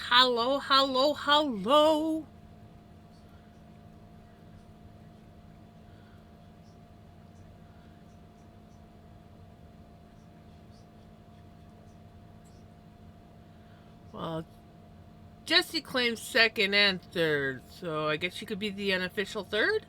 Hello, hello, hello. Well, Jessie claims second and third, so I guess she could be the unofficial third?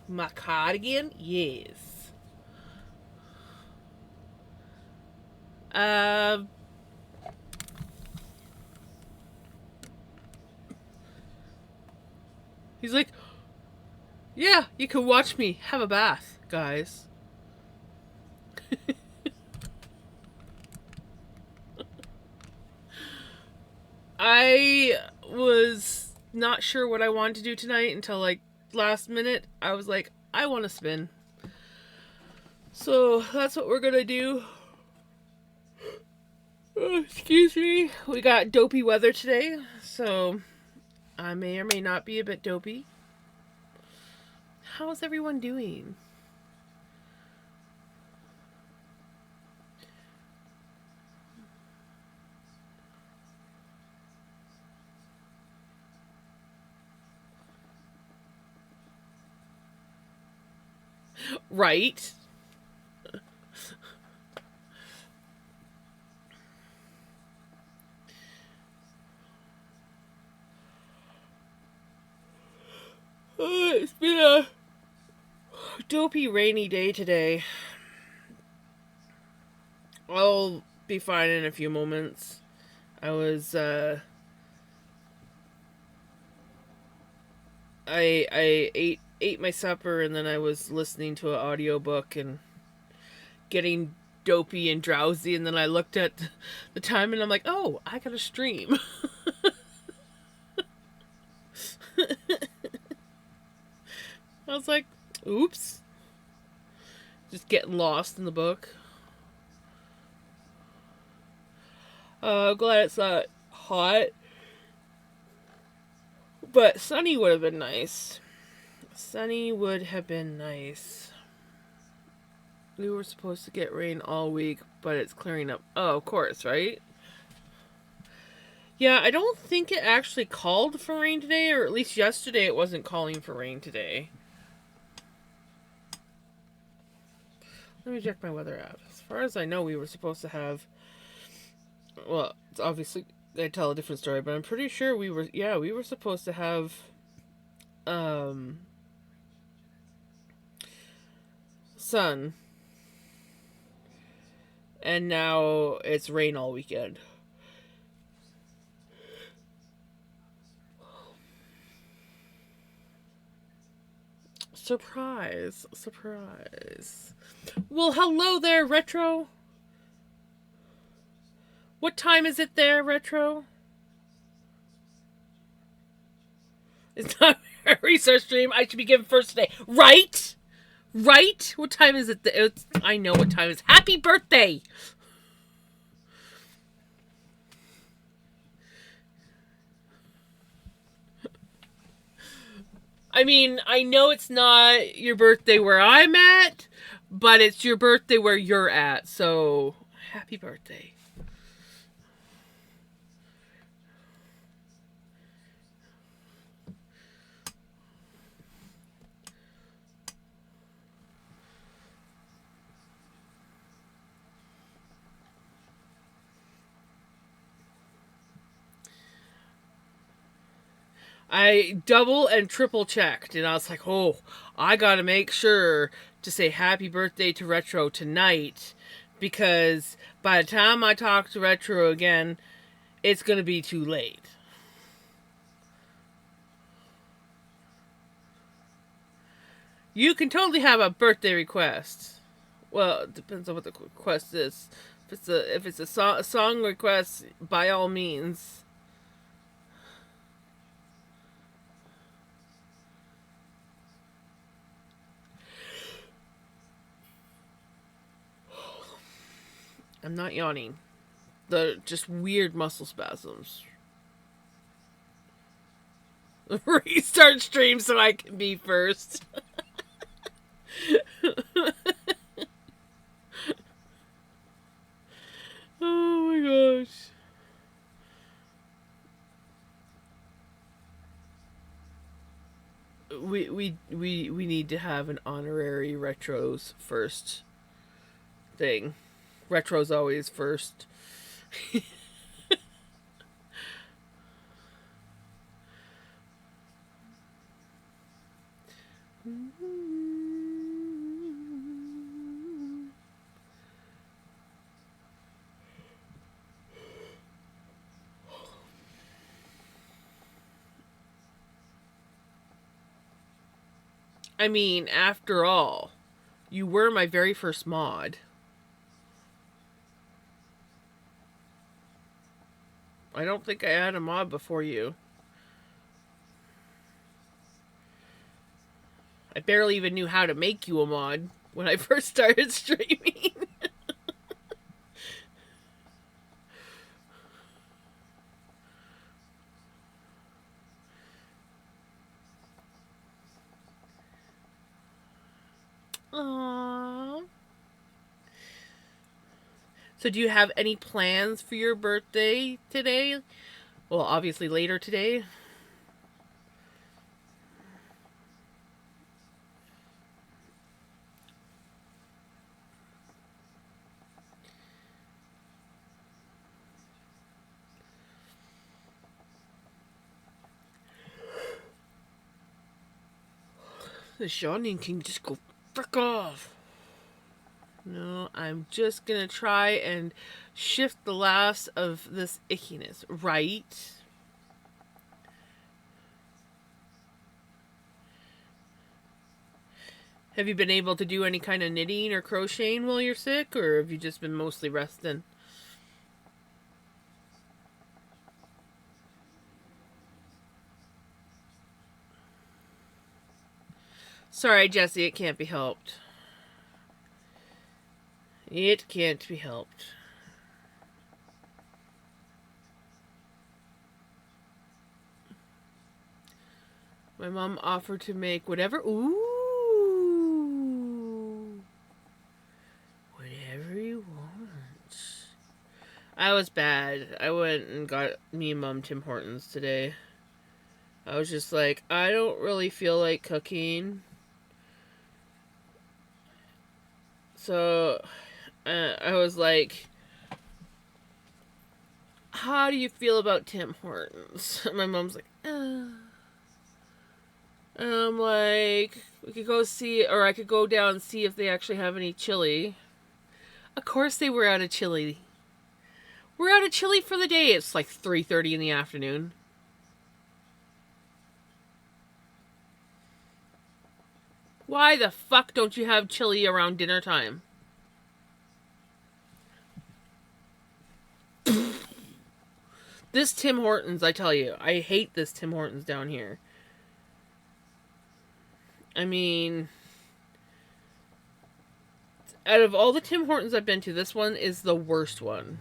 My cardigan? Yes. Uh, he's like, yeah, you can watch me have a bath, guys. I was not sure what I wanted to do tonight until like last minute. I was like, I want to spin. So that's what we're gonna do. Excuse me. We got dopey weather today, so I may or may not be a bit dopey. How's everyone doing? Right? It's been a dopey rainy day today. I'll be fine in a few moments. I was I ate my supper and then I was listening to an audiobook and getting dopey and drowsy, and then I looked at the time and I'm like, "Oh, I got to stream." I was like, "Oops." Just getting lost in the book. Glad it's not hot, but sunny would have been nice. Sunny would have been nice. We were supposed to get rain all week, but it's clearing up. Oh, of course, right? Yeah, I don't think it actually called for rain today, or at least yesterday it wasn't calling for rain today. Let me check my weather app. As far as I know, we were supposed to have. Well, it's obviously they tell a different story, but I'm pretty sure we were. Yeah, we were supposed to have um sun, and now it's rain all weekend. Surprise, surprise. Well, hello there, Retro. What time is it there, Retro? It's not a research stream. I should be given first today. Right? Right? What time is it? I know what time it is. Happy birthday! I mean, I know it's not your birthday where I'm at, but it's your birthday where you're at. So, happy birthday. I double and triple checked, and I was like, oh, I gotta make sure to say happy birthday to Retro tonight, because by the time I talk to Retro again, it's gonna be too late. You can totally have a birthday request. Well, it depends on what the request is. If it's a song request, by all means. I'm not yawning. The just weird muscle spasms. Restart stream so I can be first. Oh my gosh. We need to have an honorary retros first thing. Retros always first. I mean, after all, you were my very first mod. I don't think I had a mod before you. I barely even knew how to make you a mod when I first started streaming. Aww. So do you have any plans for your birthday today? Well, obviously later today. This yawning can just go frick off. No, I'm just gonna try and shift the last of this ickiness. Right. Have you been able to do any kind of knitting or crocheting while you're sick, or have you just been mostly resting? Sorry, Jesse, it can't be helped. It can't be helped. My mom offered to make whatever. Ooh. Whatever you want. I was bad. I went and got me and Mom Tim Hortons today. I was just like, I don't really feel like cooking. So I was like, how do you feel about Tim Hortons? My mom's like, And I'm like, we could go see, or I could go down and see if they actually have any chili. Of course they were out of chili. We're out of chili for the day. It's like 3:30 in the afternoon. Why the fuck don't you have chili around dinner time? This Tim Hortons, I tell you, I hate this Tim Hortons down here. I mean, out of all the Tim Hortons I've been to, this one is the worst one.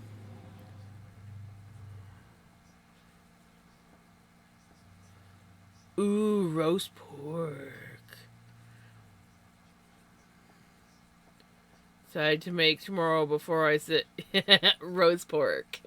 Ooh, roast pork. Decided to make tomorrow before I sit roast pork.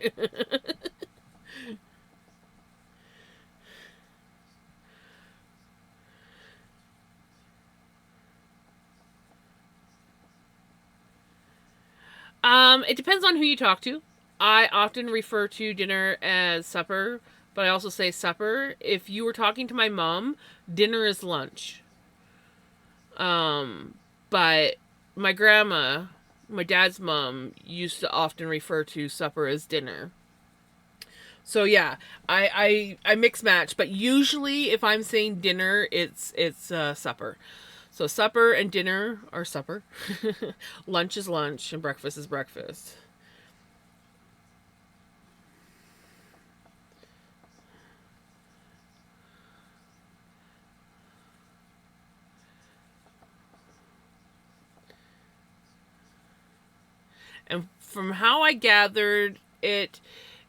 It depends on who you talk to. I often refer to dinner as supper, but I also say supper. If you were talking to my mom, dinner is lunch. But my grandma, my dad's mom, used to often refer to supper as dinner. So yeah, I mix match, but usually if I'm saying dinner, it's supper. So supper and dinner are supper. Lunch is lunch and breakfast is breakfast. And from how I gathered, it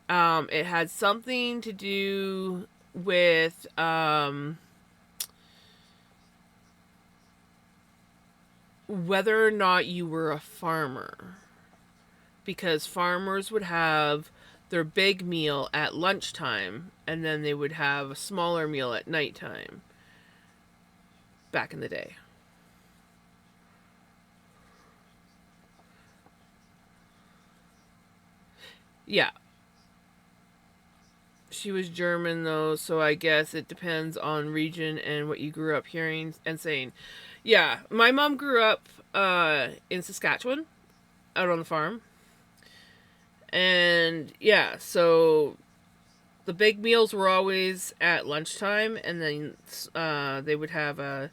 had something to do with whether or not you were a farmer, because farmers would have their big meal at lunchtime and then they would have a smaller meal at nighttime back in the day. Yeah, she was German though, so I guess it depends on region and what you grew up hearing and saying. Yeah, my mom grew up in Saskatchewan, out on the farm. And yeah, so the big meals were always at lunchtime, and then they would have a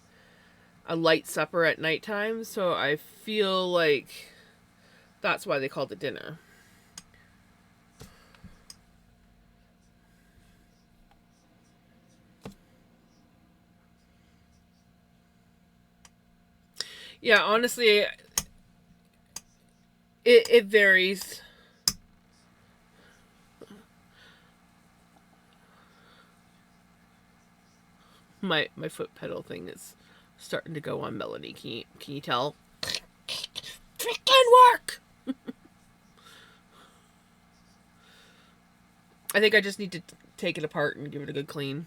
light supper at nighttime. So I feel like that's why they called it dinner. Yeah, honestly, it varies. My foot pedal thing is starting to go on Melanie. Can you tell? Freaking work! I think I just need to take it apart and give it a good clean.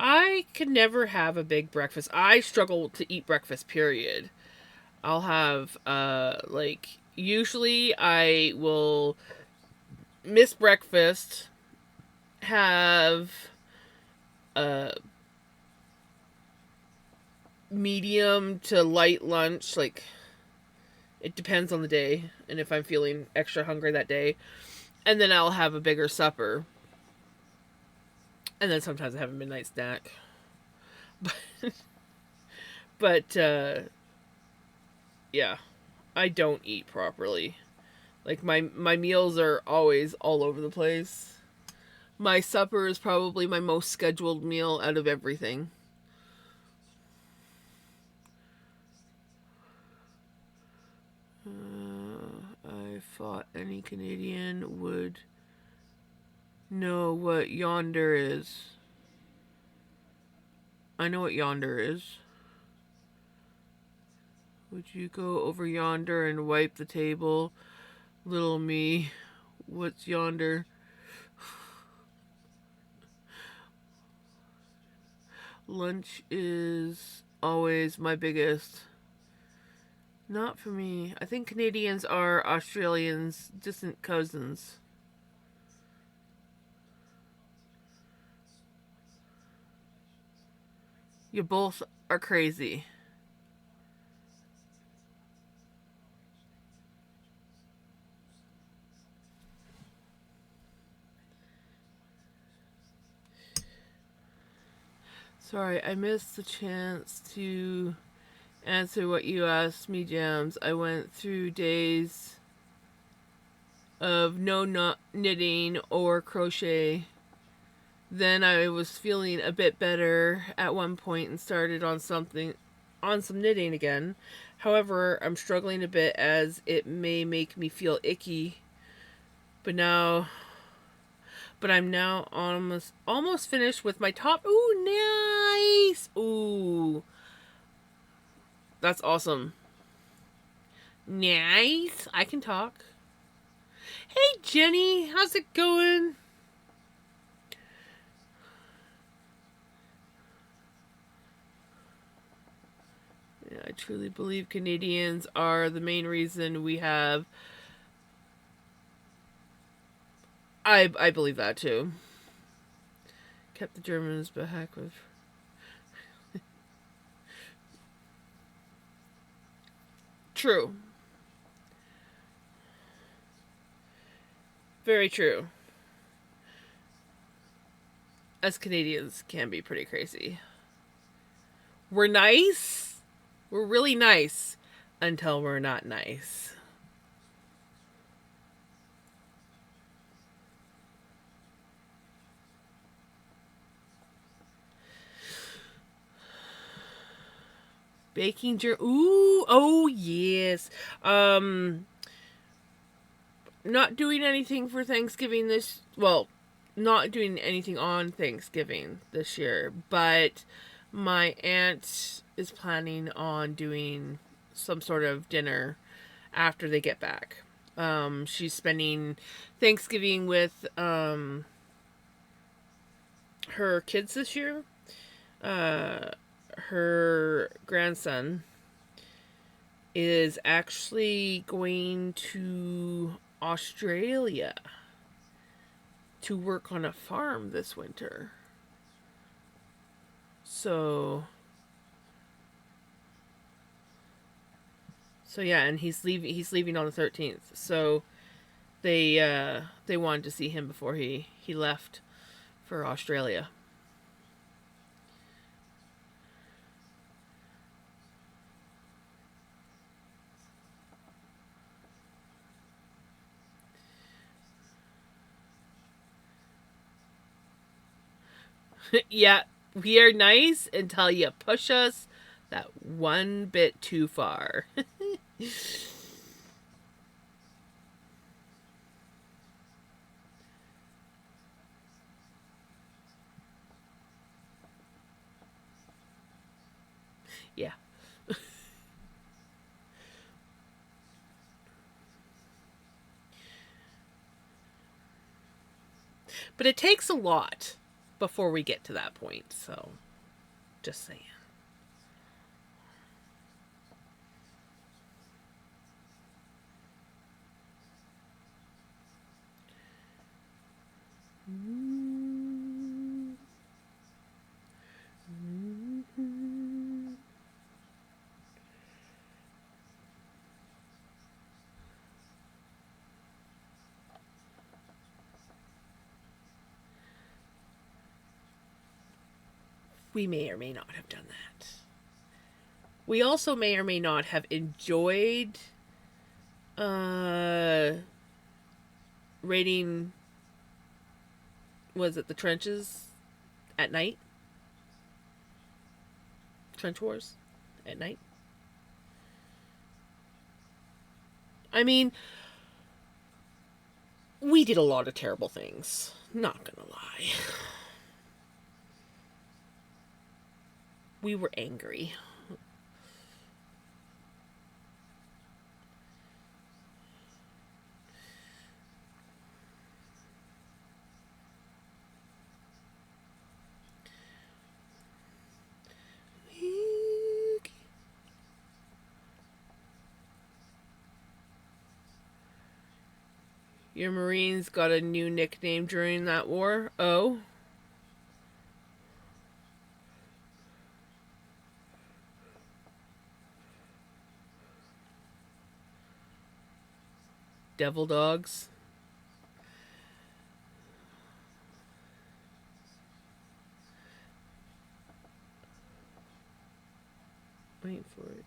I could never have a big breakfast. I struggle to eat breakfast, period. I'll have, like, usually I will miss breakfast, have a medium to light lunch, like, it depends on the day and if I'm feeling extra hungry that day. And then I'll have a bigger supper. And then sometimes I have a midnight snack. But yeah, I don't eat properly. Like my meals are always all over the place. My supper is probably my most scheduled meal out of everything. I thought any Canadian would know what yonder is. I know what yonder is. Would you go over yonder and wipe the table? Little me, what's yonder? Lunch is always my biggest. Not for me. I think Canadians are Australians' distant cousins. You both are crazy. Sorry, I missed the chance to answer what you asked me, Jams. I went through days of no knitting or crochet. Then I was feeling a bit better at one point and started on some knitting again. However, I'm struggling a bit as it may make me feel icky. But now but I'm now almost finished with my top. Ooh, nice. Ooh. That's awesome. Nice. I can talk. Hey Jenny, how's it going? Yeah, I truly believe Canadians are the main reason we have. I believe that too. Kept the Germans back with. True. Very true. Us Canadians can be pretty crazy. We're nice. We're really nice until we're not nice. Baking journal. Ooh, oh yes. Um, not doing anything for Thanksgiving this. Well, not doing anything on Thanksgiving this year, but my aunt is planning on doing some sort of dinner after they get back. She's spending Thanksgiving with her kids this year. Uh, her grandson is actually going to Australia to work on a farm this winter. So yeah, and he's leaving on the 13th. So they wanted to see him before he left for Australia. Yeah, we are nice until you push us that one bit too far. Yeah. But it takes a lot before we get to that point, so just saying. We may or may not have done that. We also may or may not have enjoyed uh raiding, was it the trenches at night? Trench wars at night? I mean, we did a lot of terrible things. Not gonna lie. We were angry. Your Marines got a new nickname during that war? Oh? Devil dogs? Wait for it.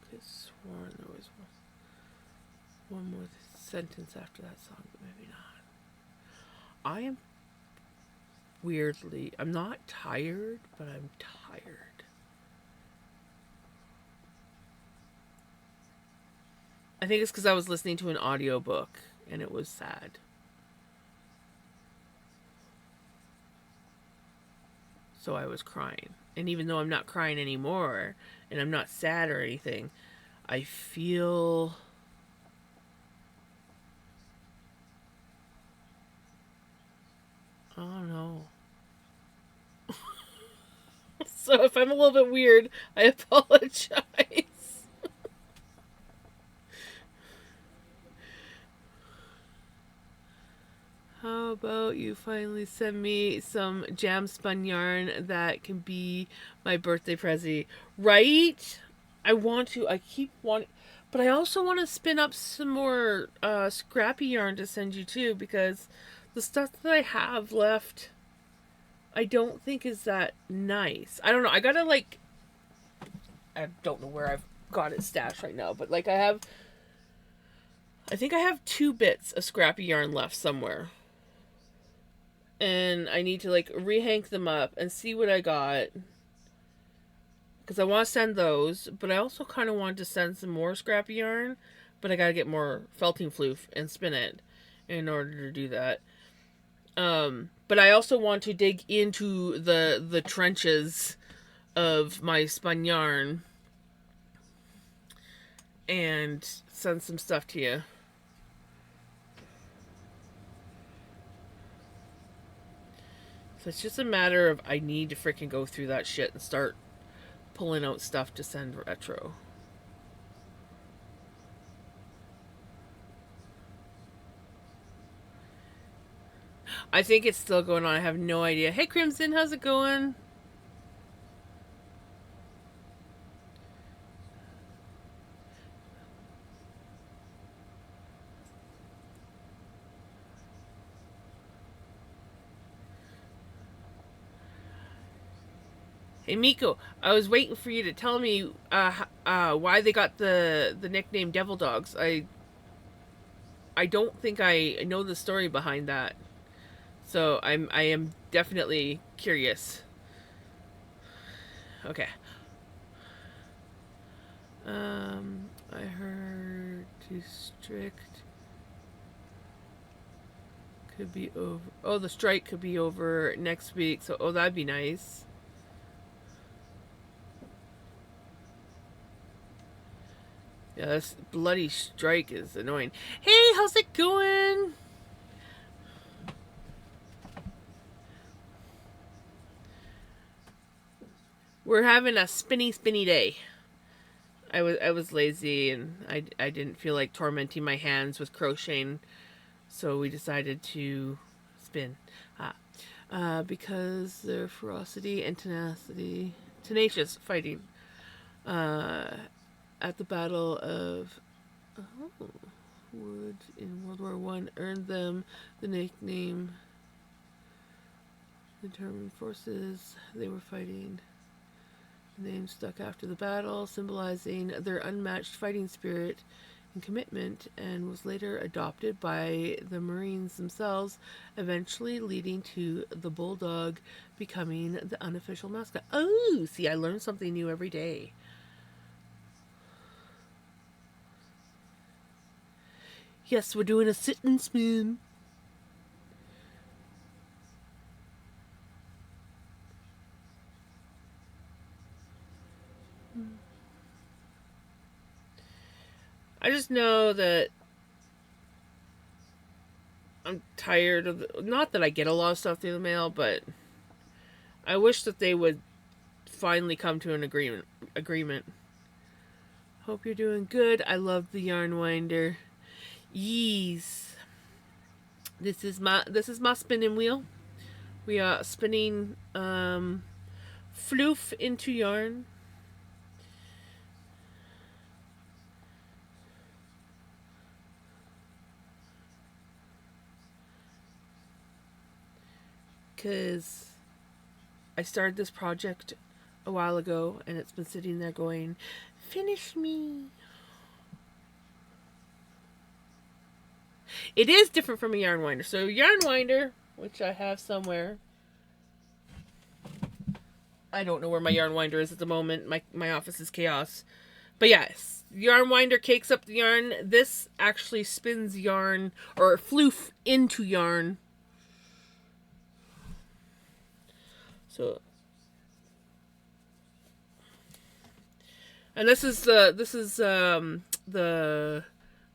Could have sworn there was one more sentence after that song, but maybe not. I am weirdly, I'm not tired, but I'm tired. I think it's because I was listening to an audiobook and it was sad. So I was crying. And even though I'm not crying anymore and I'm not sad or anything, I feel I don't know. So if I'm a little bit weird, I apologize. How about you finally send me some jam spun yarn that can be my birthday present? Right? I want to. I keep wanting. But I also want to spin up some more scrappy yarn to send you too, because the stuff that I have left, I don't think is that nice. I don't know. I gotta like. I don't know where I've got it stashed right now, but like I have. I think I have 2 bits of scrappy yarn left somewhere. and I need to like rehank them up and see what I got. Because I want to send those, but I also kind of want to send some more scrappy yarn, but I gotta get more felting floof and spin it in order to do that. But I also want to dig into the trenches of my spun yarn and send some stuff to you. So it's just a matter of I need to freaking go through that shit and start pulling out stuff to send retro. I think it's still going on. I have no idea. Hey, Crimson, how's it going? Hey, Miko, I was waiting for you to tell me why they got the nickname Devil Dogs. I don't think I know the story behind that. So I am definitely curious. Okay. I heard too strict could be over. Oh, the strike could be over next week. So, oh, that'd be nice. Yeah, this bloody strike is annoying. Hey, how's it going? We're having a spinny day. I was lazy and I didn't feel like tormenting my hands with crocheting, so we decided to spin. Because their ferocity and tenacious fighting at the Battle of Wood in World War One earned them the nickname determined forces they were fighting. The name stuck after the battle, symbolizing their unmatched fighting spirit and commitment, and was later adopted by the Marines themselves, eventually leading to the bulldog becoming the unofficial mascot. Oh, see, I learn something new every day. Yes, we're doing a sit and spin. I just know that I'm tired of not that I get a lot of stuff through the mail, but I wish that they would finally come to an agreement. Hope you're doing good. I love the yarn winder. Yes. This is my spinning wheel. We are spinning floof into yarn. Because I started this project a while ago and it's been sitting there going, finish me. It is different from a yarn winder. So yarn winder, which I have somewhere. I don't know where my yarn winder is at the moment. My office is chaos. But yes, yarn winder cakes up the yarn. This actually spins yarn or floof into yarn. So, and this is the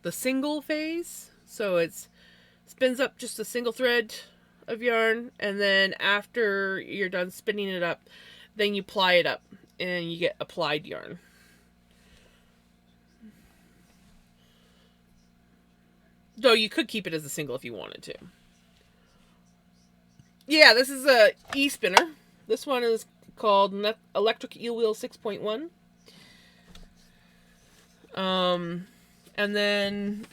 single phase. So it's spins up just a single thread of yarn, and then after you're done spinning it up, then you ply it up and you get applied yarn. Though you could keep it as a single if you wanted to. Yeah, this is a e-spinner. This one is called Electric Eel Wheel 6.1. And then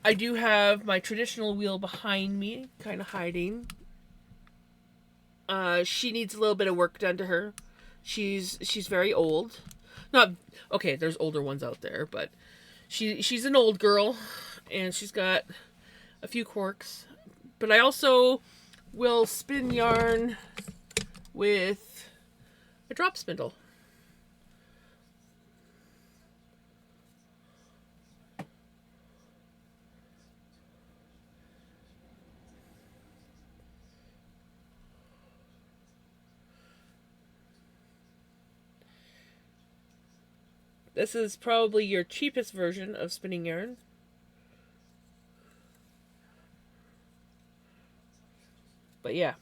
I do have my traditional wheel behind me, kind of hiding. She needs a little bit of work done to her. She's very old. Not okay. There's older ones out there, but she's an old girl, and she's got a few quirks. But I also will spin yarn with a drop spindle. This is probably your cheapest version of spinning yarn. But yeah.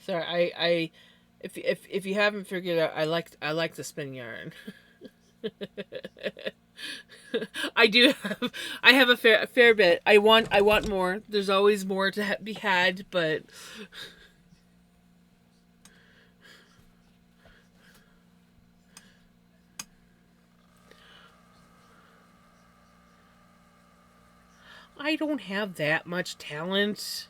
Sorry, if you haven't figured out, I like the spin yarn. I have a fair bit. I want more. There's always more to be had, but I don't have that much talent.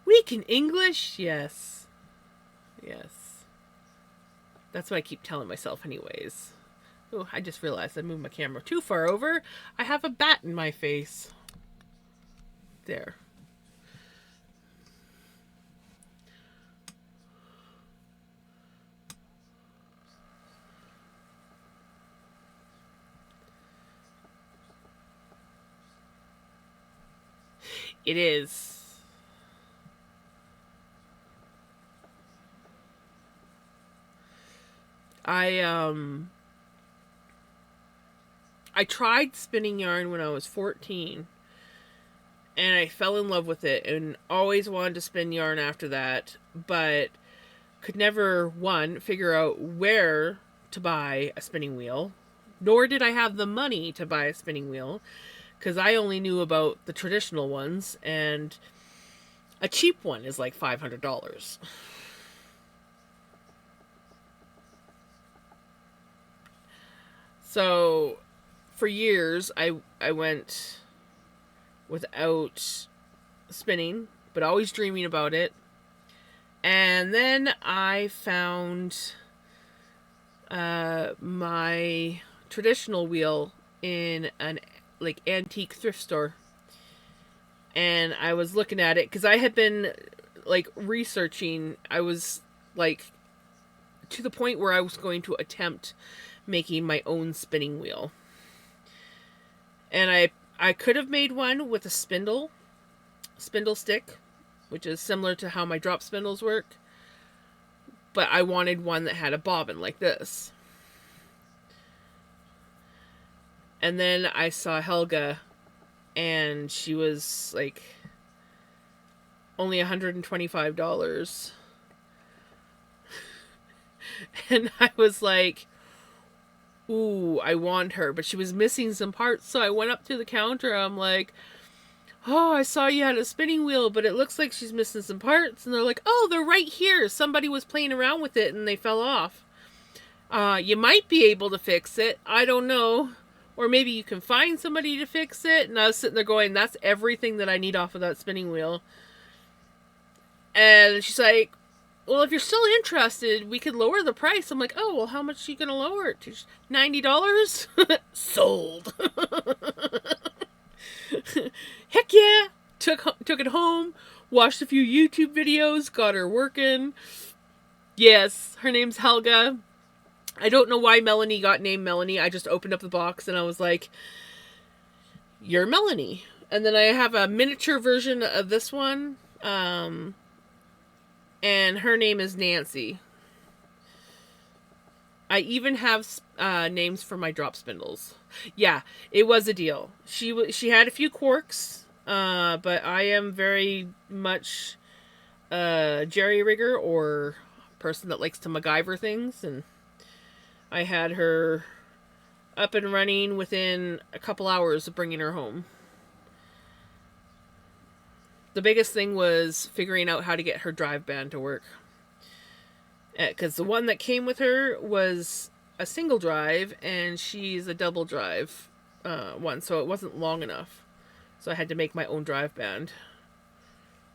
Weak in English? Yes. Yes. That's what I keep telling myself anyways. Oh, I just realized I moved my camera too far over. I have a bat in my face. There. It is. I tried spinning yarn when I was 14 and I fell in love with it and always wanted to spin yarn after that, but could never, one, figure out where to buy a spinning wheel, nor did I have the money to buy a spinning wheel, because I only knew about the traditional ones, and a cheap one is like $500. So for years I went without spinning, but always dreaming about it. And then I found my traditional wheel in an like antique thrift store, and I was looking at it because I had been like researching. I was like to the point where I was going to attempt making my own spinning wheel, and I could have made one with a spindle stick, which is similar to how my drop spindles work, but I wanted one that had a bobbin like this. And then I saw Helga, and she was like only $125. And I was like, ooh, I want her. But she was missing some parts, so I went up to the counter. I'm like, oh, I saw you had a spinning wheel, but it looks like she's missing some parts. And they're like, oh, they're right here. Somebody was playing around with it and they fell off. You might be able to fix it. I don't know. Or maybe you can find somebody to fix it. And I was sitting there going, that's everything that I need off of that spinning wheel. And she's like, well, if you're still interested, we could lower the price. I'm like, oh, well, how much are you going to lower it to? $90? Sold. Heck yeah. Took it home, watched a few YouTube videos, got her working. Yes, her name's Helga. I don't know why Melanie got named Melanie. I just opened up the box and I was like, you're Melanie. And then I have a miniature version of this one. And her name is Nancy. I even have names for my drop spindles. Yeah, it was a deal. She had a few quirks, but I am very much a jerry rigger or person that likes to MacGyver things, and I had her up and running within a couple hours of bringing her home. The biggest thing was figuring out how to get her drive band to work. Because the one that came with her was a single drive, and she's a double drive one, so it wasn't long enough. So I had to make my own drive band.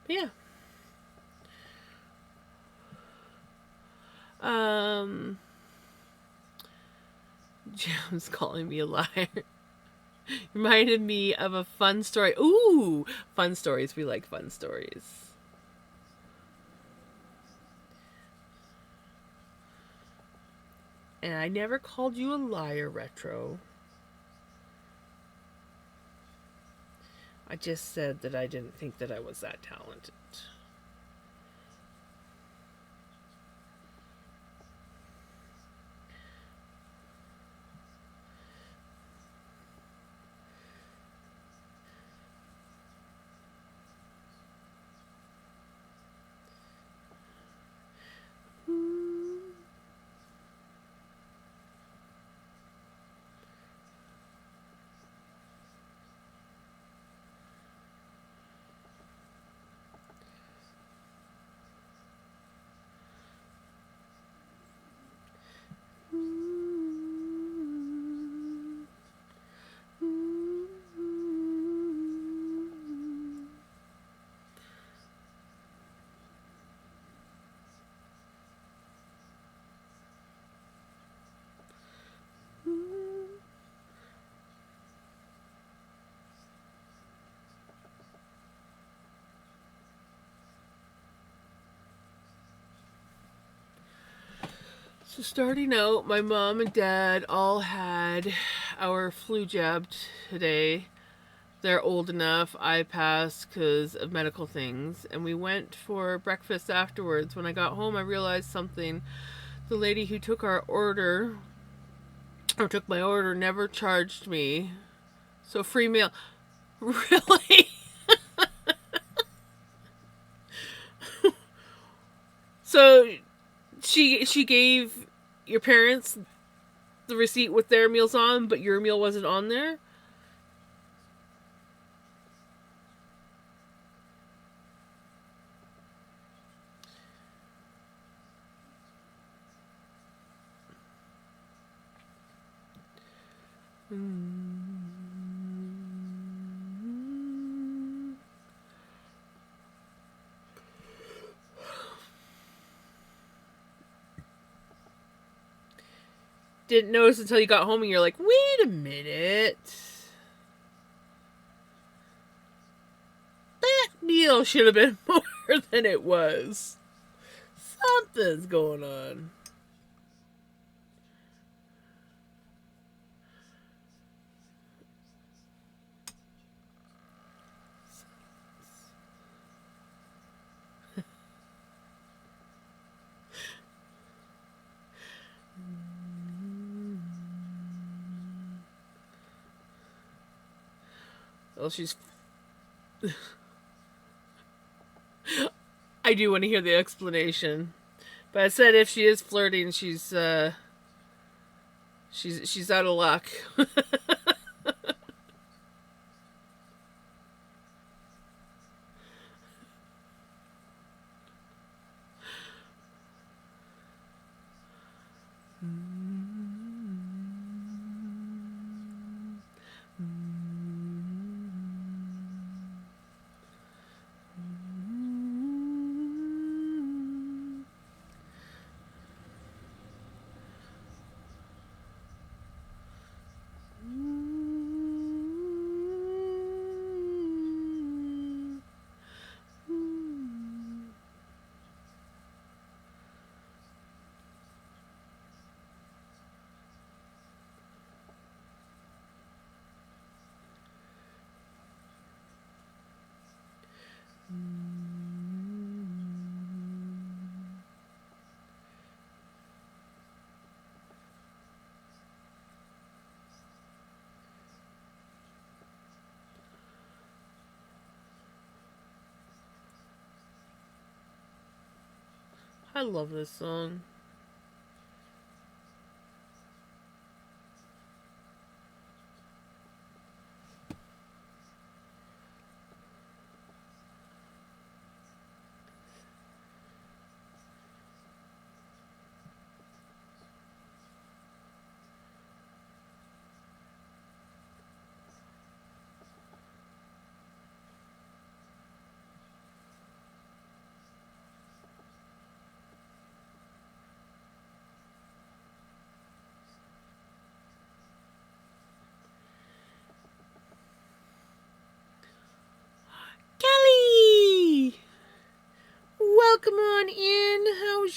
But yeah. Um, Jim's calling me a liar. Reminded me of a fun story. Ooh, fun stories. We like fun stories. And I never called you a liar, Retro. I just said that I didn't think that I was that talented. So starting out, my mom and dad all had our flu jab today. They're old enough. I passed because of medical things. And we went for breakfast afterwards. When I got home, I realized something. The lady who took our order, or took my order, never charged me. So free meal. Really? So she gave your parents the receipt with their meals on, but your meal wasn't on there? Didn't notice until you got home and you're like, wait a minute. That meal should have been more than it was. Something's going on. Well, she's. I do want to hear the explanation, but I said if she is flirting, she's out of luck. I love this song.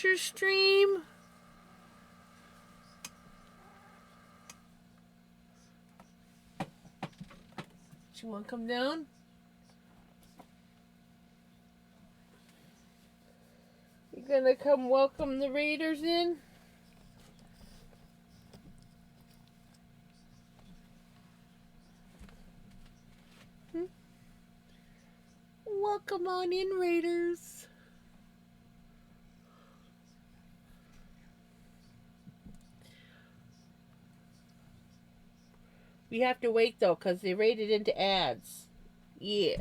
finish your stream? You want to come down? You gonna come welcome the Raiders in? Welcome on in, Raiders. We have to wait though, because they raided into ads. Yes.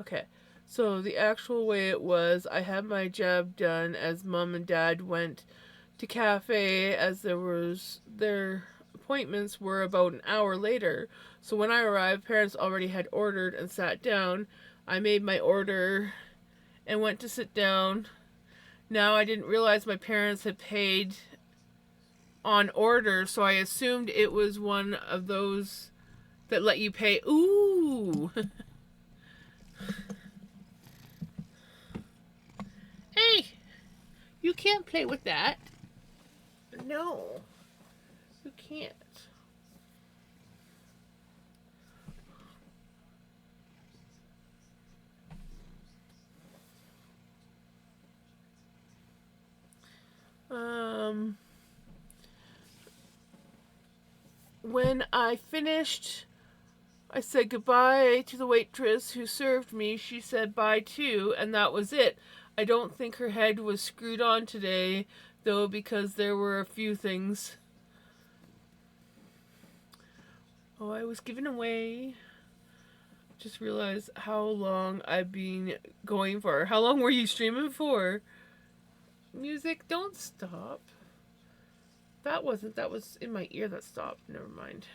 Okay, so the actual way it was, I had my jab done as Mom and Dad went to cafe, as their appointments were about an hour later. So when I arrived, parents already had ordered and sat down. I made my order and went to sit down. Now I didn't realize my parents had paid on order, so I assumed it was one of those that let you pay. Ooh! Hey! You can't play with that. No. You can't. When I finished, I said goodbye to the waitress who served me. She said bye too, and that was it. I don't think her head was screwed on today, though, because there were a few things. Oh, I was given away. Just realized how long I've been going for. How long were you streaming for? Music, don't stop. That was in my ear that stopped. Never mind.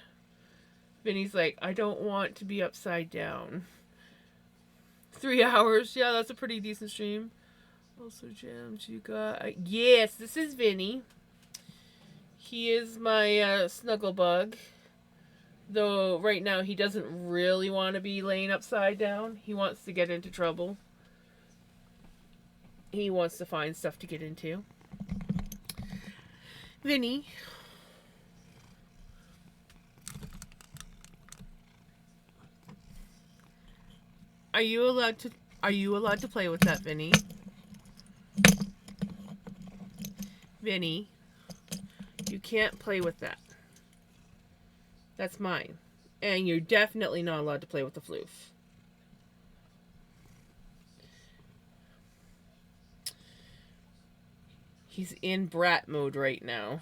Vinny's like, I don't want to be upside down. 3 hours. Yeah, that's a pretty decent stream. Also, Jams, you got... yes, this is Vinny. He is my snuggle bug. Though right now he doesn't really want to be laying upside down. He wants to get into trouble. He wants to find stuff to get into. Vinny. Are you allowed to play with that, Vinny? Vinny, you can't play with that. That's mine. And you're definitely not allowed to play with the floof. He's in brat mode right now.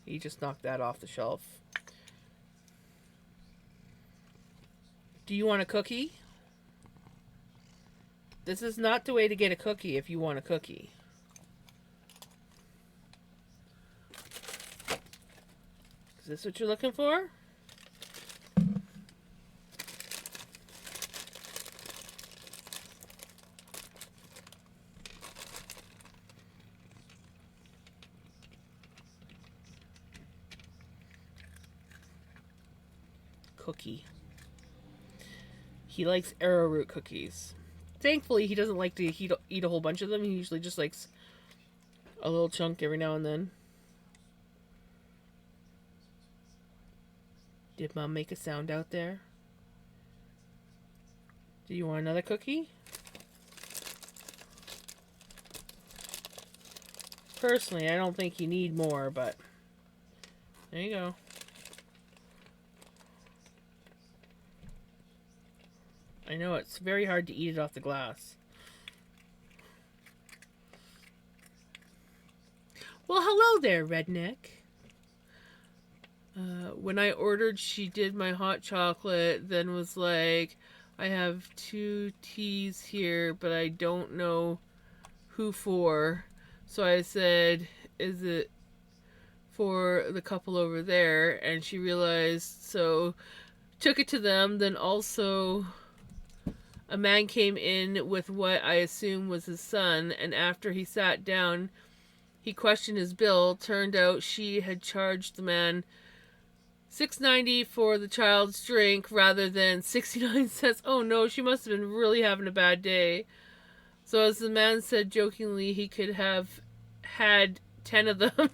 He just knocked that off the shelf. Do you want a cookie? This is not the way to get a cookie if you want a cookie. Is this what you're looking for? Cookie. He likes arrowroot cookies. Thankfully, he doesn't like to eat a whole bunch of them. He usually just likes a little chunk every now and then. Did Mom make a sound out there? Do you want another cookie? Personally, I don't think you need more, but there you go. I know it's very hard to eat it off the glass. Well, hello there, redneck. When I ordered, she did my hot chocolate, then was like, I have 2 teas here, but I don't know who for. So I said, is it for the couple over there? And she realized, so took it to them. Then also a man came in with what I assume was his son, and after he sat down, he questioned his bill. Turned out she had charged the man $6.90 for the child's drink rather than 69 cents. Oh no, she must have been really having a bad day. So as the man said jokingly, he could have had 10 of them.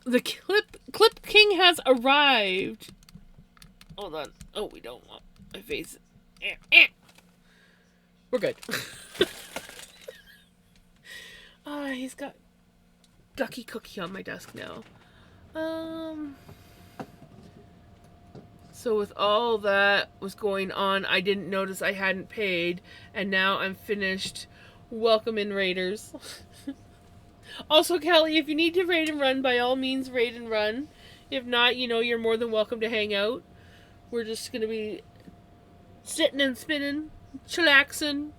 The Clip King has arrived. Hold on. Oh, we don't want my face. We're good. He's got Ducky Cookie on my desk now. So with all that was going on, I didn't notice I hadn't paid, and now I'm finished. Welcome in, Raiders. Also, Kelly, if you need to raid and run, by all means, raid and run. If not, you're more than welcome to hang out. We're just going to be sitting and spinning, chillaxing,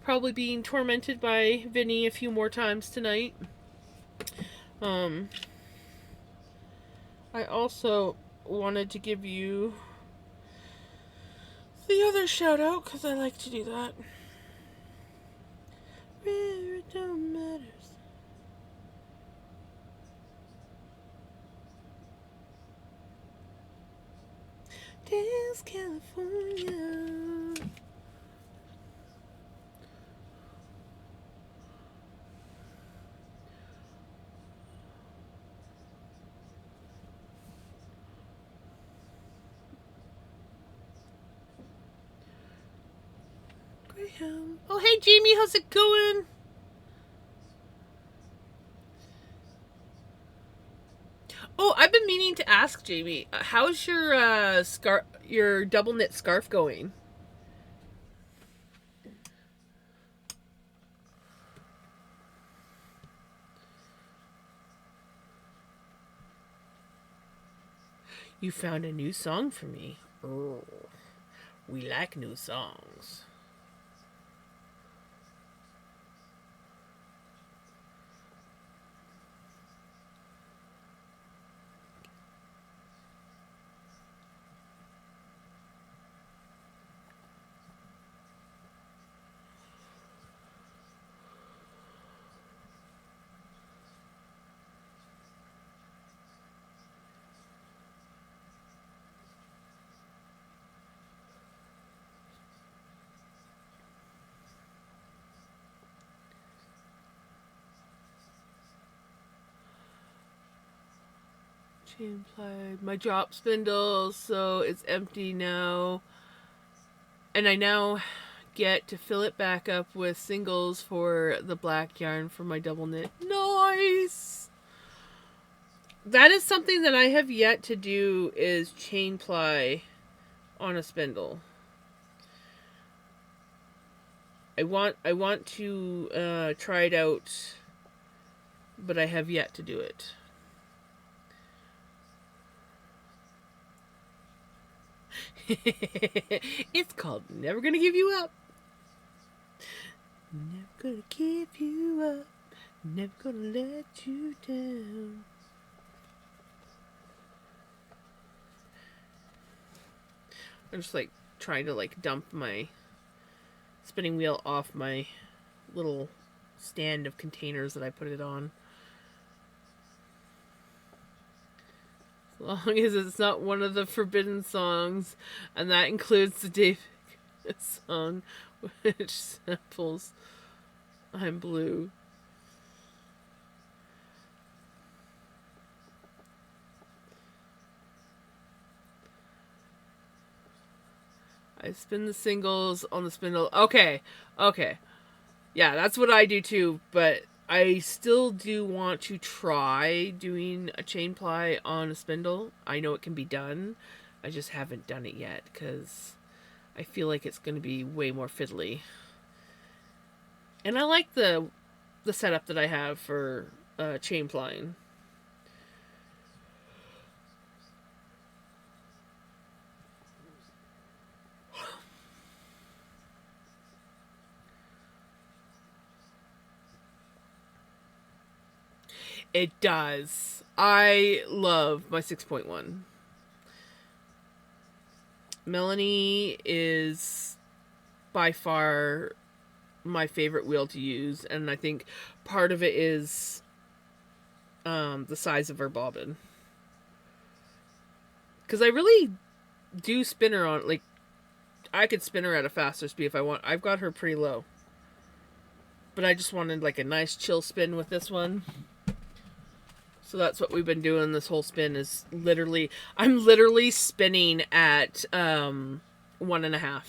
probably being tormented by Vinny a few more times tonight. I also wanted to give you the other shout out because I like to do that. It don't matter. Dance California. Graham. Oh, hey, Jamie, how's it going? Oh, I've been meaning to ask Jamie, how's your double knit scarf going? You found a new song for me. Oh, we like new songs. Chain ply. My drop spindle, so it's empty now. And I now get to fill it back up with singles for the black yarn for my double knit. Nice! That is something that I have yet to do, is chain ply on a spindle. I want to try it out, but I have yet to do it. It's called Never Gonna Give You Up. Never gonna give you up. Never gonna let you down. I'm just trying to dump my spinning wheel off my little stand of containers that I put it on. As long as it's not one of the forbidden songs, and that includes the David song, which samples I'm Blue. I spin the singles on the spindle. Okay. Yeah, that's what I do too, but I still do want to try doing a chain ply on a spindle. I know it can be done. I just haven't done it yet because I feel like it's going to be way more fiddly. And I like the setup that I have for chain plying. It does. I love my 6.1. Melanie is by far my favorite wheel to use, and I think part of it is the size of her bobbin. Because I really do spin her on, like, I could spin her at a faster speed if I want. I've got her pretty low. But I just wanted like a nice chill spin with this one. So that's what we've been doing this whole spin is literally, I'm literally spinning at 1.5.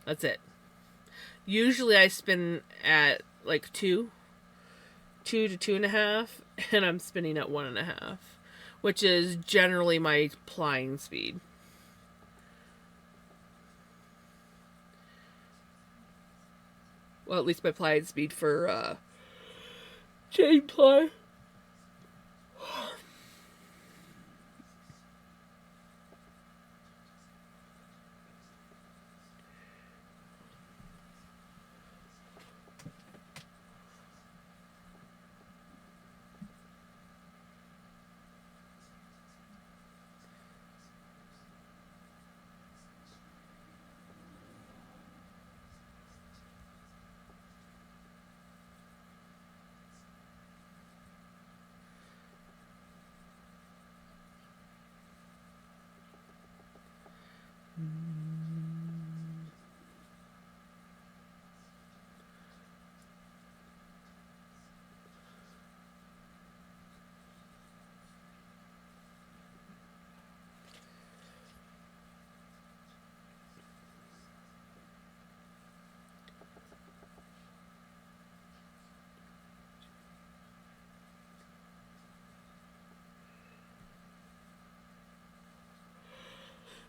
That's it. Usually I spin at like 2 to 2.5, and I'm spinning at 1.5, which is generally my plying speed. Well, at least my plying speed for chain ply.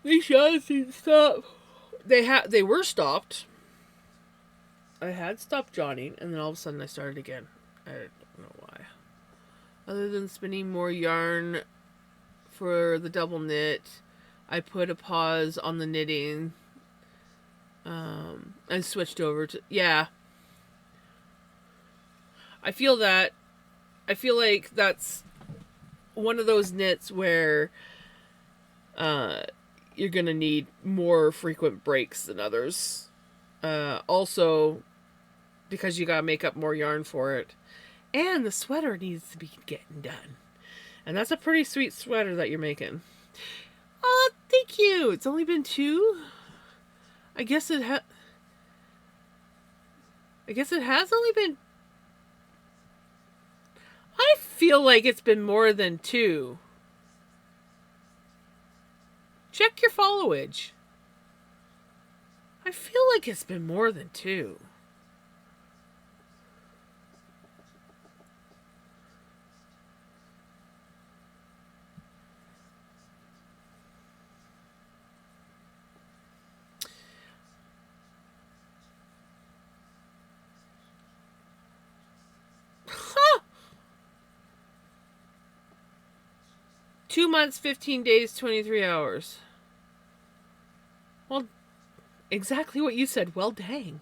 These shots didn't stop. They were stopped. I had stopped jawing, and then all of a sudden I started again. I don't know why. Other than spinning more yarn for the double knit, I put a pause on the knitting. And switched over to I feel that. I feel like that's one of those knits where you're gonna need more frequent breaks than others. Also, because you gotta make up more yarn for it, and the sweater needs to be getting done, and that's a pretty sweet sweater that you're making. Oh, thank you. It's only been 2. I guess it has only been. I feel like it's been more than 2. Check your followage. I feel like it's been more than 2. Huh. 2 months, 15 days, 23 hours. Well, exactly what you said. Well, dang.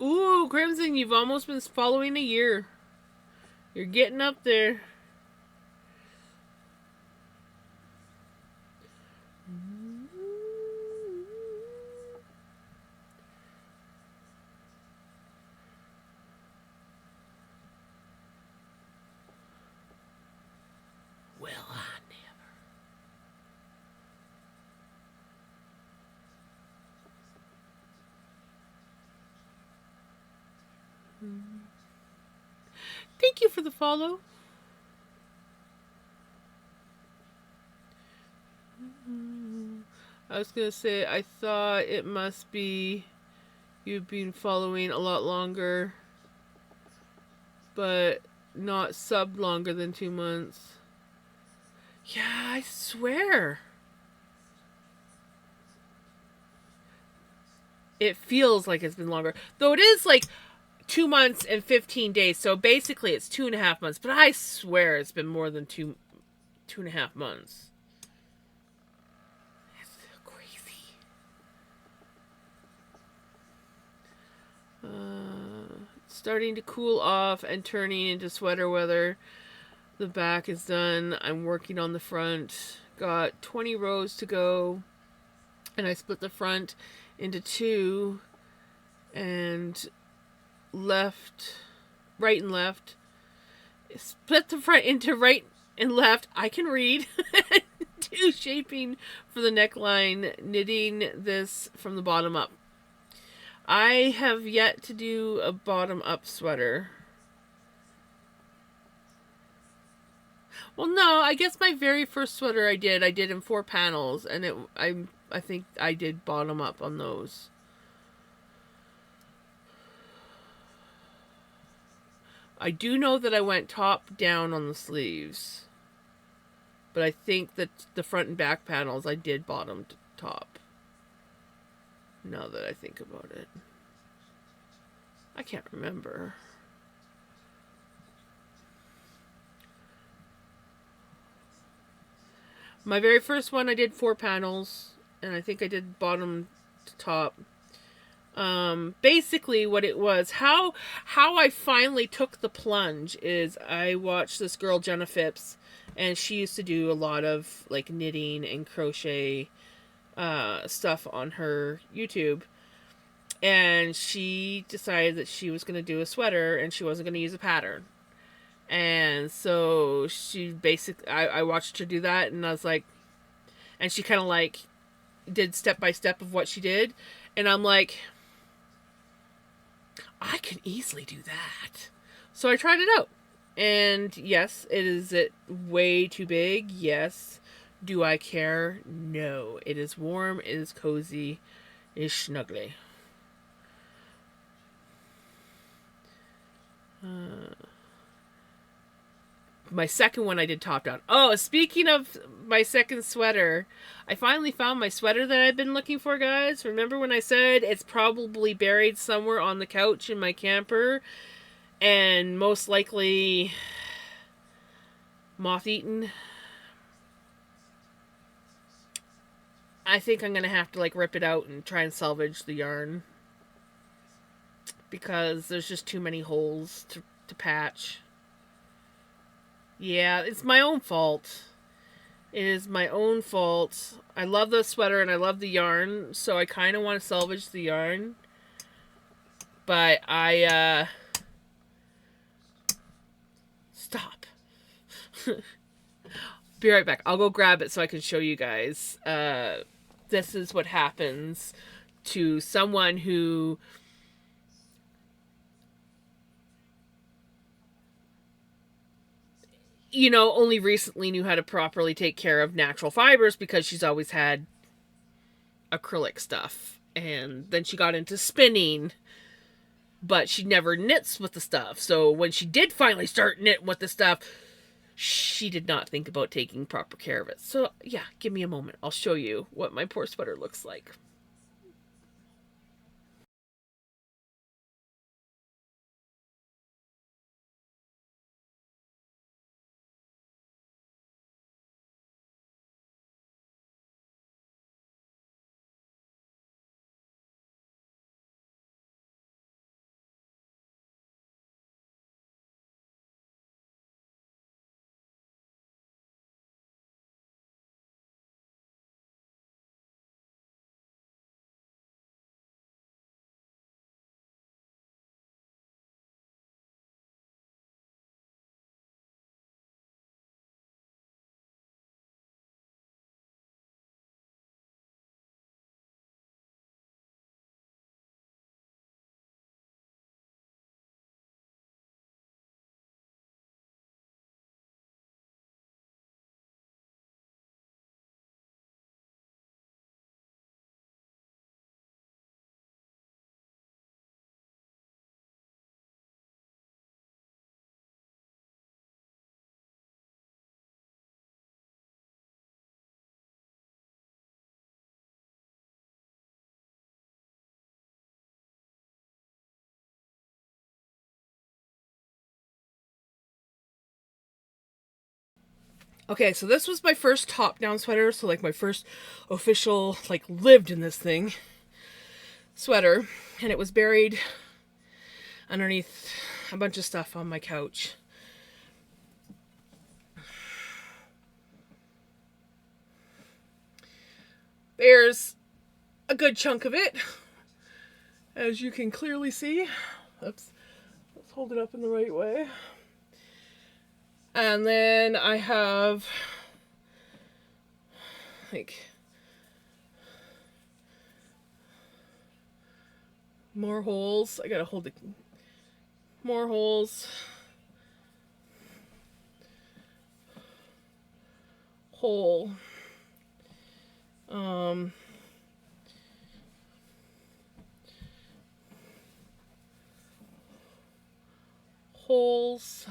Ooh, Crimson, you've almost been following a year. You're getting up there. Well, I never. Thank you for the follow. I was going to say, I thought it must be you've been following a lot longer, but not subbed longer than 2 months. Yeah, I swear. It feels like it's been longer. Though it is like 2 months and 15 days, so basically it's 2.5 months, but I swear it's been more than 2.5 months. That's crazy. starting to cool off and turning into sweater weather. The back is done. I'm working on the front. Got 20 rows to go. And I split the front into two and right and left. Split the front into right and left. I can read. Do shaping for the neckline, knitting this from the bottom up. I have yet to do a bottom up sweater. Well, no, I guess my very first sweater I did in 4 panels, and I think I did bottom up on those. I do know that I went top down on the sleeves. But I think that the front and back panels I did bottom to top. Now that I think about it. I can't remember. My very first one I did 4 panels. And I think I did bottom to top. Basically what it was, how I finally took the plunge is I watched this girl, Jenna Phipps, and she used to do a lot of like knitting and crochet stuff on her YouTube. And she decided that she was going to do a sweater and she wasn't going to use a pattern. And so she basically, I watched her do that, and I was like, and she kind of like did step by step of what she did. And I'm like, I can easily do that. So I tried it out. And yes, is it way too big? Yes. Do I care? No. It is warm, it is cozy, it is snuggly. My second one I did top down. Oh, speaking of my second sweater, I finally found my sweater that I've been looking for, guys. Remember when I said it's probably buried somewhere on the couch in my camper and most likely moth-eaten? I think I'm going to have to like rip it out and try and salvage the yarn because there's just too many holes to patch. Yeah, it's my own fault. It is my own fault. I love the sweater and I love the yarn, so I kind of want to salvage the yarn. But stop. Be right back. I'll go grab it so I can show you guys. This is what happens to someone who only recently knew how to properly take care of natural fibers because she's always had acrylic stuff. And then she got into spinning, but she never knits with the stuff. So when she did finally start knitting with the stuff, she did not think about taking proper care of it. So yeah, give me a moment. I'll show you what my poor sweater looks like. Okay, so this was my first top-down sweater, so like my first official, like lived in this thing sweater, and it was buried underneath a bunch of stuff on my couch. There's a good chunk of it, as you can clearly see. Oops. Let's hold it up in the right way. And then I have like more holes. I gotta hold it. More holes. Hole. Holes.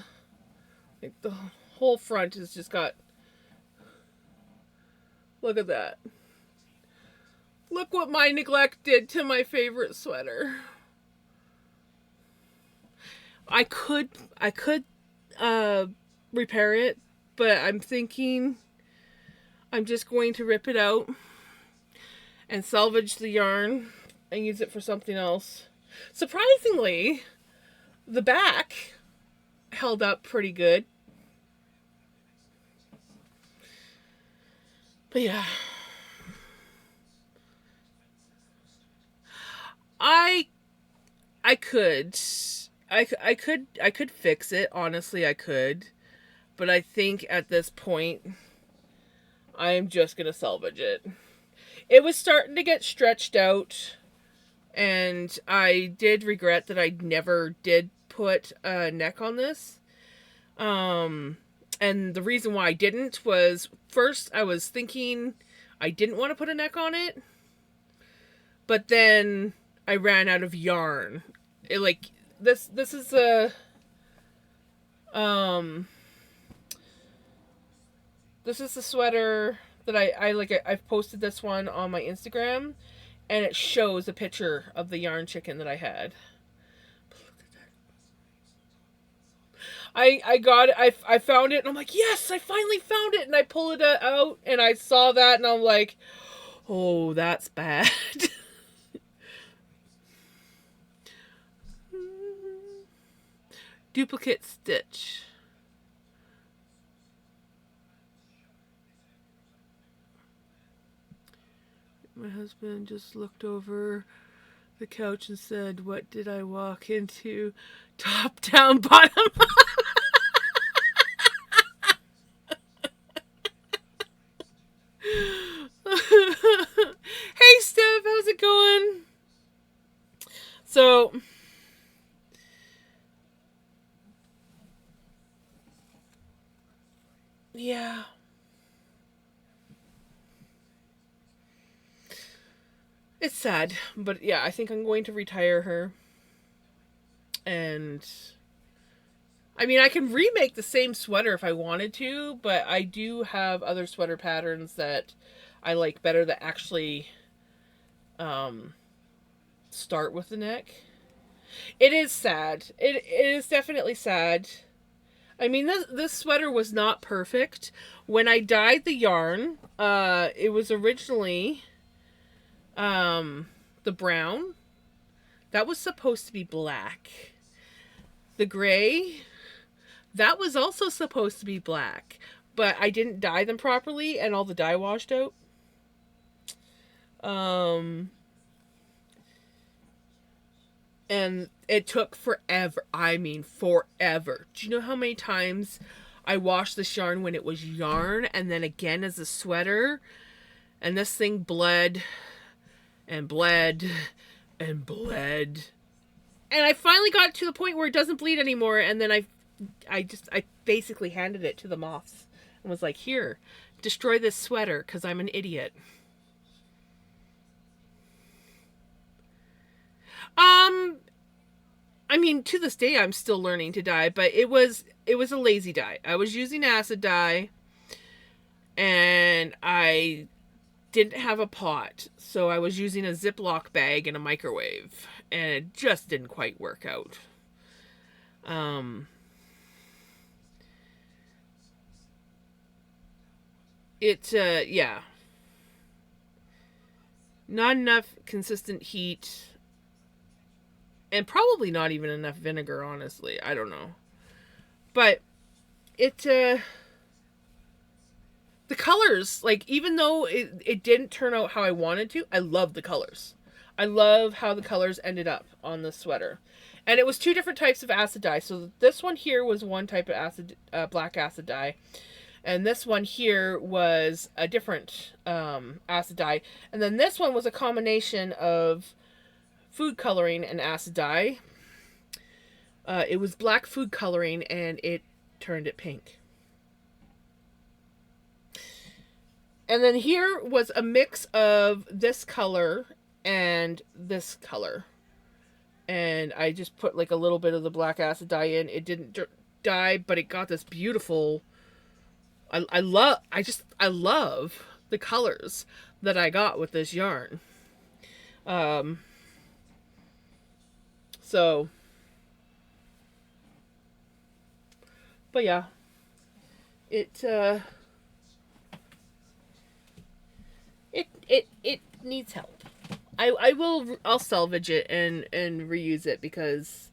Like the whole front has just got. Look at that. Look what my neglect did to my favorite sweater. I could repair it, but I'm thinking I'm just going to rip it out and salvage the yarn and use it for something else. Surprisingly, the back held up pretty good. But yeah. I could fix it. Honestly, I could. But I think at this point, I'm just going to salvage it. It was starting to get stretched out. And I did regret that I never did put a neck on this. And the reason why I didn't was, first, I was thinking I didn't want to put a neck on it. But then I ran out of yarn. This is a this is the sweater that I've posted this one on my Instagram, and it shows a picture of the yarn chicken that I had. I got it. I found it, and I'm like, yes, I finally found it. And I pull it out, and I saw that, and I'm like, oh, that's bad. Duplicate stitch. My husband just looked over the couch and said, "What did I walk into? Top down, bottom." Hey, Steph, how's it going? So, yeah. It's sad, but yeah, I think I'm going to retire her. And I mean, I can remake the same sweater if I wanted to, but I do have other sweater patterns that I like better that actually start with the neck. It is sad. It is definitely sad. I mean, this sweater was not perfect. When I dyed the yarn, it was originally the brown. That was supposed to be black. The gray, that was also supposed to be black. But I didn't dye them properly, and all the dye washed out. And it took forever. I mean, forever. Do you know how many times I washed this yarn when it was yarn, and then again as a sweater? And this thing bled and bled and bled. And I finally got to the point where it doesn't bleed anymore, and then I basically handed it to the moths and was like, "Here, destroy this sweater because I'm an idiot." I mean, to this day, I'm still learning to dye, but it was a lazy dye. I was using acid dye, and I didn't have a pot, so I was using a Ziploc bag in a microwave, and it just didn't quite work out. Yeah. Not enough consistent heat. And probably not even enough vinegar, honestly. I don't know. But it, the colors, like, even though it didn't turn out how I wanted to, I love the colors. I love how the colors ended up on the sweater. And it was 2 different types of acid dye. So this one here was one type of acid, black acid dye. And this one here was a different acid dye. And then this one was a combination of food coloring and acid dye. It was black food coloring, and it turned it pink. And then here was a mix of this color and this color. And I just put like a little bit of the black acid dye in. It didn't dye, but it got this beautiful... I love the colors that I got with this yarn. So, but yeah, it needs help. I'll salvage it and reuse it because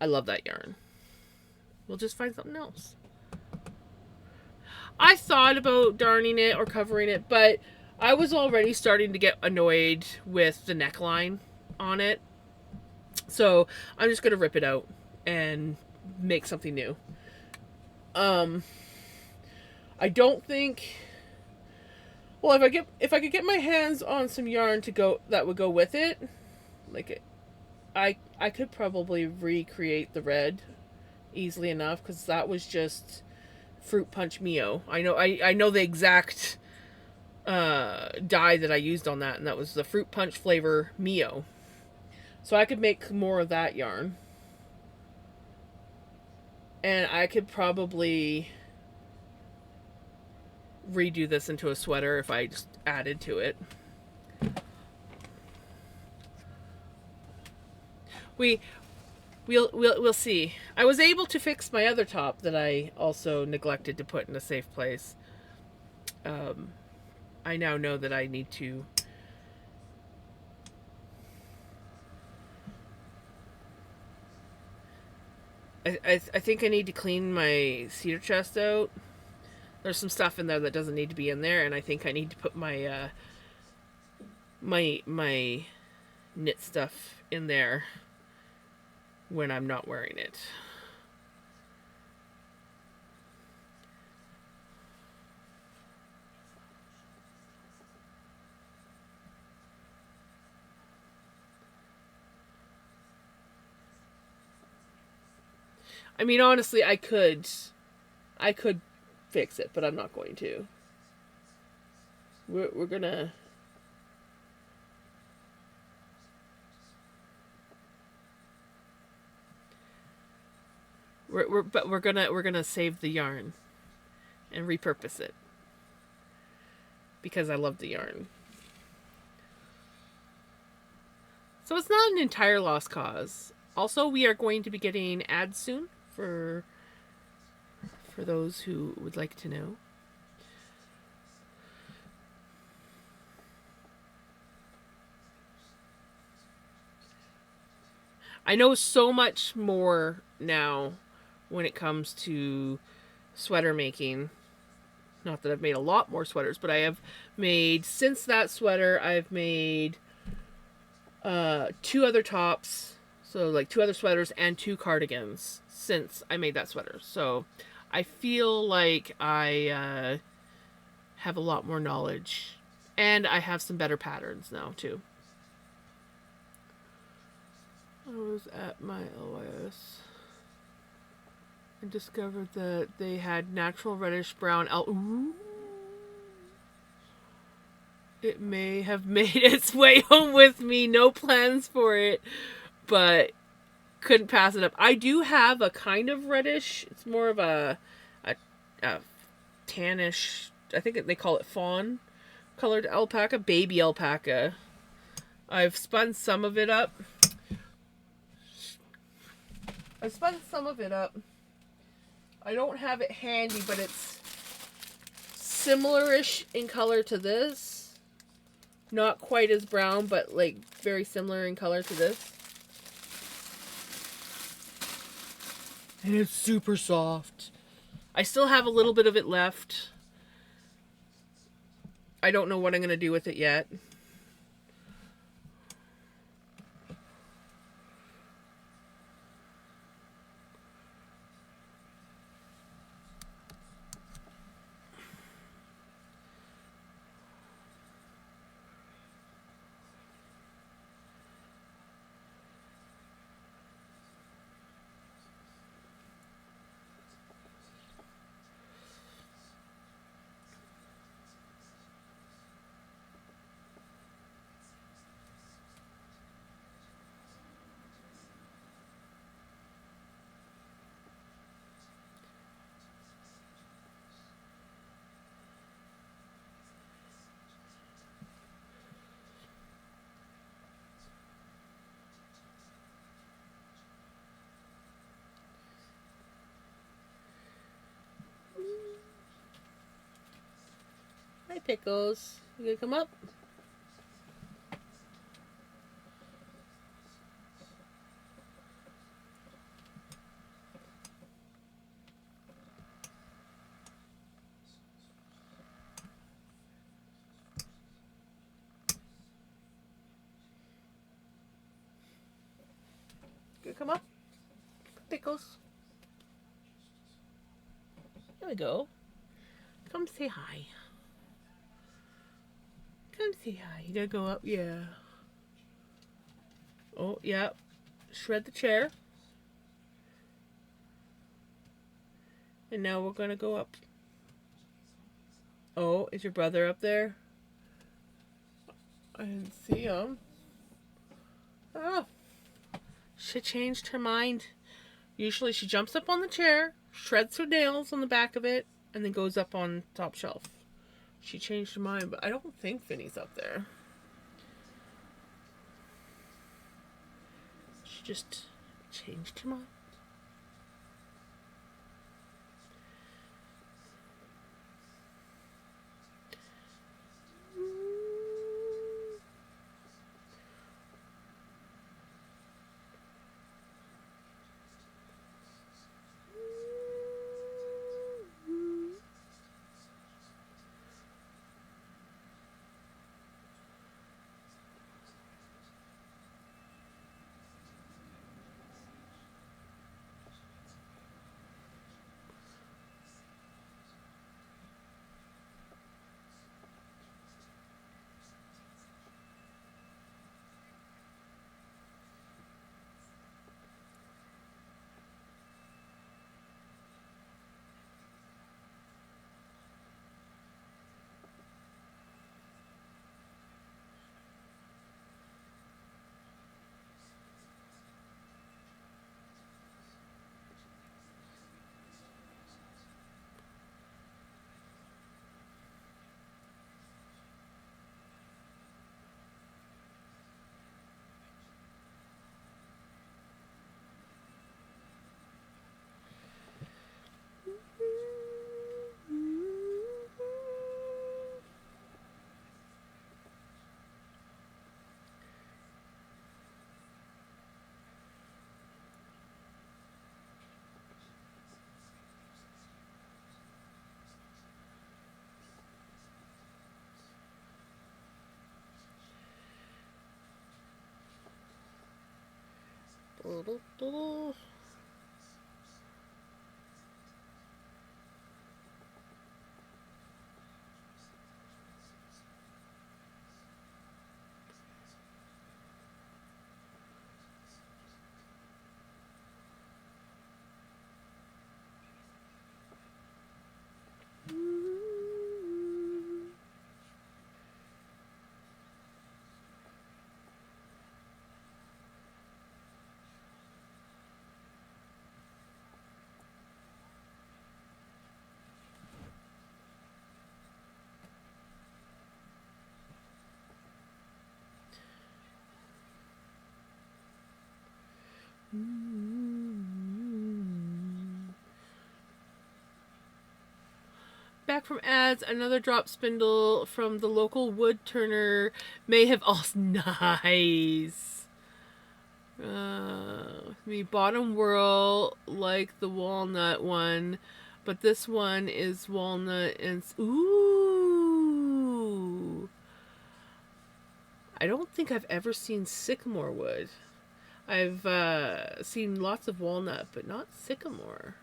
I love that yarn. We'll just find something else. I thought about darning it or covering it, but I was already starting to get annoyed with the neckline on it. So I'm just going to rip it out and make something new. I don't think... Well, if I could get my hands on some yarn that would go with it, like I could probably recreate the red easily enough, because that was just Fruit Punch Mio. I know the exact dye that I used on that, and that was the Fruit Punch flavor Mio. So I could make more of that yarn, and I could probably redo this into a sweater if I just added to it. We'll see. I was able to fix my other top that I also neglected to put in a safe place. I now know that I need to I think I need to clean my cedar chest out. There's some stuff in there that doesn't need to be in there, and I think I need to put my my knit stuff in there when I'm not wearing it. I mean, honestly, I could fix it, but I'm not going to. We're gonna... We're gonna save the yarn and repurpose it because I love the yarn. So it's not an entire lost cause. Also, we are going to be getting ads soon for those who would like to know. I know so much more now when it comes to sweater making. Not that I've made a lot more sweaters, but I have made, since that sweater, I've made 2 other tops. So like 2 other sweaters and 2 cardigans since I made that sweater. So I feel like I have a lot more knowledge, and I have some better patterns now too. I was at my LYS and discovered that they had natural reddish brown Ooh. It may have made its way home with me. No plans for it, but couldn't pass it up. I do have a kind of reddish. It's more of a tannish. I think they call it fawn colored alpaca, baby alpaca. I've spun some of it up. I don't have it handy, but it's similar-ish in color to this. Not quite as brown, but like very similar in color to this. And it's super soft. I still have a little bit of it left. I don't know what I'm going to do with it yet. Hi, Pickles. You gonna come up? You gonna come up? Pickles. There we go. Come say hi. Come say hi. You gotta go up? Yeah. Oh, yeah. Shred the chair. And now we're gonna go up. Oh, is your brother up there? I didn't see him. Oh. She changed her mind. Usually she jumps up on the chair, shreds her nails on the back of it, and then goes up on top shelf. She changed her mind, but I don't think Finny's up there. She just changed her mind. Back from ads, another drop spindle from the local wood turner may have also nice. The bottom whirl like the walnut one, but this one is walnut and ooh. I don't think I've ever seen sycamore wood. I've seen lots of walnut, but not sycamore.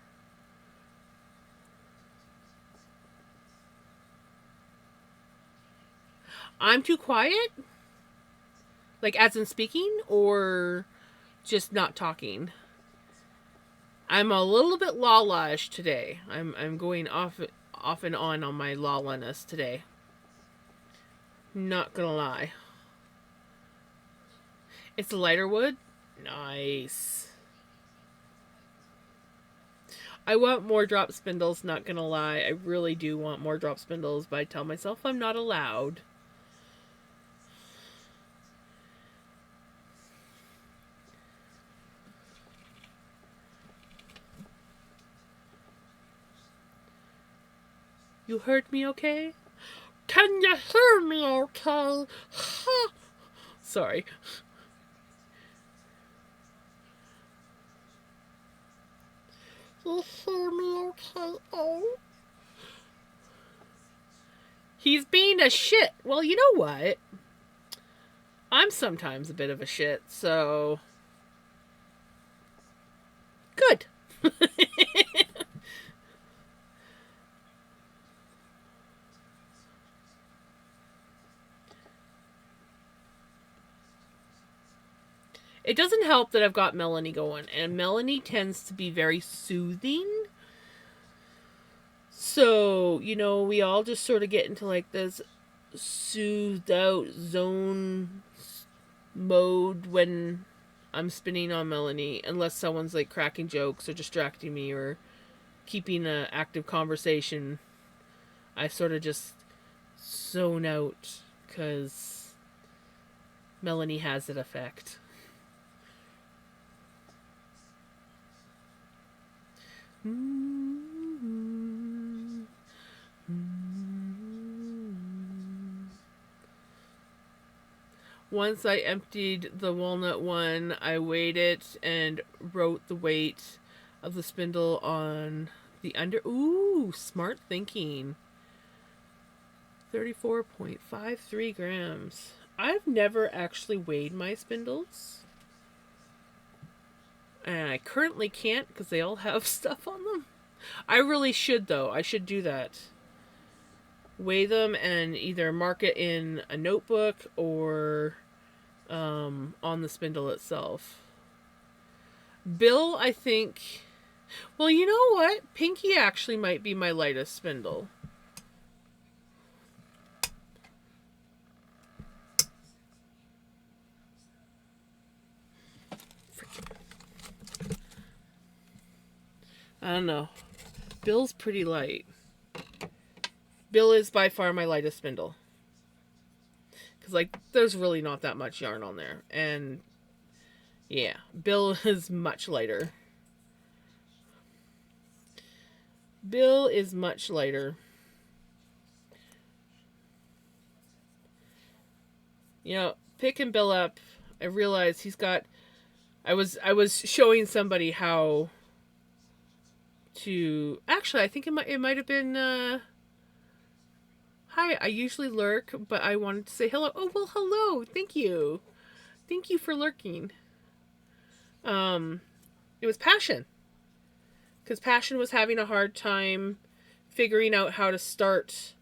I'm too quiet? Like as in speaking or just not talking? I'm a little bit lala-ish today. I'm going off and on my lala-ness today. Not gonna lie. It's a lighter wood? Nice. I want more drop spindles, not gonna lie. I really do want more drop spindles, but I tell myself I'm not allowed. You heard me okay? Can you hear me okay? Sorry. You hear me okay? Oh. He's being a shit. Well, you know what? I'm sometimes a bit of a shit, so good. It doesn't help that I've got Melanie going, and Melanie tends to be very soothing. So, we all just sort of get into like this soothed out zone mode when I'm spinning on Melanie, unless someone's like cracking jokes or distracting me or keeping an active conversation. I sort of just zone out because Melanie has that effect. Once I emptied the walnut one, I weighed it and wrote the weight of the spindle on the under. Ooh, smart thinking. 34.53 grams. I've never actually weighed my spindles. And I currently can't because they all have stuff on them. I really should, though. I should do that. Weigh them and either mark it in a notebook or on the spindle itself. Bill, I think... Well, you know what? Pinky actually might be my lightest spindle. I don't know. Bill's pretty light. Bill is by far my lightest spindle. Because, like, there's really not that much yarn on there. And, yeah, Bill is much lighter. Bill is much lighter. Picking Bill up, I realized he's got... I was showing somebody how to... Actually, I think it might have been... Hi, I usually lurk, but I wanted to say hello. Oh, well, hello. Thank you. Thank you for lurking. It was Passion. Because Passion was having a hard time figuring out how to start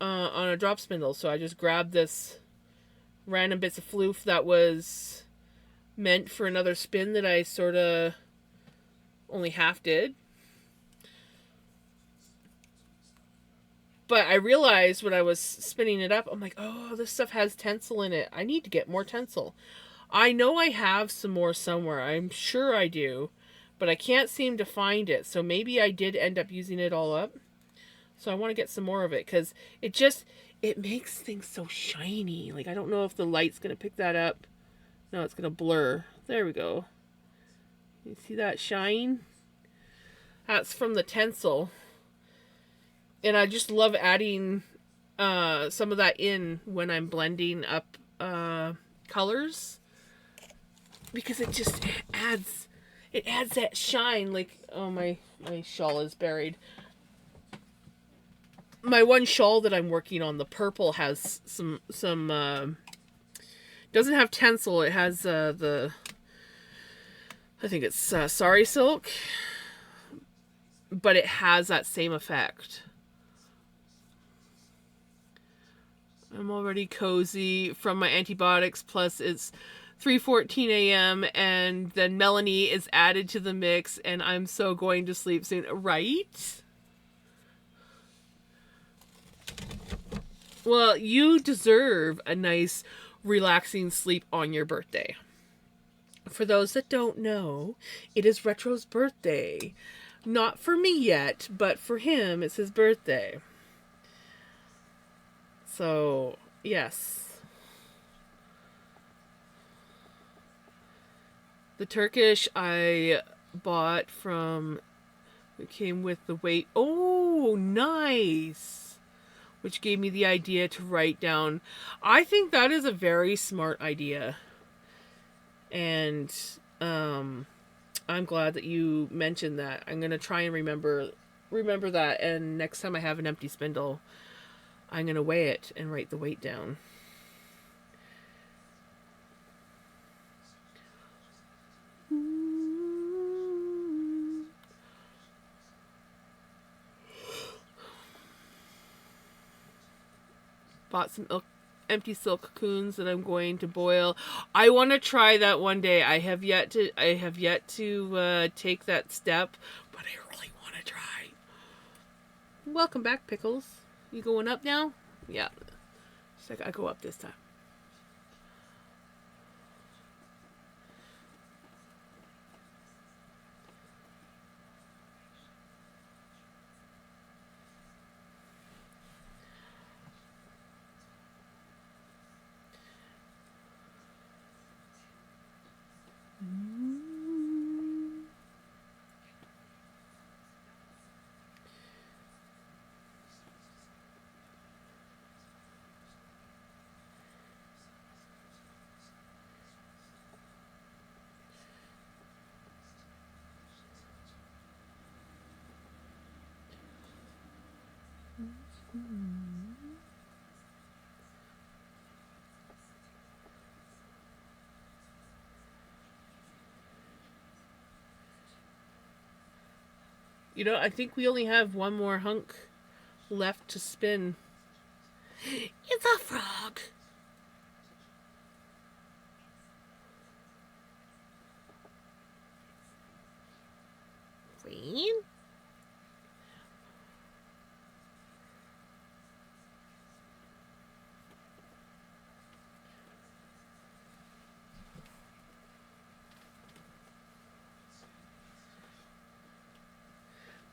on a drop spindle. So I just grabbed this random bits of floof that was meant for another spin that I sort of only half did. But I realized when I was spinning it up, I'm like, oh, this stuff has tencel in it. I need to get more tencel. I know I have some more somewhere. I'm sure I do. But I can't seem to find it. So maybe I did end up using it all up. So I want to get some more of it. Because it makes things so shiny. Like, I don't know if the light's going to pick that up. No, it's going to blur. There we go. You see that shine? That's from the tencel. And I just love adding some of that in when I'm blending up colors. because it adds that shine. Like, oh, my shawl is buried. My one shawl that I'm working on, the purple, has some doesn't have tencel. It has I think it's sari silk, but it has that same effect. I'm already cozy from my antibiotics, plus it's 3:14 a.m. and then Melanie is added to the mix, and I'm so going to sleep soon, right? Well, you deserve a nice, relaxing sleep on your birthday. For those that don't know, it is Retro's birthday. Not for me yet, but for him, it's his birthday. So, yes. The Turkish I bought from, it came with the weight. Oh, nice. Which gave me the idea to write down. I think that is a very smart idea. And I'm glad that you mentioned that. I'm going to try and remember that, and next time I have an empty spindle, I'm going to weigh it and write the weight down. Bought some empty silk cocoons that I'm going to boil. I want to try that one day. I have yet to take that step, but I really want to try. Welcome back, Pickles. You going up now? Yeah. So I go up this time. You know, I think we only have one more hunk left to spin. It's a frog. Green?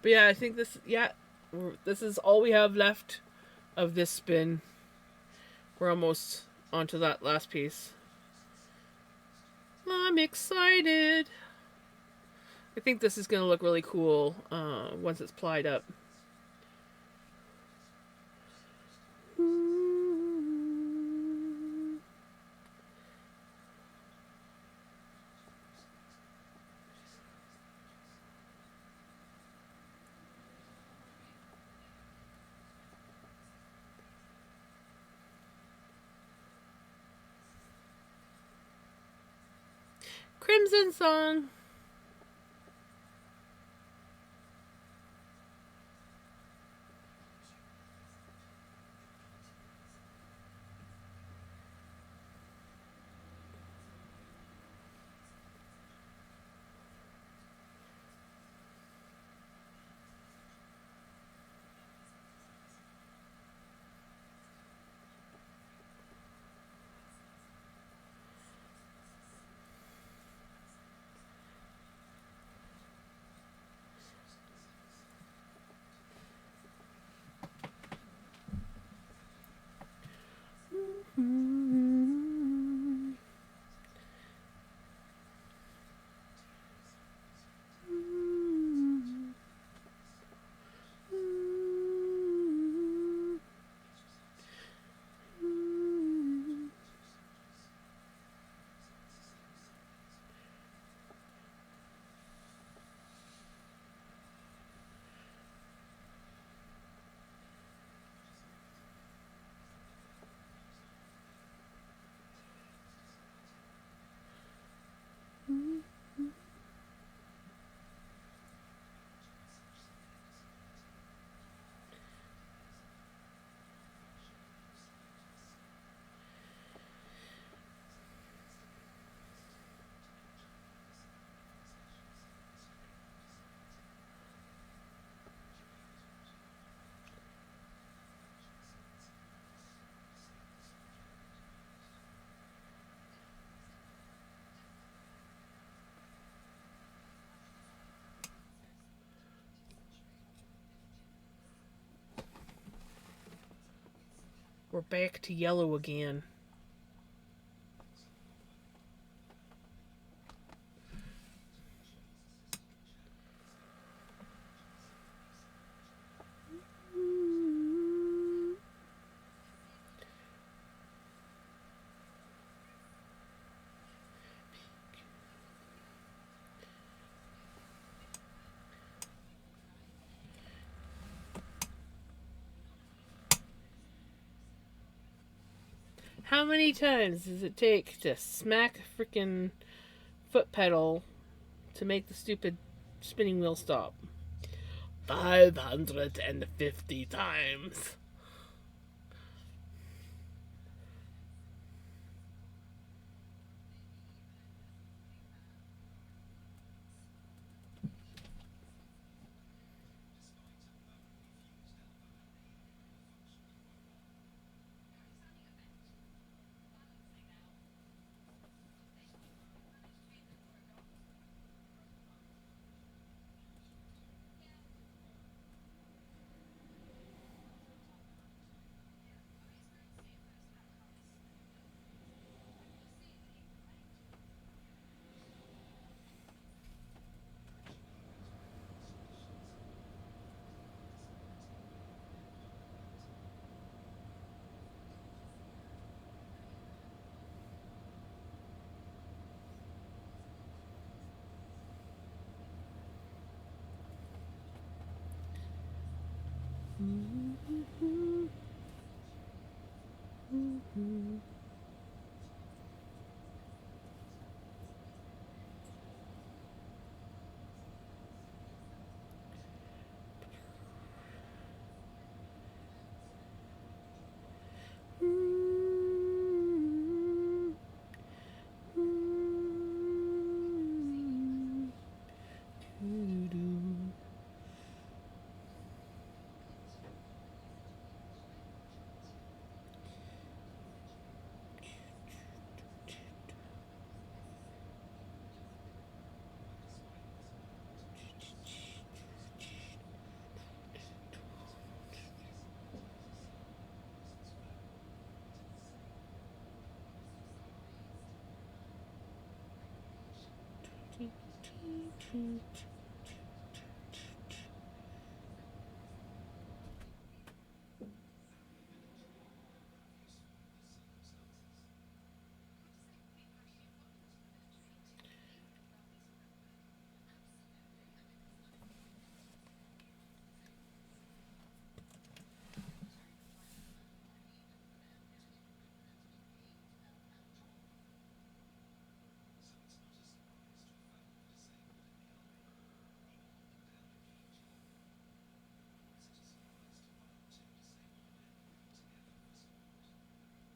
But yeah, I think this is all we have left of this spin. We're almost onto that last piece. I'm excited. I think this is going to look really cool once it's plied up. Crimson Song. We're back to yellow again. How many times does it take to smack a freaking foot pedal to make the stupid spinning wheel stop? 550 times.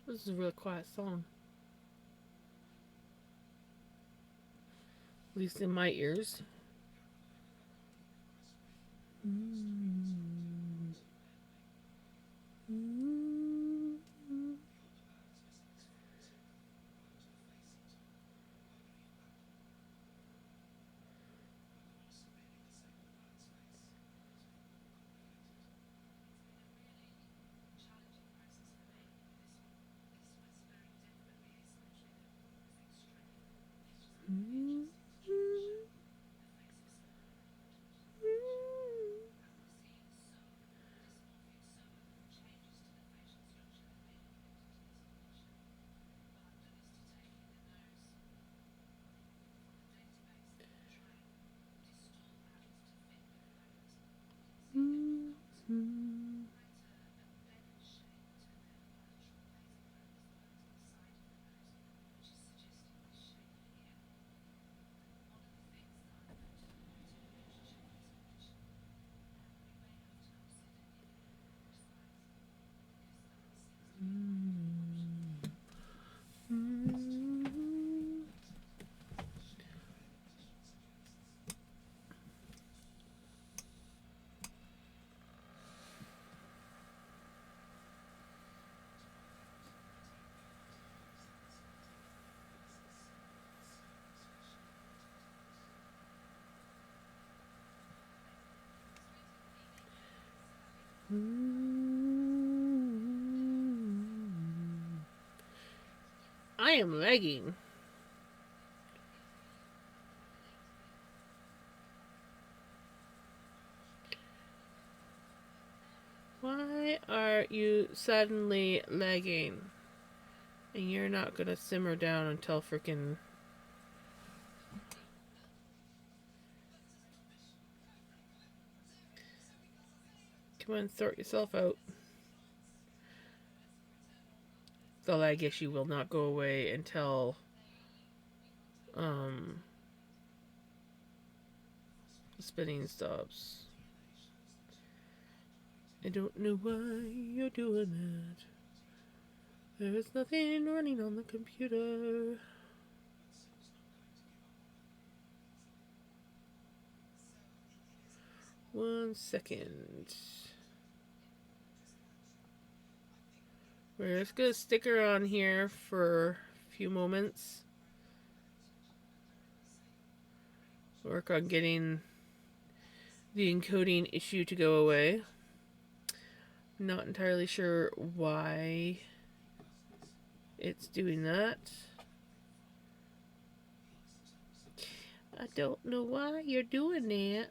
This is a real quiet song. At least in my ears. I am lagging. Why are you suddenly lagging? And you're not gonna simmer down until freaking. Come on, sort yourself out. The lag issue will not go away until um the spinning stops. I don't know why you're doing that. There is nothing running on the computer. One second. We're just gonna stick her on here for a few moments. Work on getting the encoding issue to go away. Not entirely sure why it's doing that. I don't know why you're doing that.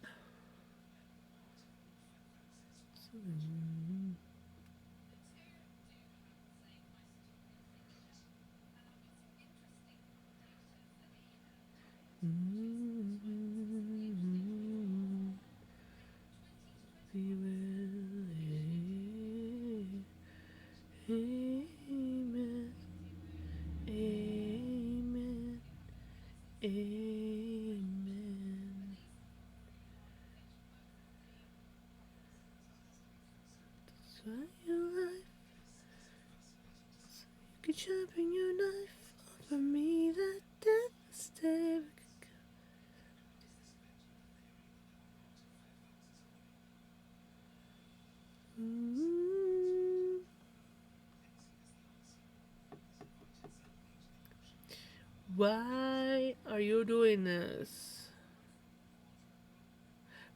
Amen. Amen. Amen. That's why your life, so you could sharpen your knife over me that devastating. Why are you doing this?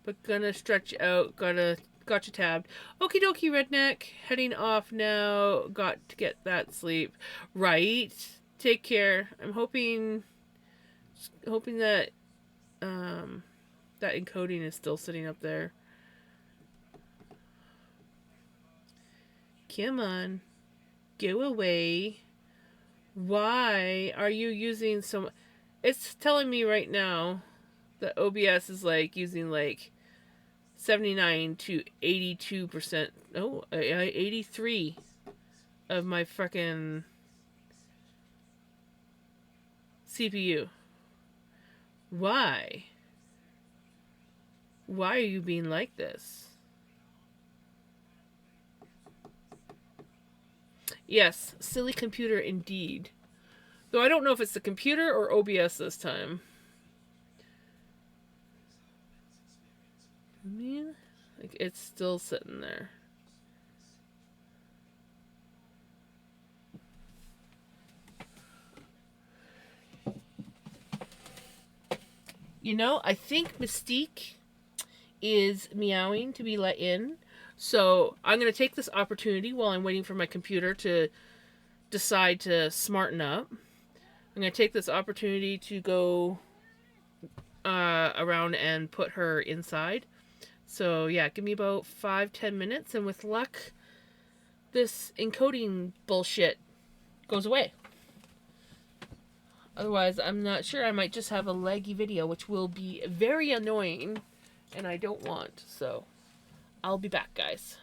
But gonna stretch out, got you tabbed. Okie dokie, redneck. Heading off now. Got to get that sleep. Right. Take care. I'm hoping that that encoding is still sitting up there. Come on. Go away. Why are you using so much? It's telling me right now that OBS is like using like 79 to 82%. Oh, 83 of my fucking CPU. Why? Why are you being like this? Yes, silly computer indeed. Though I don't know if it's the computer or OBS this time. I mean, like it's still sitting there. You know, I think Mystique is meowing to be let in. So I'm going to take this opportunity while I'm waiting for my computer to decide to smarten up. I'm going to take this opportunity to go around and put her inside. So yeah, give me about 5-10 minutes, and with luck, this encoding bullshit goes away. Otherwise, I'm not sure. I might just have a laggy video, which will be very annoying, and I don't want. So I'll be back, guys.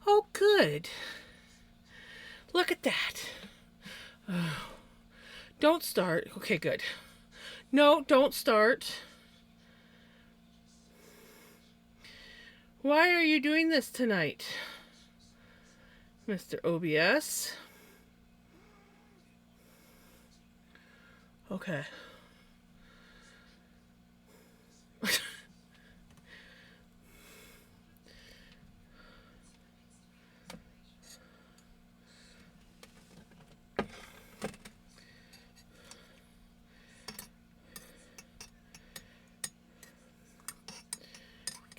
Oh, good. Look at that. Oh, don't start. Okay, good. No, don't start. Why are you doing this tonight, Mr. OBS? Okay.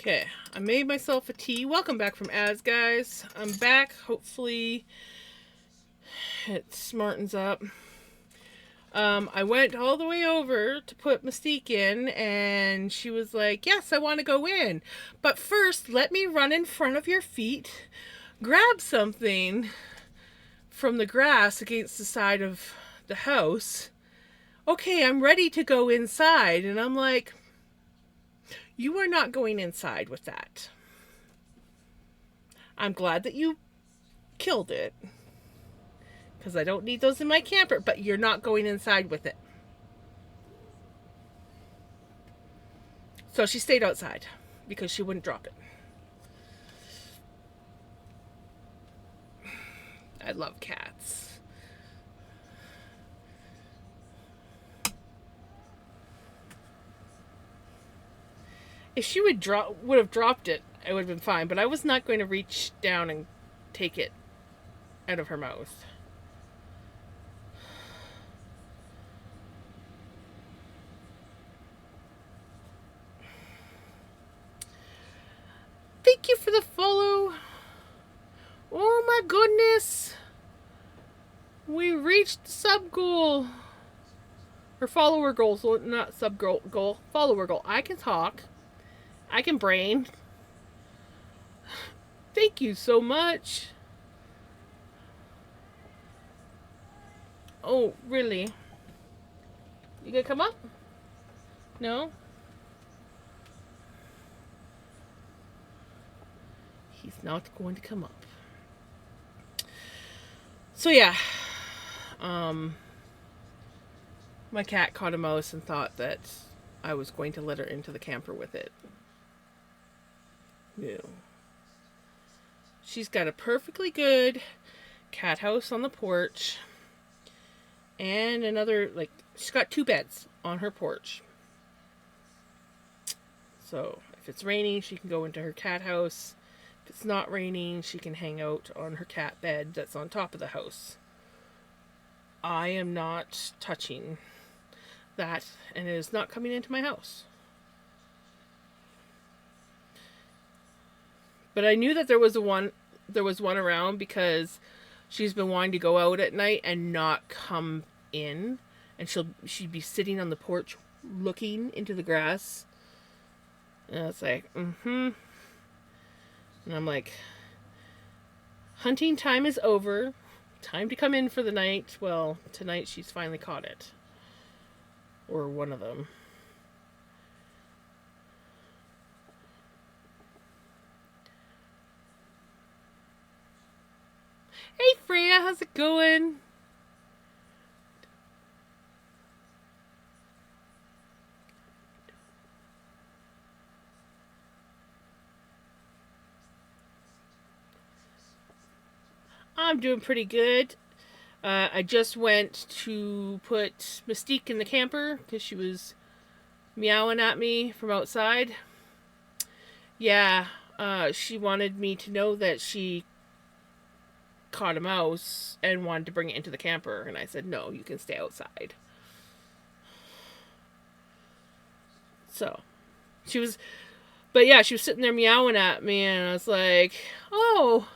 Okay, I made myself a tea. Welcome back from ads, guys. I'm back. Hopefully it smartens up. I went all the way over to put Mystique in, and she was like, yes, I want to go in. But first, let me run in front of your feet, grab something from the grass against the side of the house. Okay, I'm ready to go inside. And I'm like, you are not going inside with that. I'm glad that you killed it, because I don't need those in my camper, but you're not going inside with it. So she stayed outside because she wouldn't drop it. I love cats. If she would have dropped it, it would have been fine, but I was not going to reach down and take it out of her mouth. Thank you for the follow. Oh my goodness. We reached the sub goal. Or follower goal, so not sub goal. Follower goal. I can talk. I can brain. Thank you so much. Oh, really? You gonna come up? No? He's not going to come up. So yeah. My cat caught a mouse and thought that I was going to let her into the camper with it. No. She's got a perfectly good cat house on the porch. And another, she's got 2 beds on her porch. So, if it's raining, she can go into her cat house. If it's not raining, she can hang out on her cat bed that's on top of the house. I am not touching that, and it is not coming into my house. But I knew that there was one around because she's been wanting to go out at night and not come in, and she'd be sitting on the porch looking into the grass. And it's like, And I'm like, hunting time is over. Time to come in for the night. Well, tonight she's finally caught it. Or one of them. Hey Freya, how's it going? I'm doing pretty good. I just went to put Mystique in the camper because she was meowing at me from outside. Yeah, she wanted me to know that she caught a mouse and wanted to bring it into the camper, and I said, no, you can stay outside. So, she was sitting there meowing at me, and I was like, oh,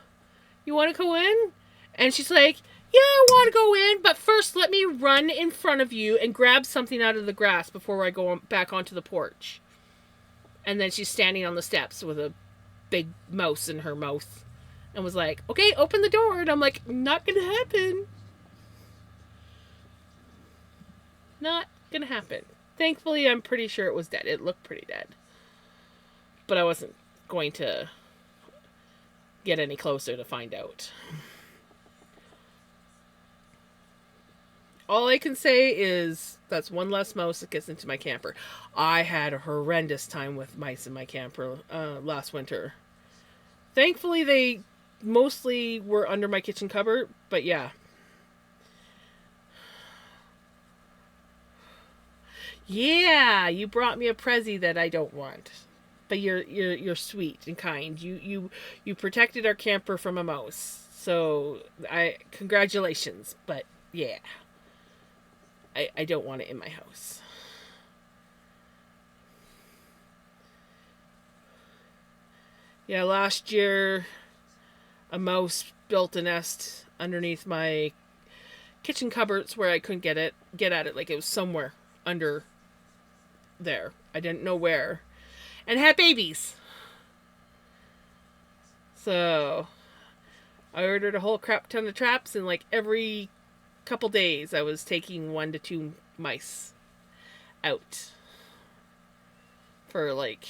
you want to go in? And she's like, yeah, I want to go in, but first let me run in front of you and grab something out of the grass before I go back onto the porch. And then she's standing on the steps with a big mouse in her mouth and was like, okay, open the door. And I'm like, not gonna happen. Not gonna happen. Thankfully, I'm pretty sure it was dead. It looked pretty dead. But I wasn't going to get any closer to find out. All I can say is that's one less mouse that gets into my camper. I had a horrendous time with mice in my camper last winter. Thankfully, they mostly were under my kitchen cupboard, but yeah. Yeah, you brought me a prezi that I don't want. But you're sweet and kind. You protected our camper from a mouse. So I congratulations. But yeah. I don't want it in my house. Yeah, last year a mouse built a nest underneath my kitchen cupboards where I couldn't get at it, like it was somewhere under there. I didn't know where. And had babies. So I ordered a whole crap ton of traps, and like every couple days I was taking 1 to 2 mice out for like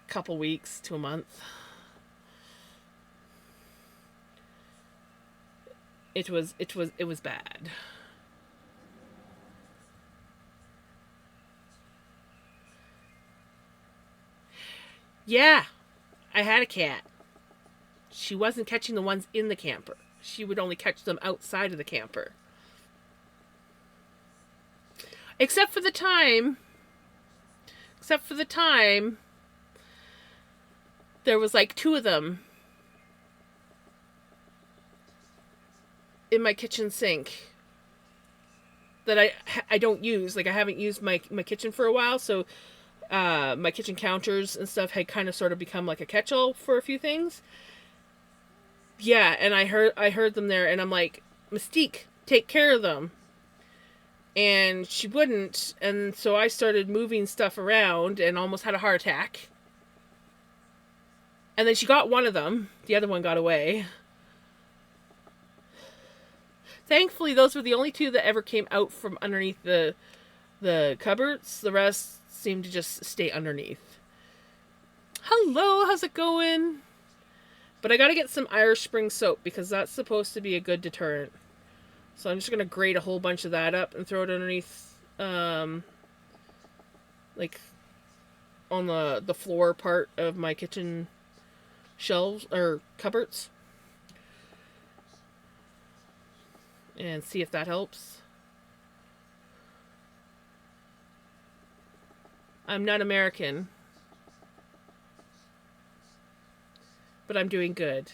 a couple weeks to a month. It was bad. Yeah, I had a cat. She wasn't catching the ones in the camper. She would only catch them outside of the camper. Except for the time except for the time there was like 2 of them in my kitchen sink that I don't use. Like I haven't used my kitchen for a while, so my kitchen counters and stuff had kind of sort of become like a catch-all for a few things. Yeah, and I heard them there, and I'm like, Mystique, take care of them. And she wouldn't, and so I started moving stuff around and almost had a heart attack. And then she got one of them. The other one got away. Thankfully, those were the only 2 that ever came out from underneath the cupboards. The rest seemed to just stay underneath. Hello, how's it going? But I gotta get some Irish Spring soap because that's supposed to be a good deterrent. So I'm just gonna grate a whole bunch of that up and throw it underneath, like on the floor part of my kitchen shelves or cupboards, and see if that helps. I'm not American, but I'm doing good.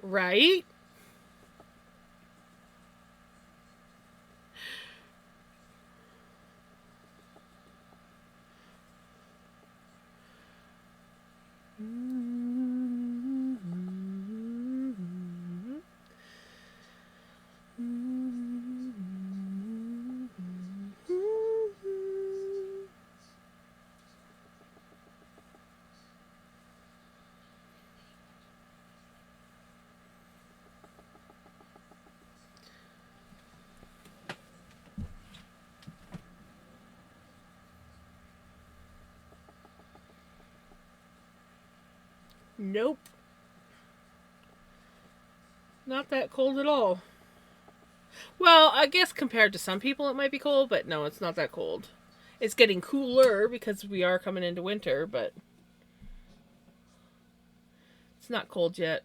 Right? Nope. Not that cold at all. Well, I guess compared to some people it might be cold, but no, it's not that cold. It's getting cooler because we are coming into winter, but it's not cold yet.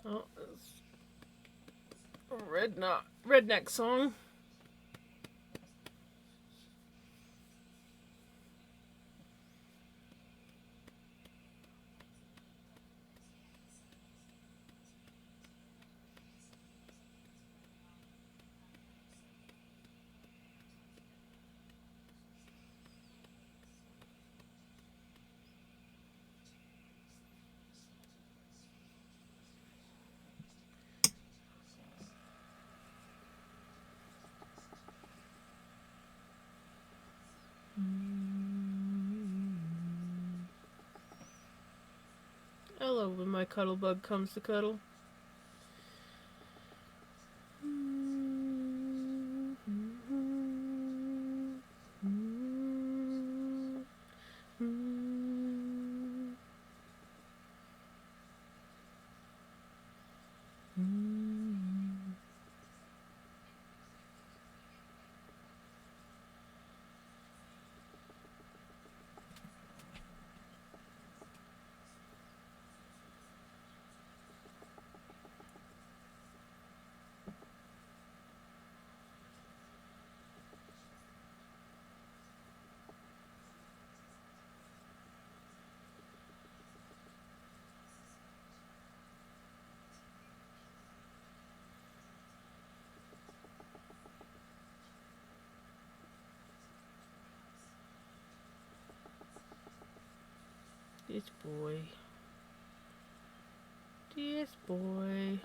Oh, it's a redneck song. I love when my cuddle bug comes to cuddle. This boy. This boy.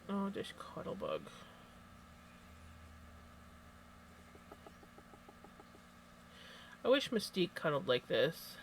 Oh, this cuddle bug. I wish Mystique cuddled like this.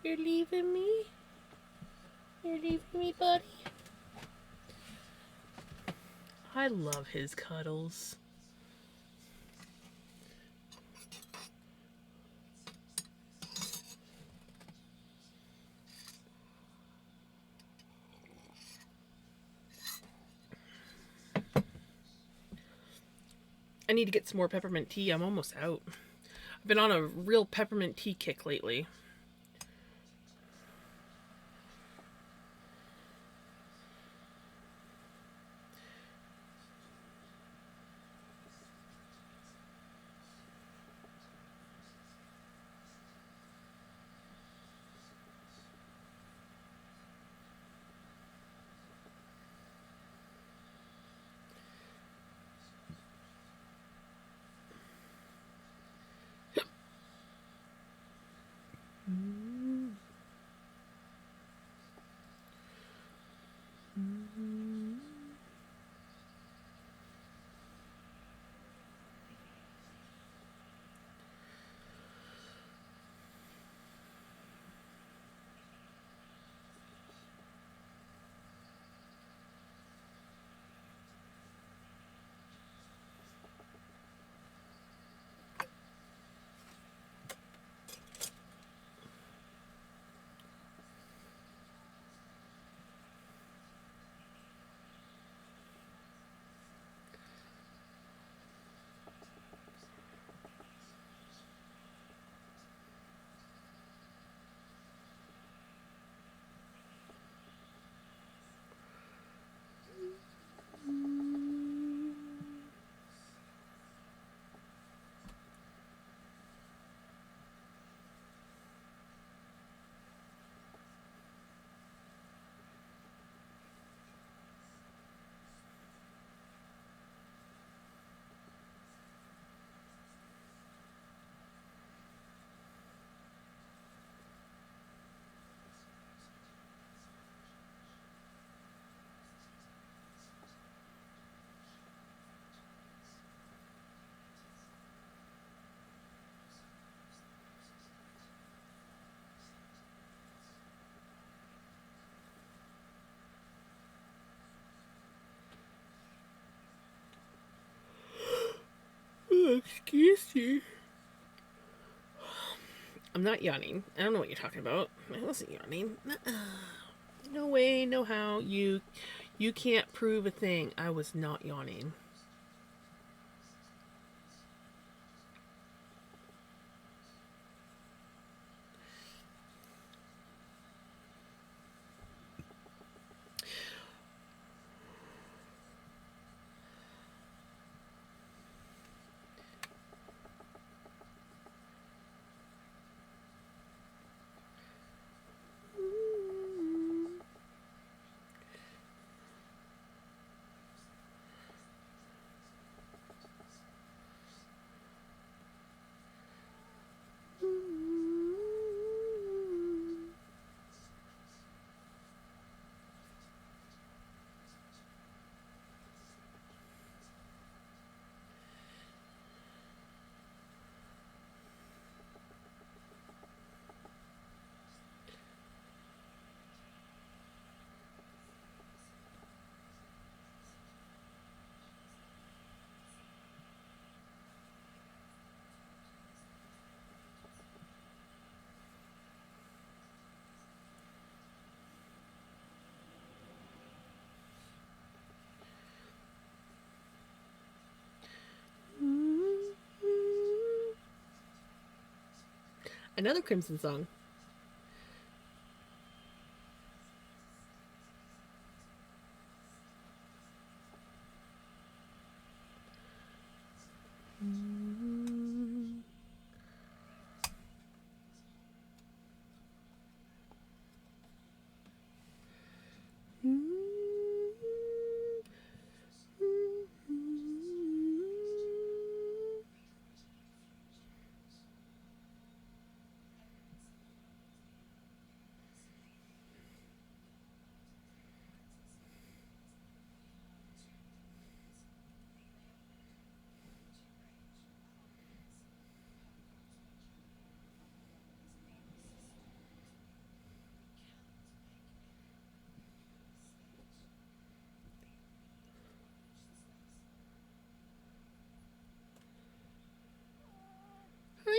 You're leaving me? You're leaving me, buddy? I love his cuddles. I need to get some more peppermint tea. I'm almost out. I've been on a real peppermint tea kick lately. Oh, excuse me. I'm not yawning. I don't know what you're talking about. I wasn't yawning. No way, no how. You can't prove a thing. I was not yawning. Another Crimson song.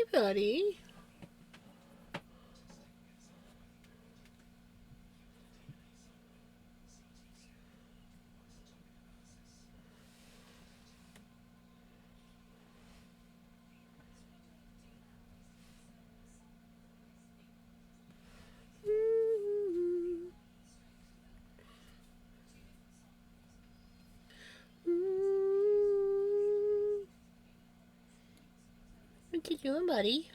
Hi, buddy. What you doing, buddy?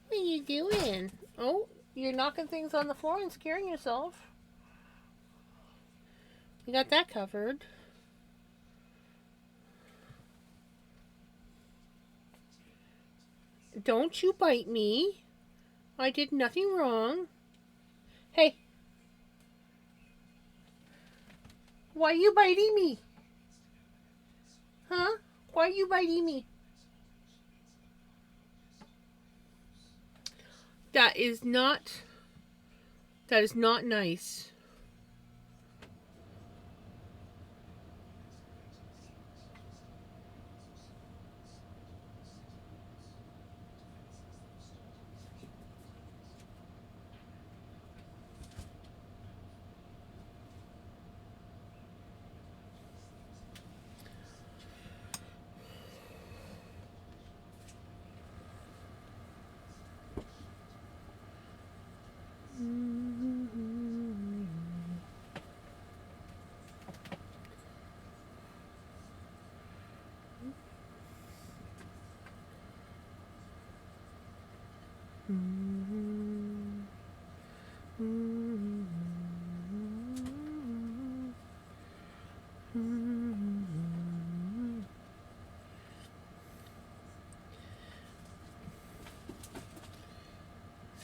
What are you doing? Oh, you're knocking things on the floor and scaring yourself. You got that covered. Don't you bite me. I did nothing wrong. Hey. Why are you biting me? Huh? Why are you biting me? That is not nice.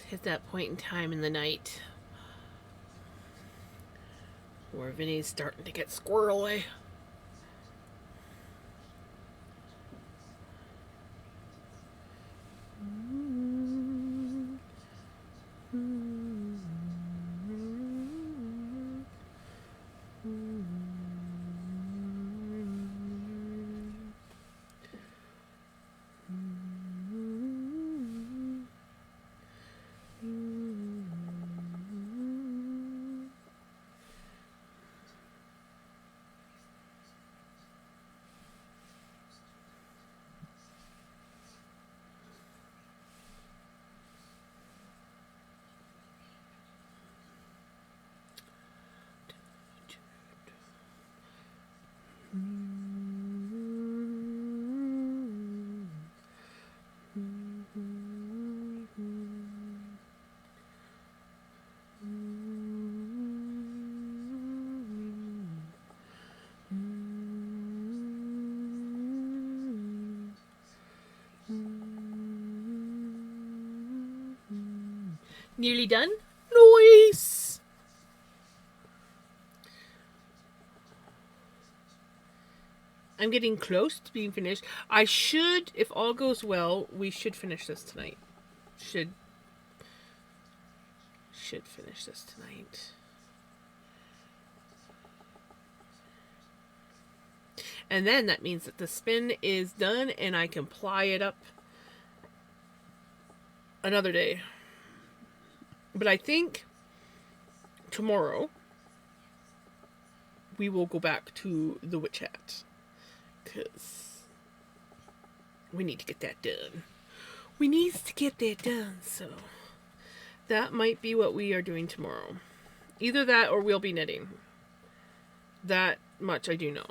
Hit that point in time in the night where Vinny's starting to get squirrely. Nearly done? Nice! I'm getting close to being finished. I should, if all goes well, we should finish this tonight. Should finish this tonight. And then that means that the spin is done and I can ply it up another day. But I think tomorrow we will go back to the witch hat. Because we need to get that done. We need to get that done, so that might be what we are doing tomorrow. Either that or we'll be knitting. That much I do know.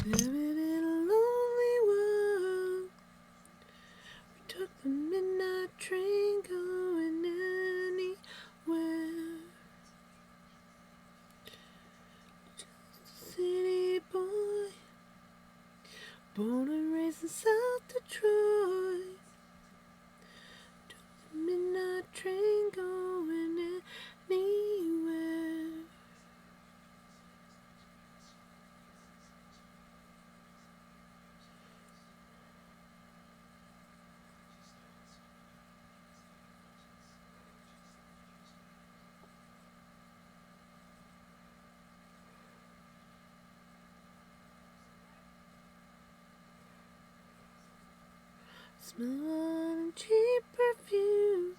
Living in a lonely world, we took the midnight train going anywhere. Just a city boy, born and raised in South Detroit. Took the midnight train going anywhere. Smelling cheap perfume,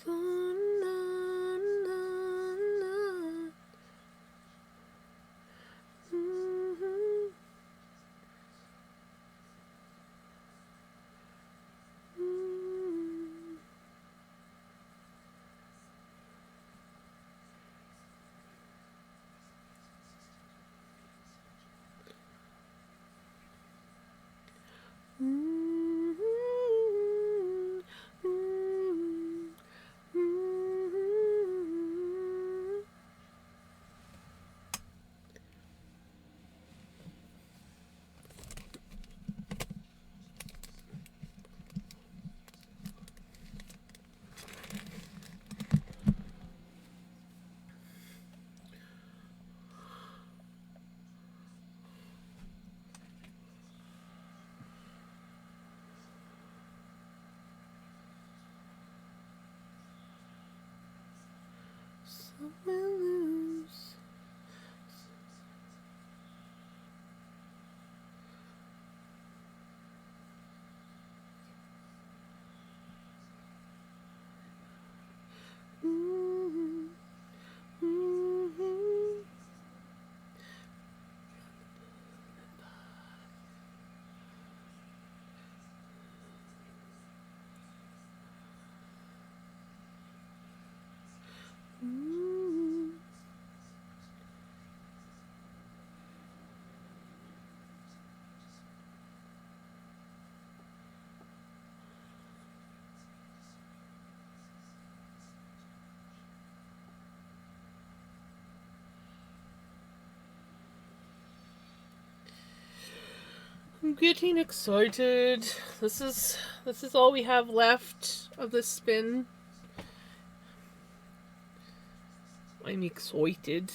so somewhere loose. I'm getting excited. This is all we have left of this spin. I'm excited.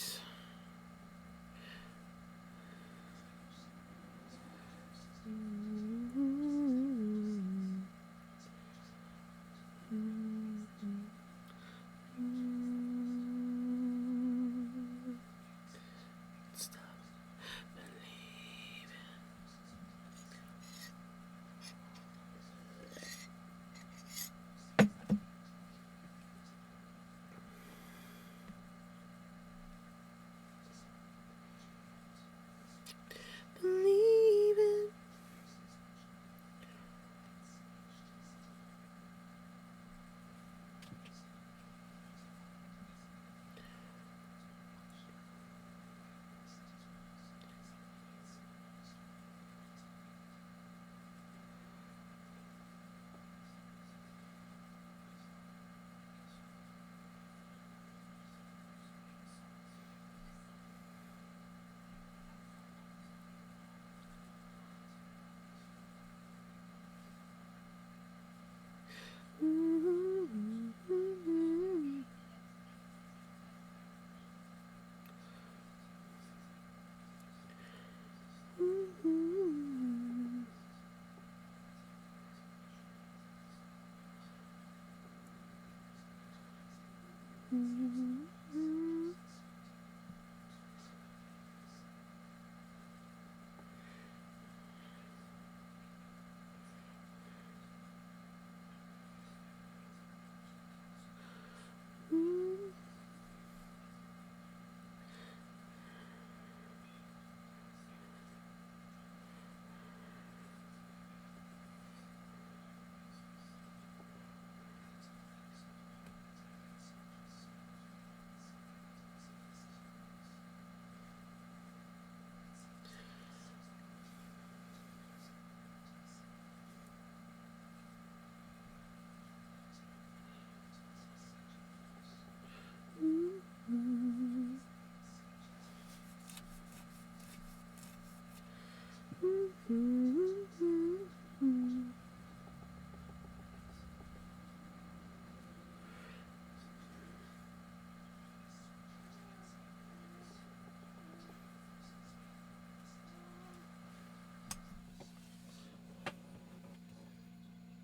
Believe it.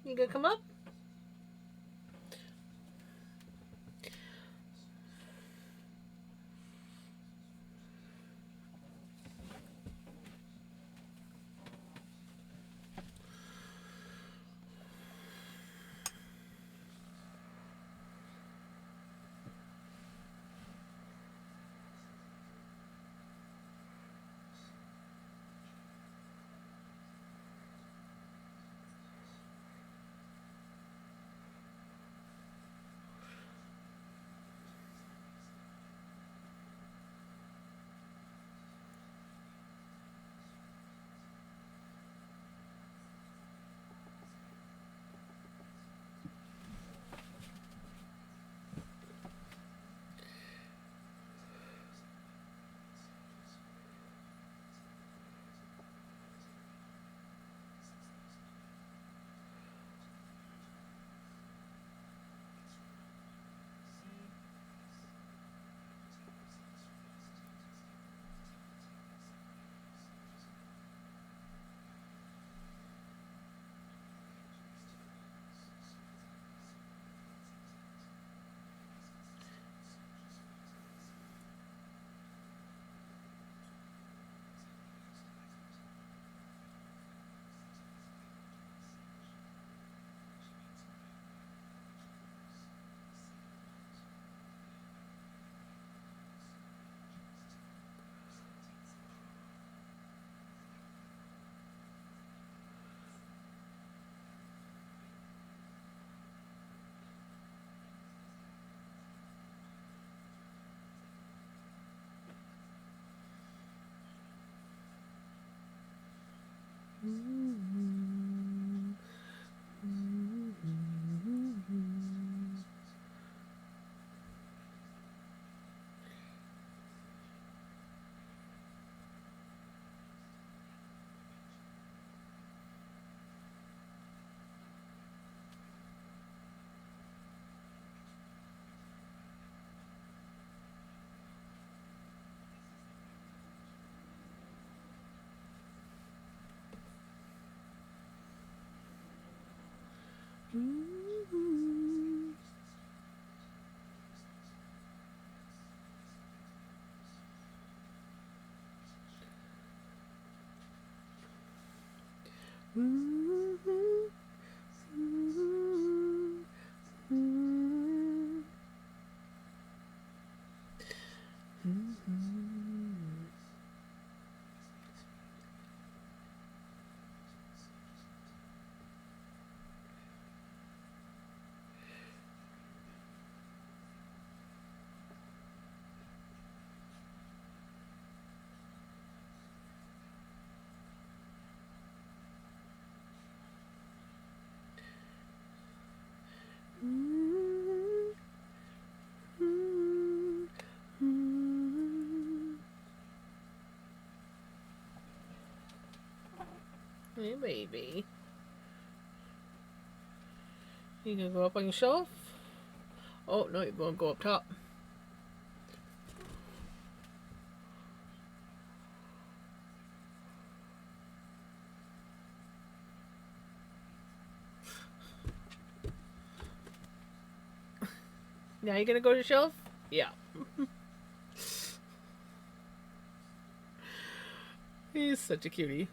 You gonna come up? Hey, baby. You gonna go up on your shelf? Oh, no, you're gonna go up top. Now you gonna go to the shelf? Yeah. He's such a cutie.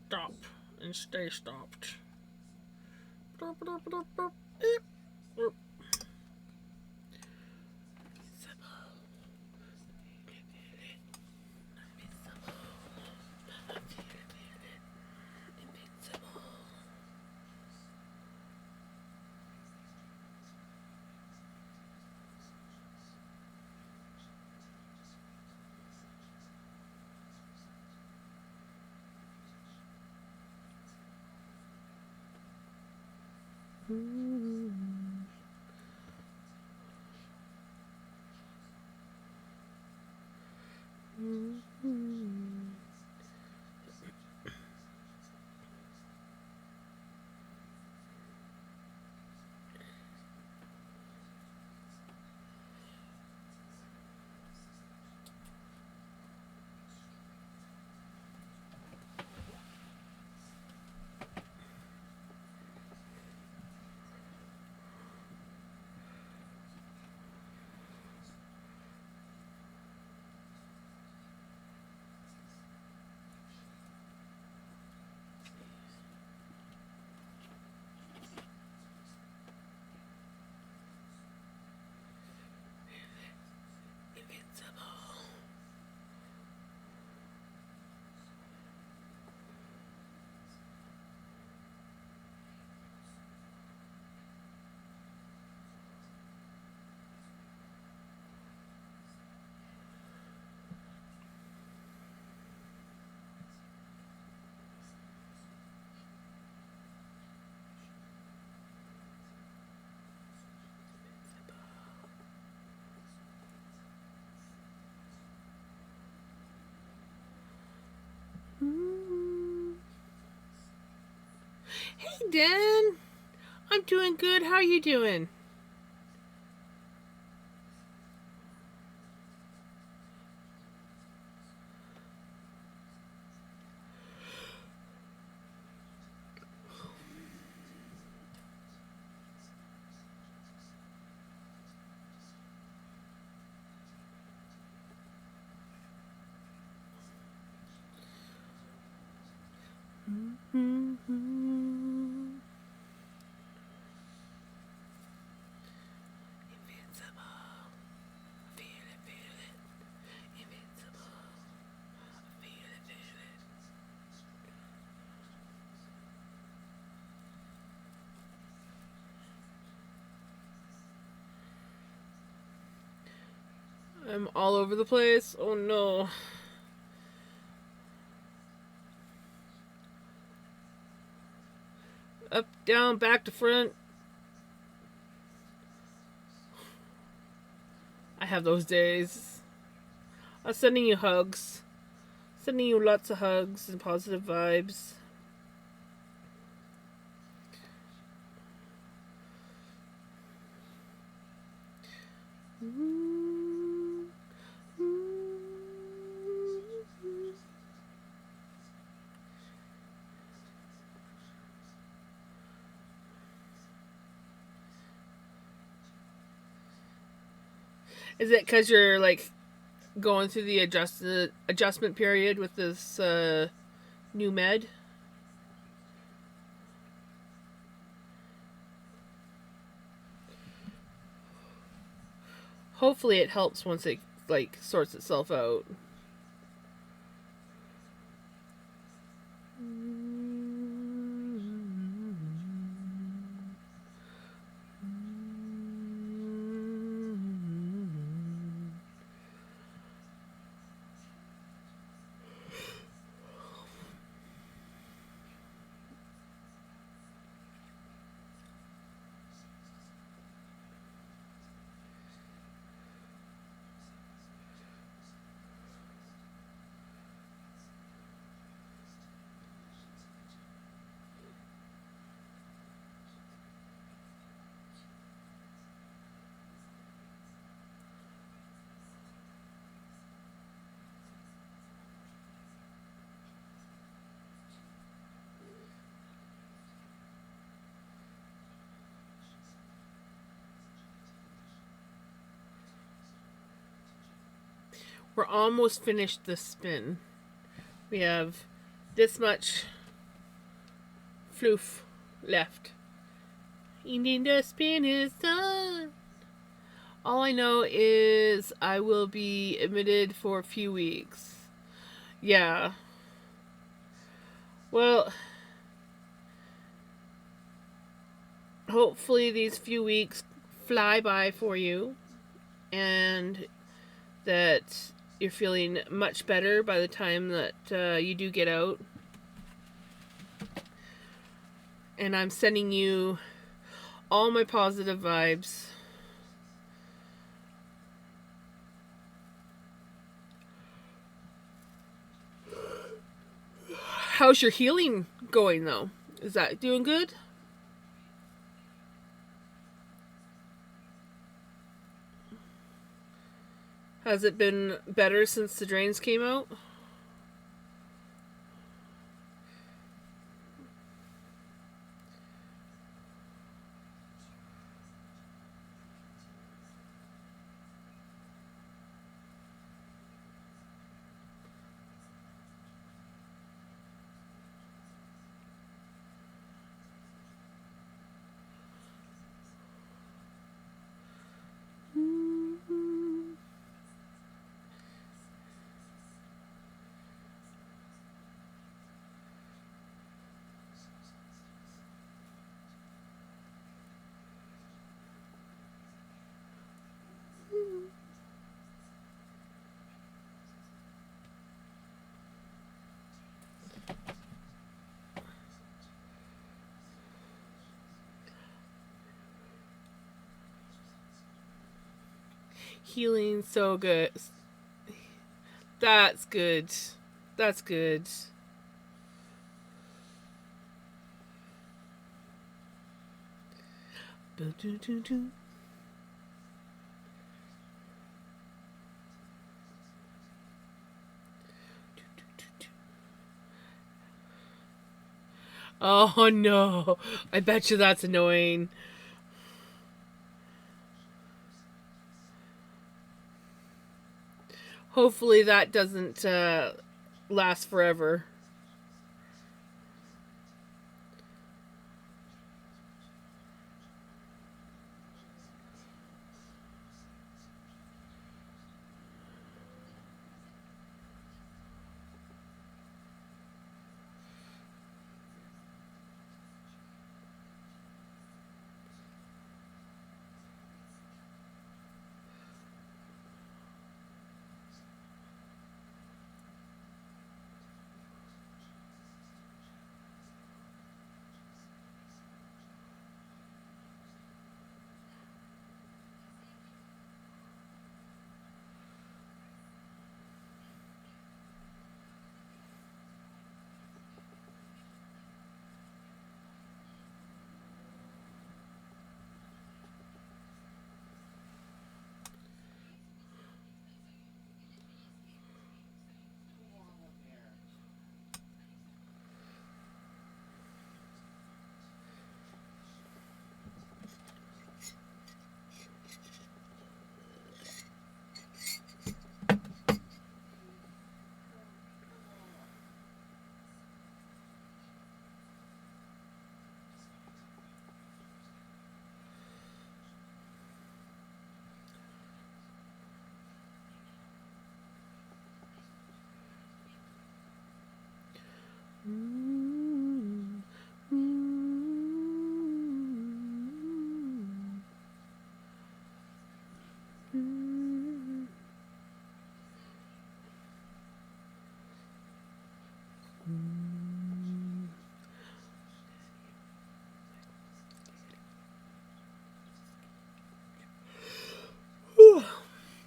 Stop and stay stopped. Hey, Dan. I'm doing good. How are you doing? Mm-hmm. Invincible. Feel it, feel it. Invincible. Feel it, feel it. I'm all over the place. Oh no. Up, down, back to front. I have those days. I'm sending you hugs. Sending you lots of hugs and positive vibes. Is it because you're like going through the adjustment period with this new med? Hopefully, it helps once it like sorts itself out. We're almost finished the spin. We have this much floof left. Evening the spin is done. All I know is I will be admitted for a few weeks. Yeah. Well, hopefully these few weeks fly by for you and that you're feeling much better by the time that you do get out. And I'm sending you all my positive vibes. How's your healing going, though? Is that doing good? Has it been better since the drains came out? Healing so good. That's good. That's good. Oh no, I bet you that's annoying. Hopefully that doesn't last forever.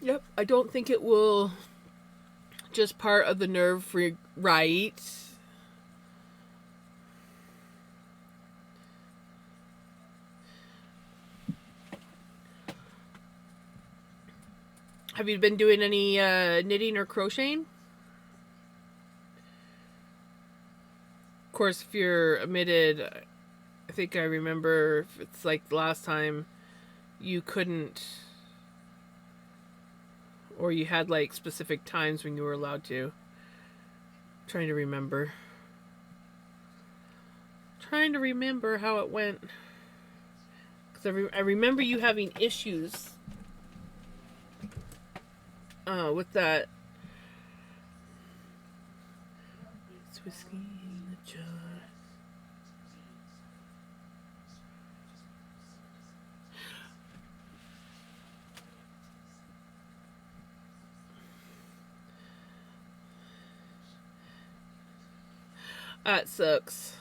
Yep, I don't think it will just part of the nerve right. Have you been doing any knitting or crocheting? Of course, if you're omitted, I think I remember if it's like the last time you couldn't, or you had like specific times when you were allowed to. I'm trying to remember. Trying to remember how it went. Because I remember you having issues with that. It's whiskey in the jar. That sucks.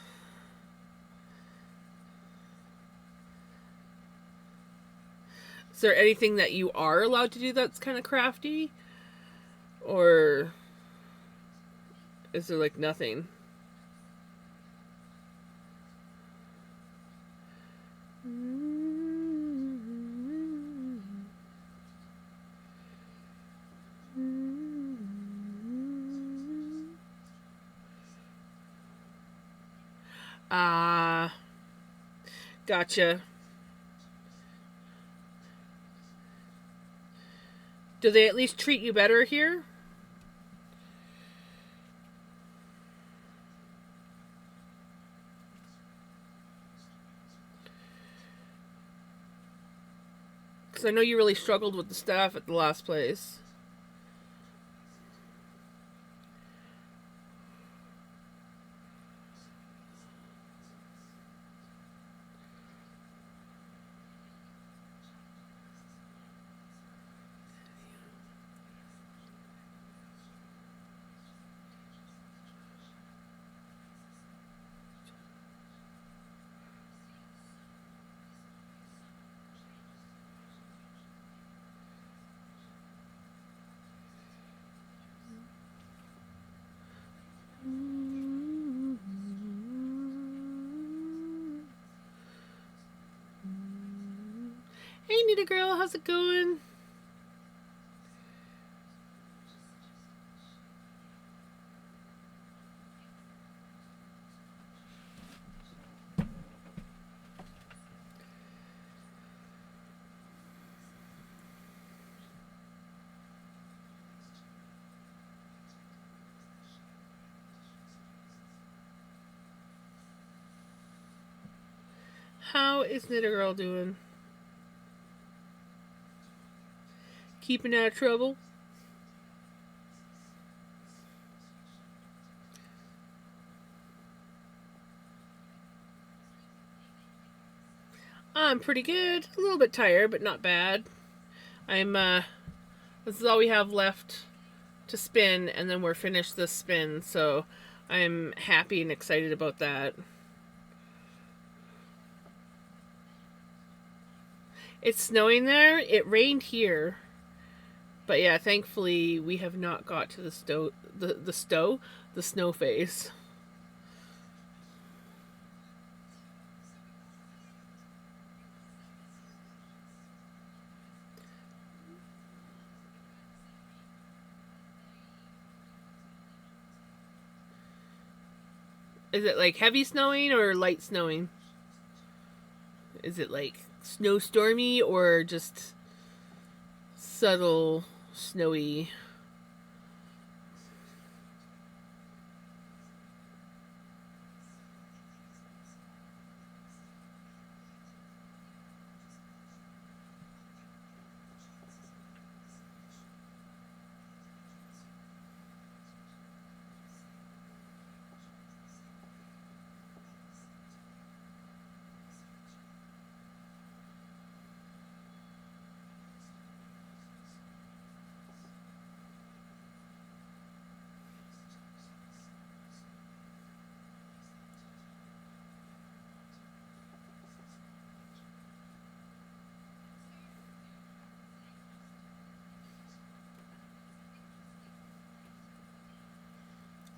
Is there anything that you are allowed to do that's kind of crafty? Or is there like nothing? Ah, gotcha. Do they at least treat you better here? Because I know you really struggled with the staff at the last place. Hey, Nita girl, how's it going? How is Nita girl doing? Keeping out of trouble? I'm pretty good. A little bit tired, but not bad. I'm this is all we have left to spin, and then we're finished this spin, so I'm happy and excited about that. It's snowing there. It rained here. But yeah, thankfully we have not got to the snow phase. Is it like heavy snowing or light snowing? Is it like snowstormy or just subtle snowy?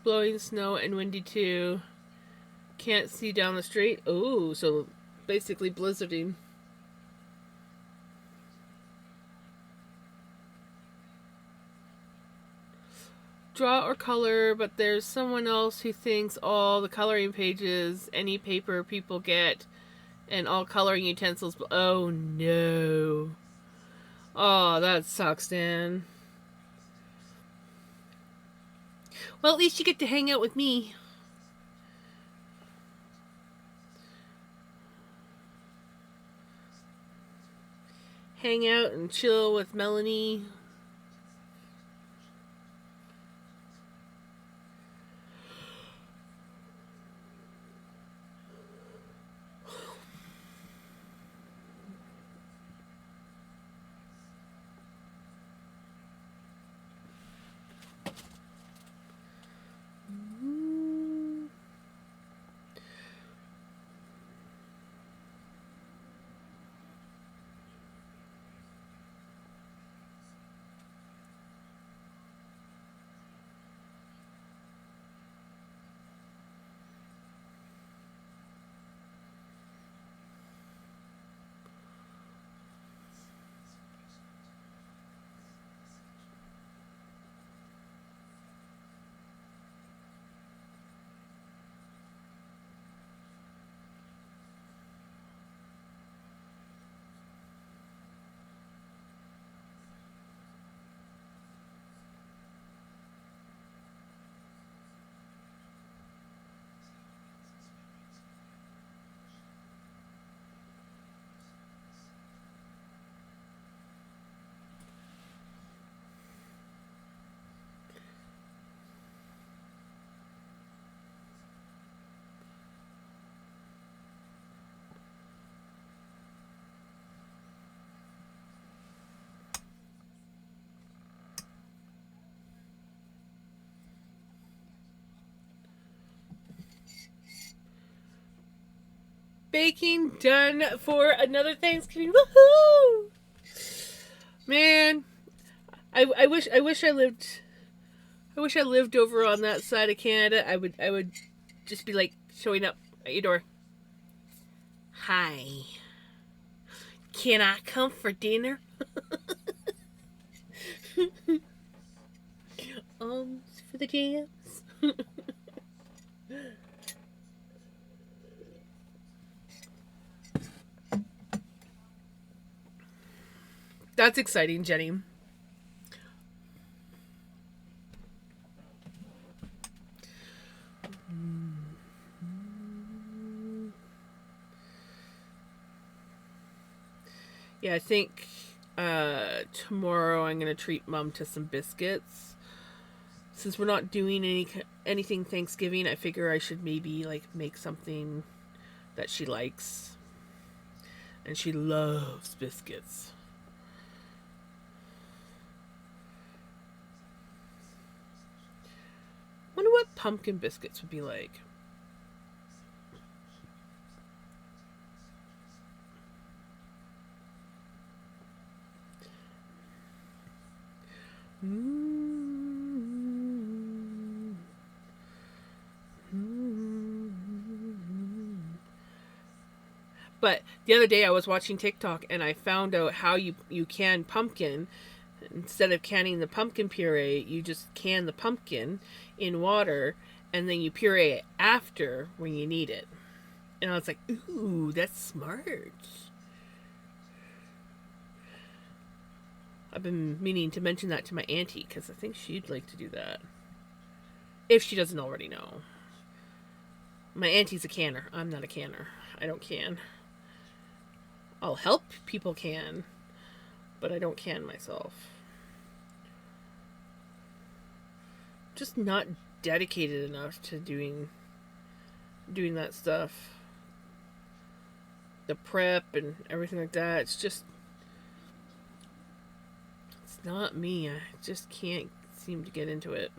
Blowing snow and windy too. Can't see down the street. Oh, so basically blizzarding. Draw or color, but there's someone else who thinks all the coloring pages, any paper people get, and all coloring utensils. Oh no. Oh, that sucks, Dan. Well, at least you get to hang out with me. Hang out and chill with Melanie. Baking done for another Thanksgiving. Woohoo! Man, I wish I lived over on that side of Canada. I would just be like showing up at your door. Hi. Can I come for dinner? For the jams. That's exciting, Jenny. Yeah, I think tomorrow I'm gonna treat Mom to some biscuits. Since we're not doing anything Thanksgiving, I figure I should maybe like make something that she likes, and she loves biscuits. Wonder what pumpkin biscuits would be like. But the other day I was watching TikTok and I found out how you can pumpkin. Instead of canning the pumpkin puree, you just can the pumpkin in water and then you puree it after when you need it. And I was like, ooh, that's smart. I've been meaning to mention that to my auntie because I think she'd like to do that. If she doesn't already know. My auntie's a canner. I'm not a canner. I don't can. I'll help people can, but I don't can myself. Just not dedicated enough to doing that stuff. The prep and everything like that. It's not me. I just can't seem to get into it.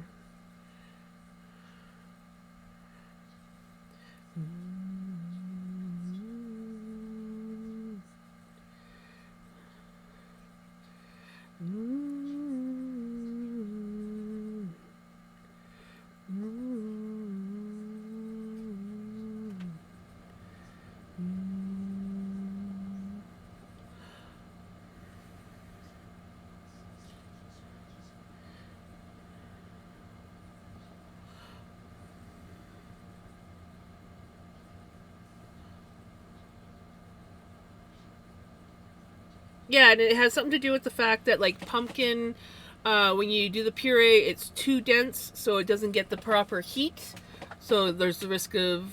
Yeah, and it has something to do with the fact that like pumpkin, when you do the puree, it's too dense, so it doesn't get the proper heat. So there's the risk of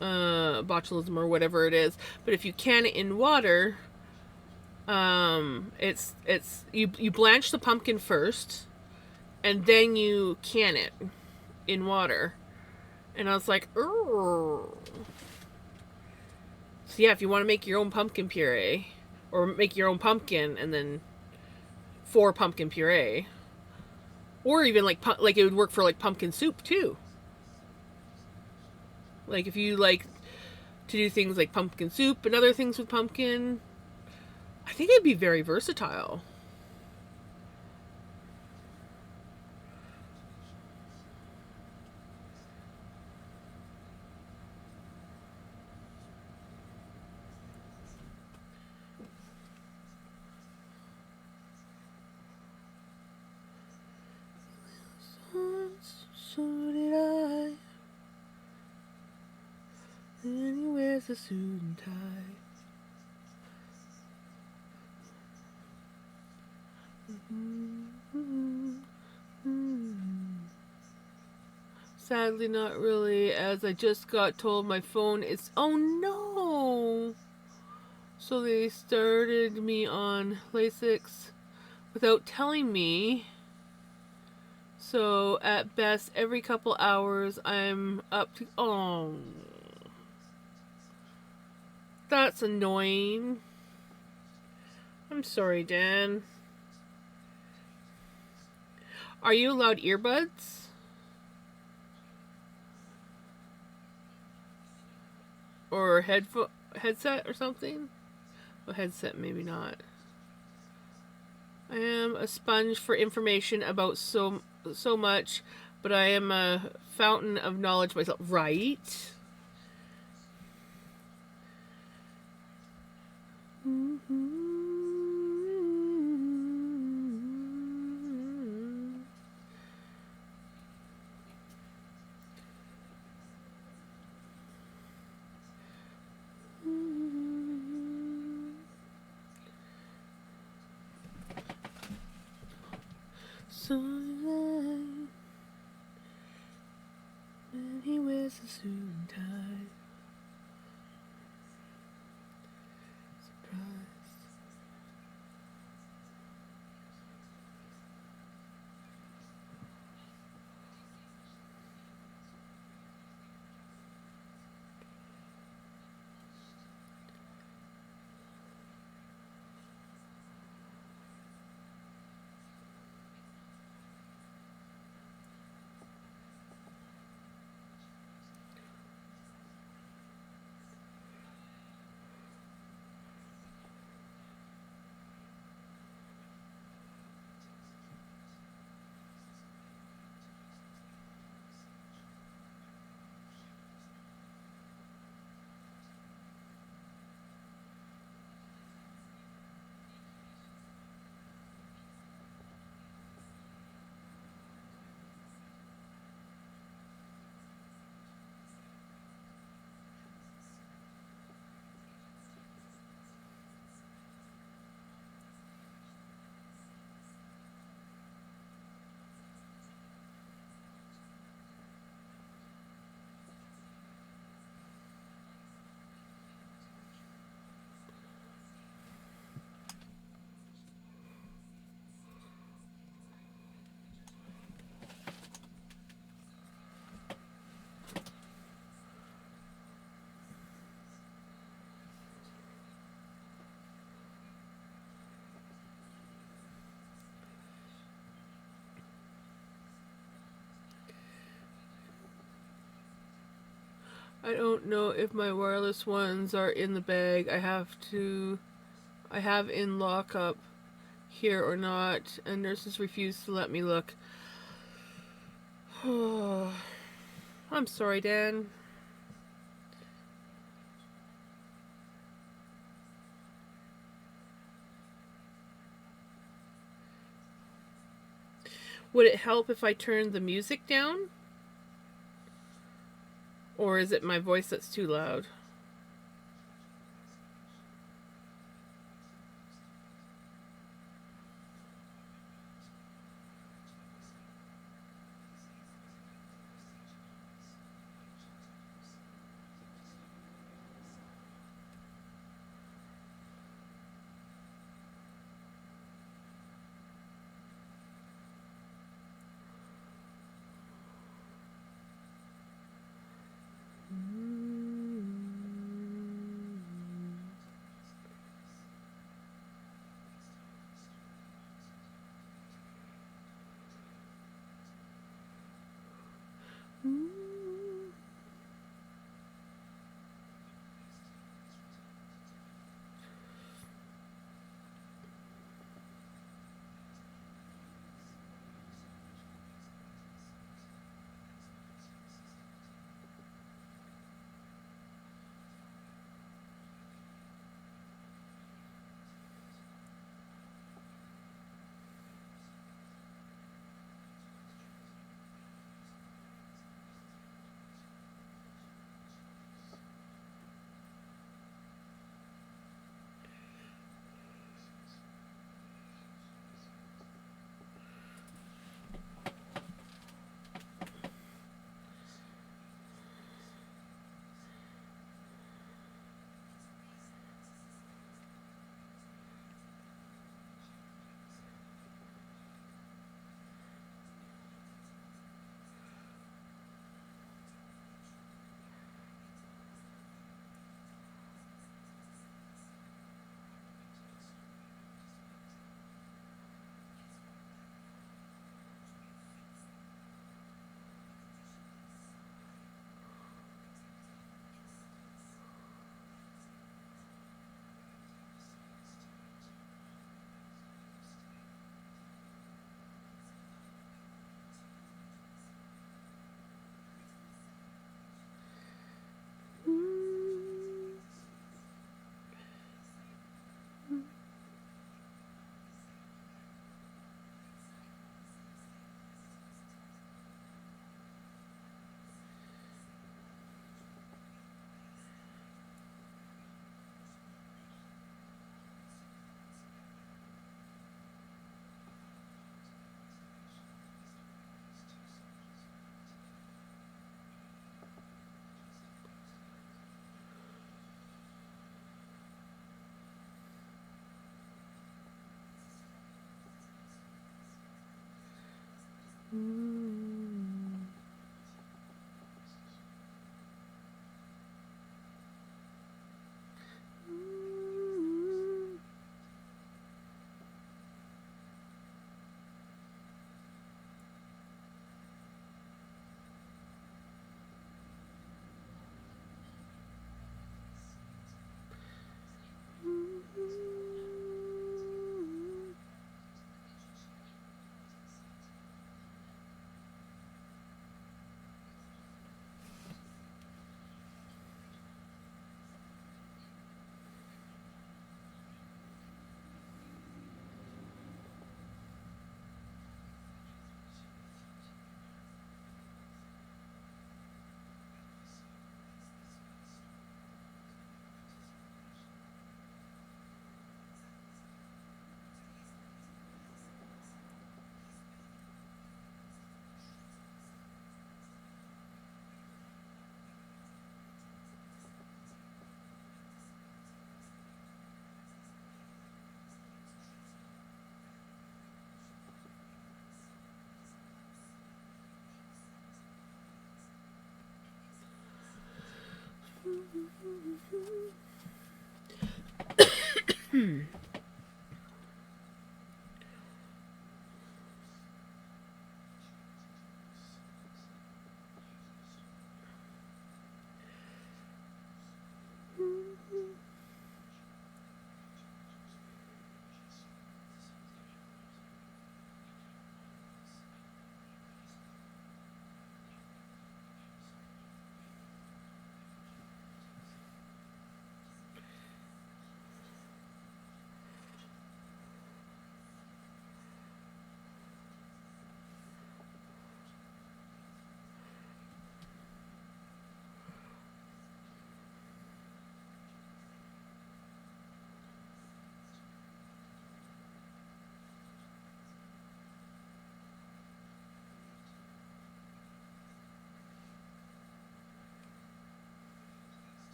botulism or whatever it is. But if you can it in water, it's you blanch the pumpkin first, and then you can it in water. And I was like, oh. So yeah, if you want to make your own pumpkin puree, or make your own pumpkin and then for pumpkin puree, or even like it would work for like pumpkin soup too. Like if you like to do things like pumpkin soup and other things with pumpkin, I think it'd be very versatile. So did I. And he wears a suit and tie. Sadly, not really, as I just got told my phone is. Oh no! So they started me on Lasix without telling me. So at best, every couple hours, I'm up to. Oh. That's annoying. I'm sorry, Dan. Are you allowed earbuds? Or headset or something? Well, headset, maybe not. I am a sponge for information about so much, but I am a fountain of knowledge myself. Right? Mm-hmm. Sunlight, and he wears a suit and tie. Surprise. I don't know if my wireless ones are in the bag. I have in lockup here or not, and nurses refuse to let me look. I'm sorry, Dan. Would it help if I turned the music down? Or is it my voice that's too loud?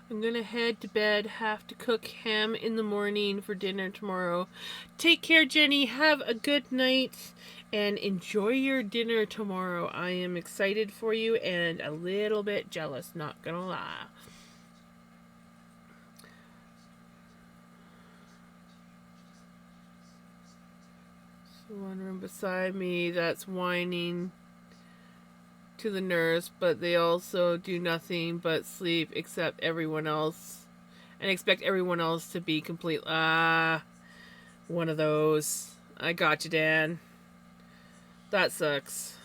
I'm gonna head to bed, have to cook ham in the morning for dinner tomorrow. Take care, Jenny. Have a good night and enjoy your dinner tomorrow. I am excited for you and a little bit jealous, not gonna lie. So one room beside me that's whining to the nurse, but they also do nothing but sleep except everyone else and expect everyone else to be complete. One of those. I got you, Dan. That sucks.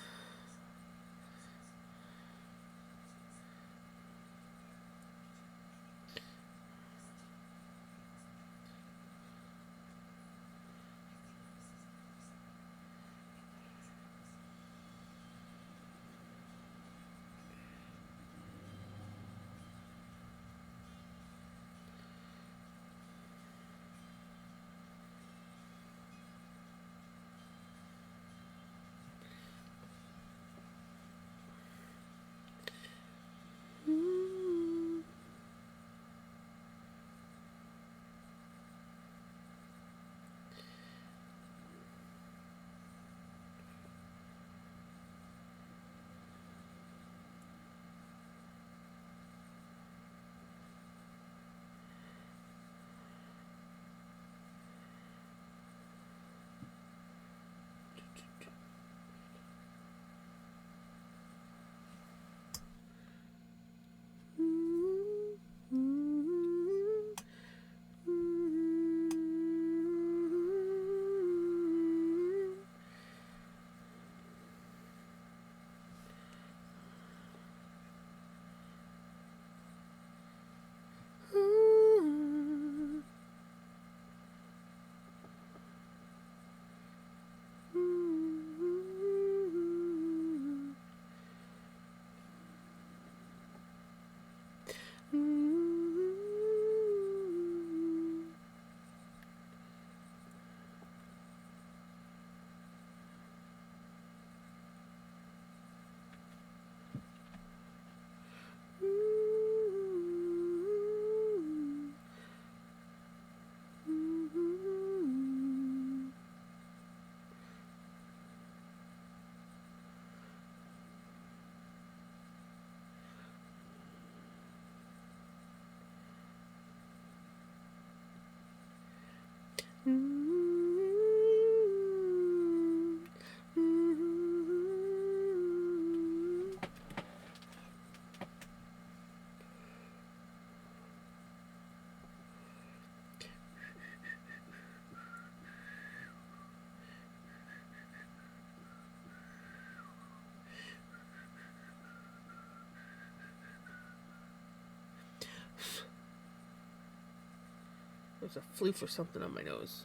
There's a floof or something on my nose.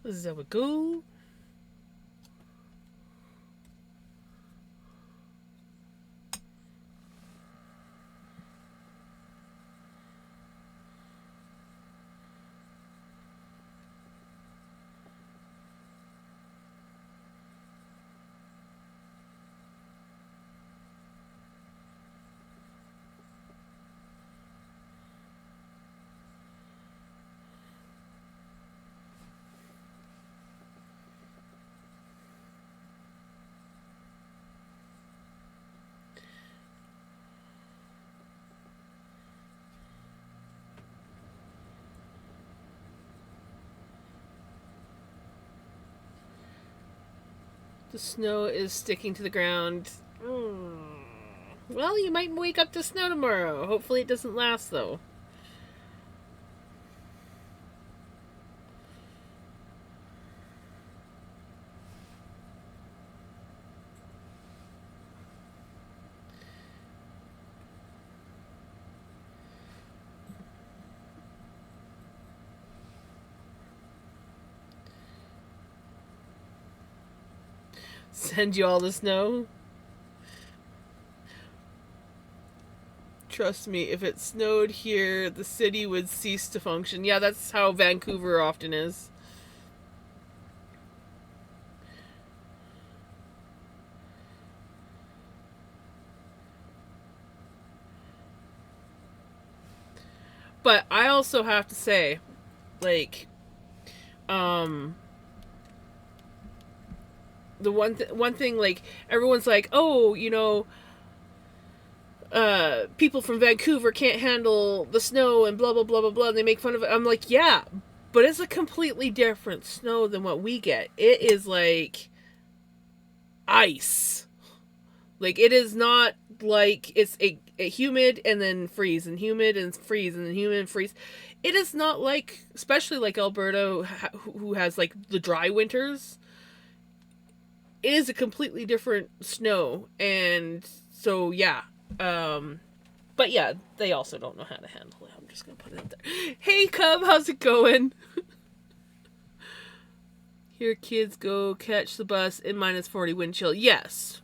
There we go. The snow is sticking to the ground. Well, you might wake up to snow tomorrow. Hopefully it doesn't last, though. Send you all the snow? Trust me, if it snowed here, the city would cease to function. Yeah, that's how Vancouver often is. But I also have to say, like, the one thing, like, everyone's like, oh, people from Vancouver can't handle the snow and blah blah blah blah blah, and they make fun of it. I'm like, yeah, but it's a completely different snow than what we get. It is like ice. Like, it is not like it's a humid and then freeze and humid and freeze and then humid and freeze. It is not like, especially like Alberta, who has like the dry winters. It is a completely different snow, and so yeah. But yeah, they also don't know how to handle it. I'm just gonna put it out there. Hey Cub, how's it going? Here kids go catch the bus in -40 wind chill. Yes.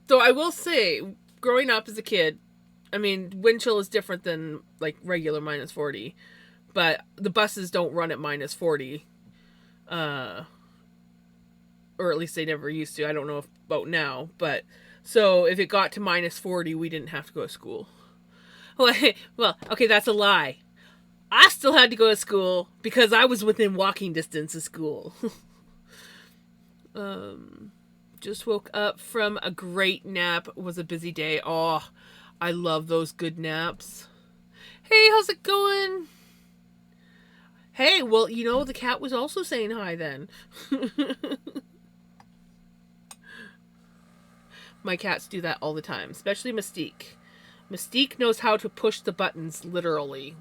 So I will say, growing up as a kid, I mean, wind chill is different than like regular -40, but the buses don't run at -40, or at least they never used to. I don't know about now, but so if it got to -40, we didn't have to go to school. Well, okay, that's a lie. I still had to go to school because I was within walking distance of school. Just woke up from a great nap. It was a busy day. Oh, I love those good naps. Hey, how's it going? Hey, well, the cat was also saying hi then. My cats do that all the time, especially Mystique. Mystique knows how to push the buttons, literally.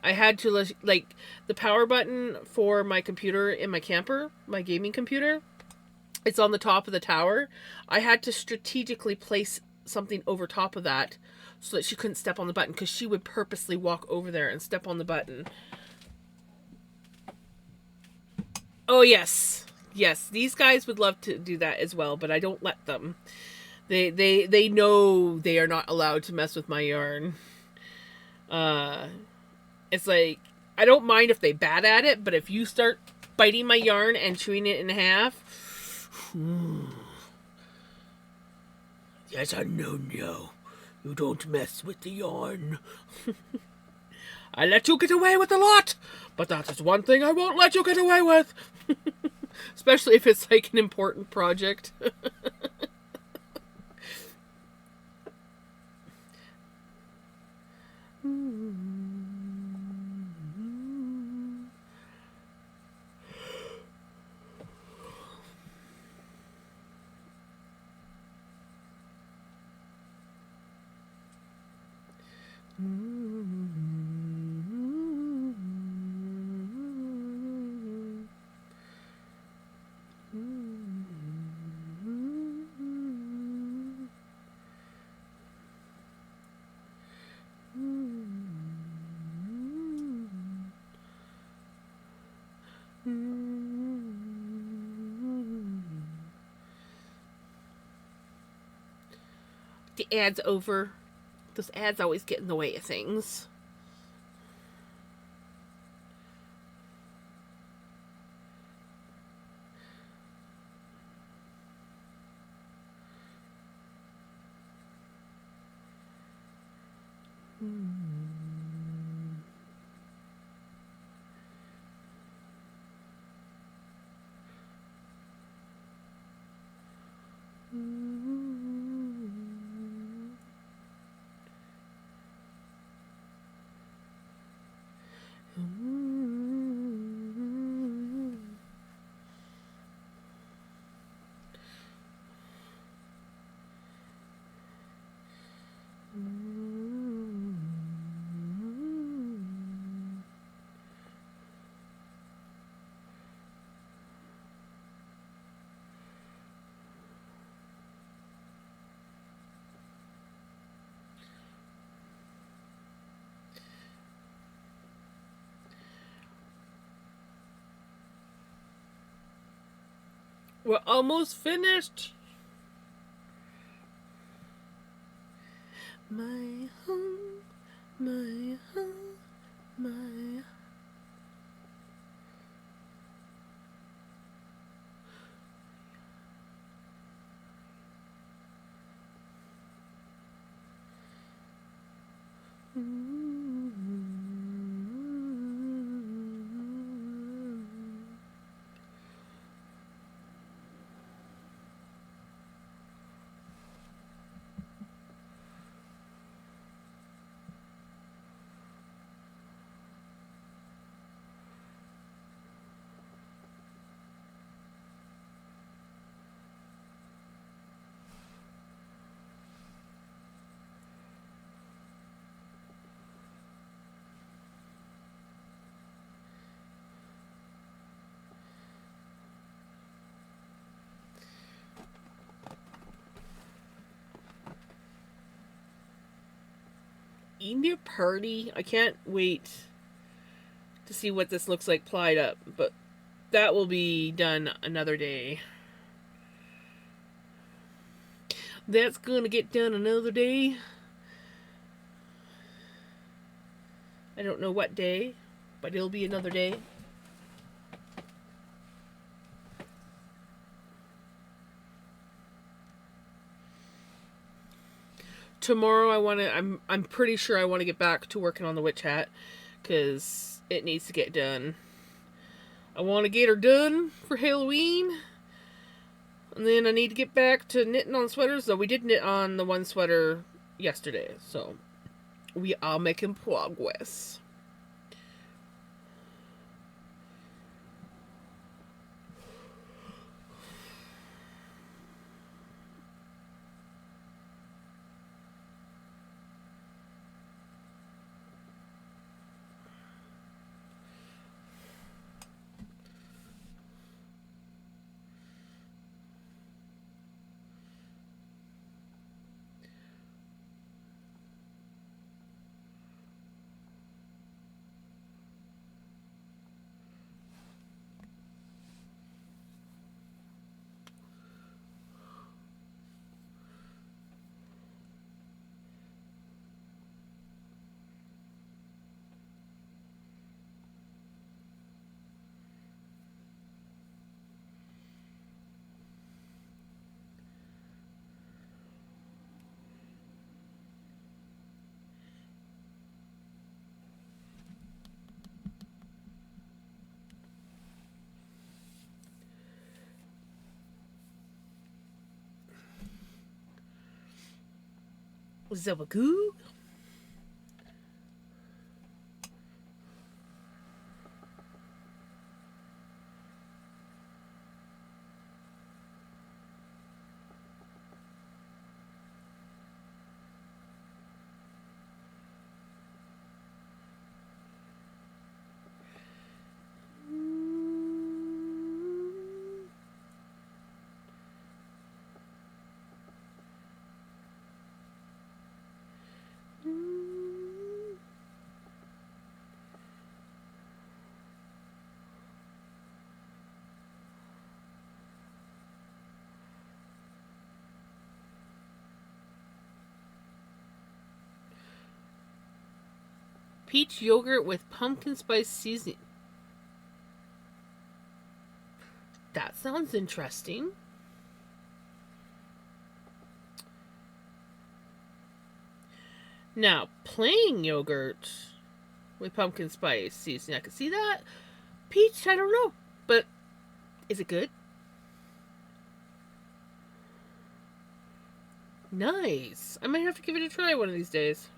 I had to, like, the power button for my computer in my camper, my gaming computer, it's on the top of the tower. I had to strategically place something over top of that so that she couldn't step on the button, because she would purposely walk over there and step on the button. Oh, yes. Yes, these guys would love to do that as well, but I don't let them. They know they are not allowed to mess with my yarn. It's like, I don't mind if they bat at it, but if you start biting my yarn and chewing it in half, yes, I know. You don't mess with the yarn. I let you get away with a lot, but that is one thing I won't let you get away with. Especially if it's like an important project. The ad's over. Those ads always get in the way of things. We're almost finished. My home, my home, my. India Party. I can't wait to see what this looks like plied up, but that will be done another day. That's gonna get done another day. I don't know what day, but it'll be another day. Tomorrow I'm pretty sure I want to get back to working on the witch hat because it needs to get done. I want to get her done for Halloween. And then I need to get back to knitting on sweaters, though we did knit on the one sweater yesterday. So we are making progress. Zabagoo. Peach yogurt with pumpkin spice seasoning. That sounds interesting. Now, plain yogurt with pumpkin spice seasoning. I can see that. Peach, I don't know. But is it good? Nice. I might have to give it a try one of these days.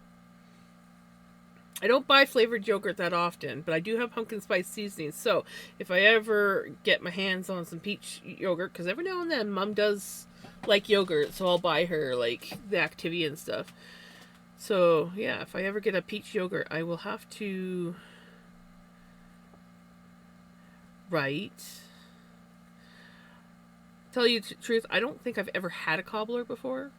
I don't buy flavored yogurt that often, but I do have pumpkin spice seasoning. So if I ever get my hands on some peach yogurt, because every now and then Mom does like yogurt, so I'll buy her like the Activia and stuff. So yeah, if I ever get a peach yogurt, I will have to tell you the truth, I don't think I've ever had a cobbler before.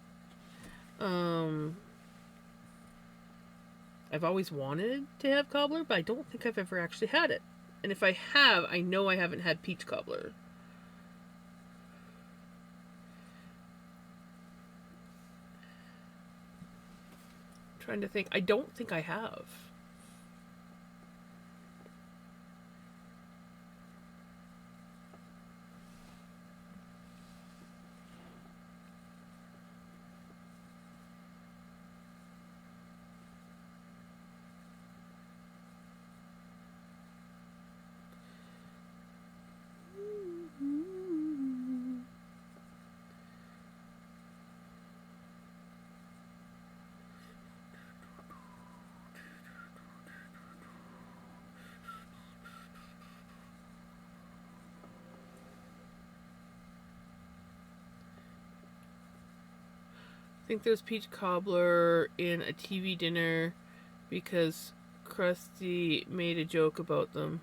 I've always wanted to have cobbler, but I don't think I've ever actually had it. And if I have, I know I haven't had peach cobbler. trying to think. I don't think I have. I think there's peach cobbler in a TV dinner because Krusty made a joke about them.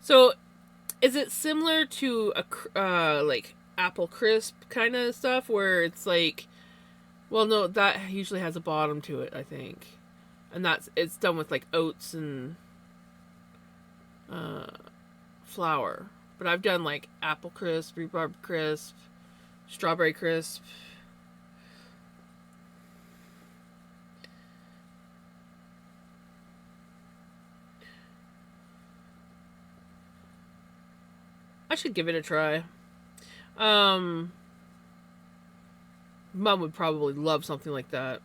So, is it similar to a like apple crisp kind of stuff where it's like, well, no, that usually has a bottom to it, I think, and it's done with like oats and flour. But I've done like apple crisp, rhubarb crisp, strawberry crisp. I should give it a try. Mom would probably love something like that.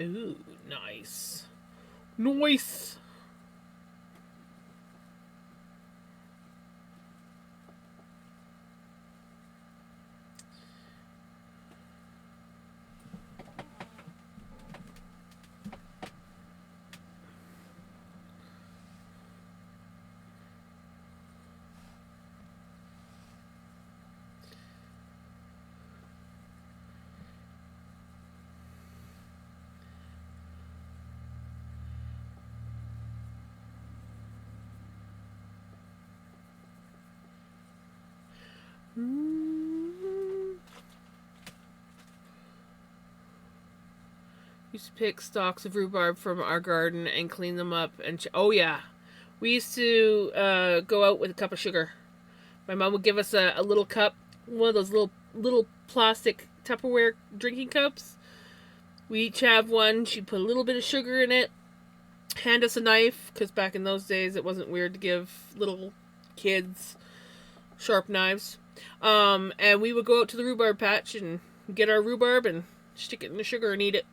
Ooh, nice. Nice. Used to pick stalks of rhubarb from our garden and clean them up. Oh yeah, we used to go out with a cup of sugar. My mom would give us a little cup, one of those little plastic Tupperware drinking cups. We each have one. She'd put a little bit of sugar in it. Hand us a knife, because back in those days it wasn't weird to give little kids sharp knives. And we would go out to the rhubarb patch and get our rhubarb and stick it in the sugar and eat it.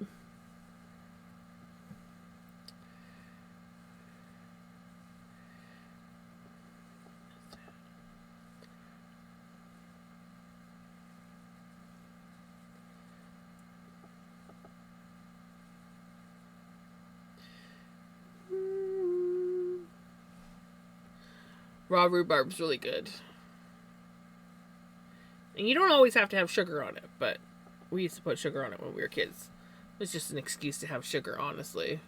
Raw rhubarb's really good. And you don't always have to have sugar on it, but we used to put sugar on it when we were kids. It was just an excuse to have sugar, honestly.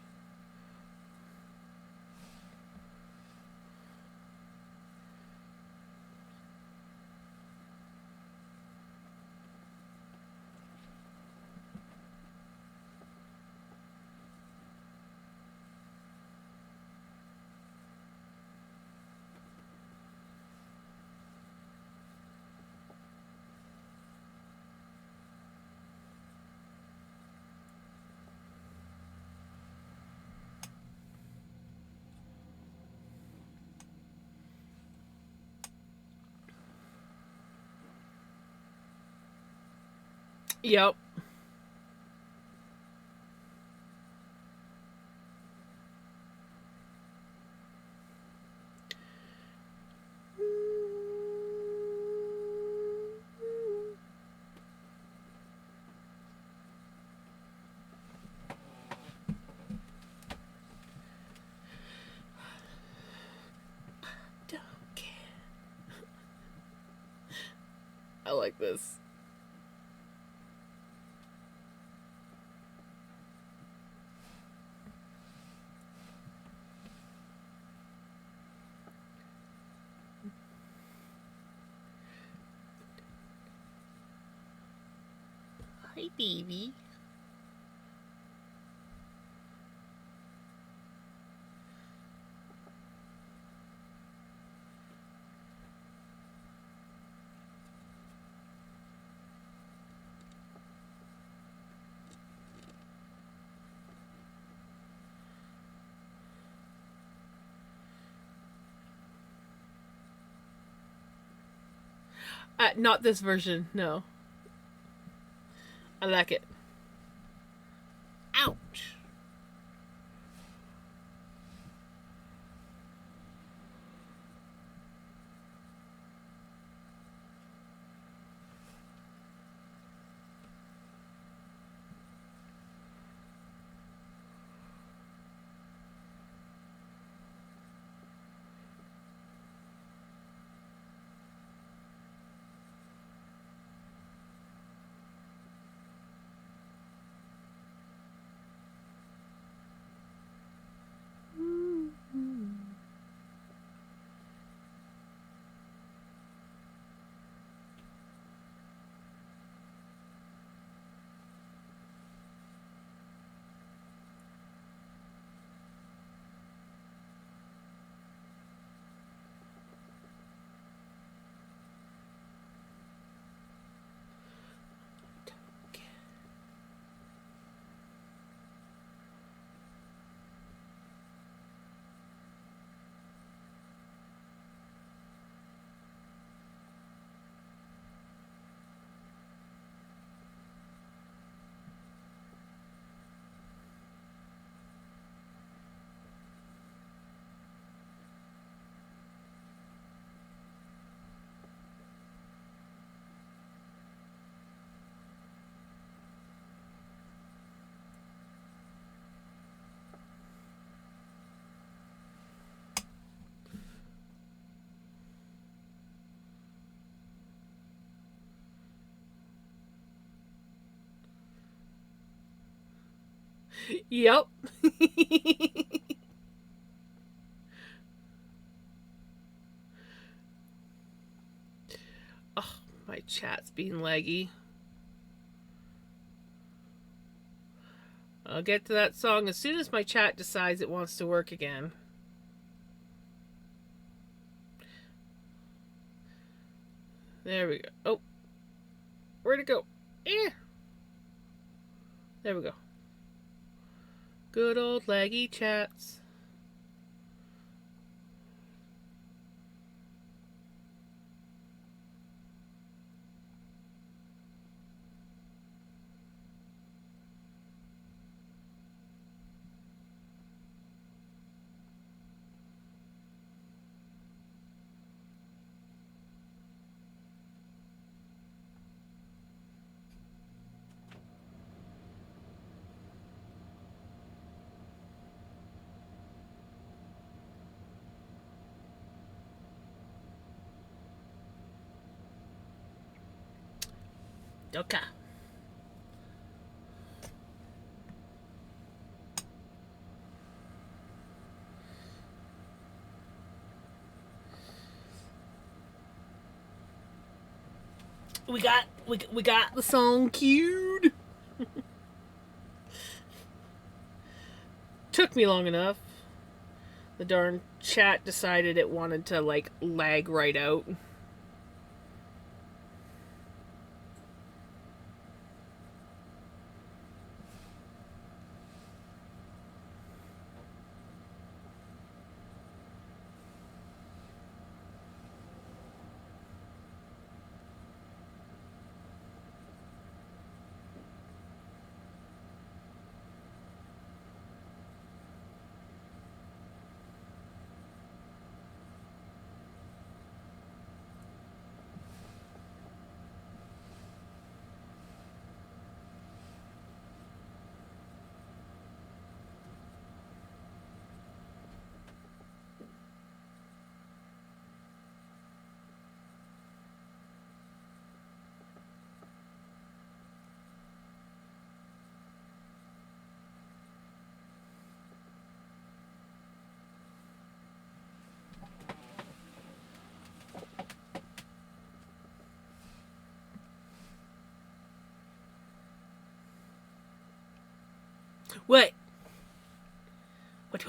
Yep. I like this. Hi, baby. Not this version, no. I like it. Ouch. Yep. Oh, my chat's being laggy. I'll get to that song as soon as my chat decides it wants to work again. There we go. Oh, where'd it go? Eh. There we go. Good old laggy chats. Okay. We got the song queued. Took me long enough. The darn chat decided it wanted to like lag right out. What? What?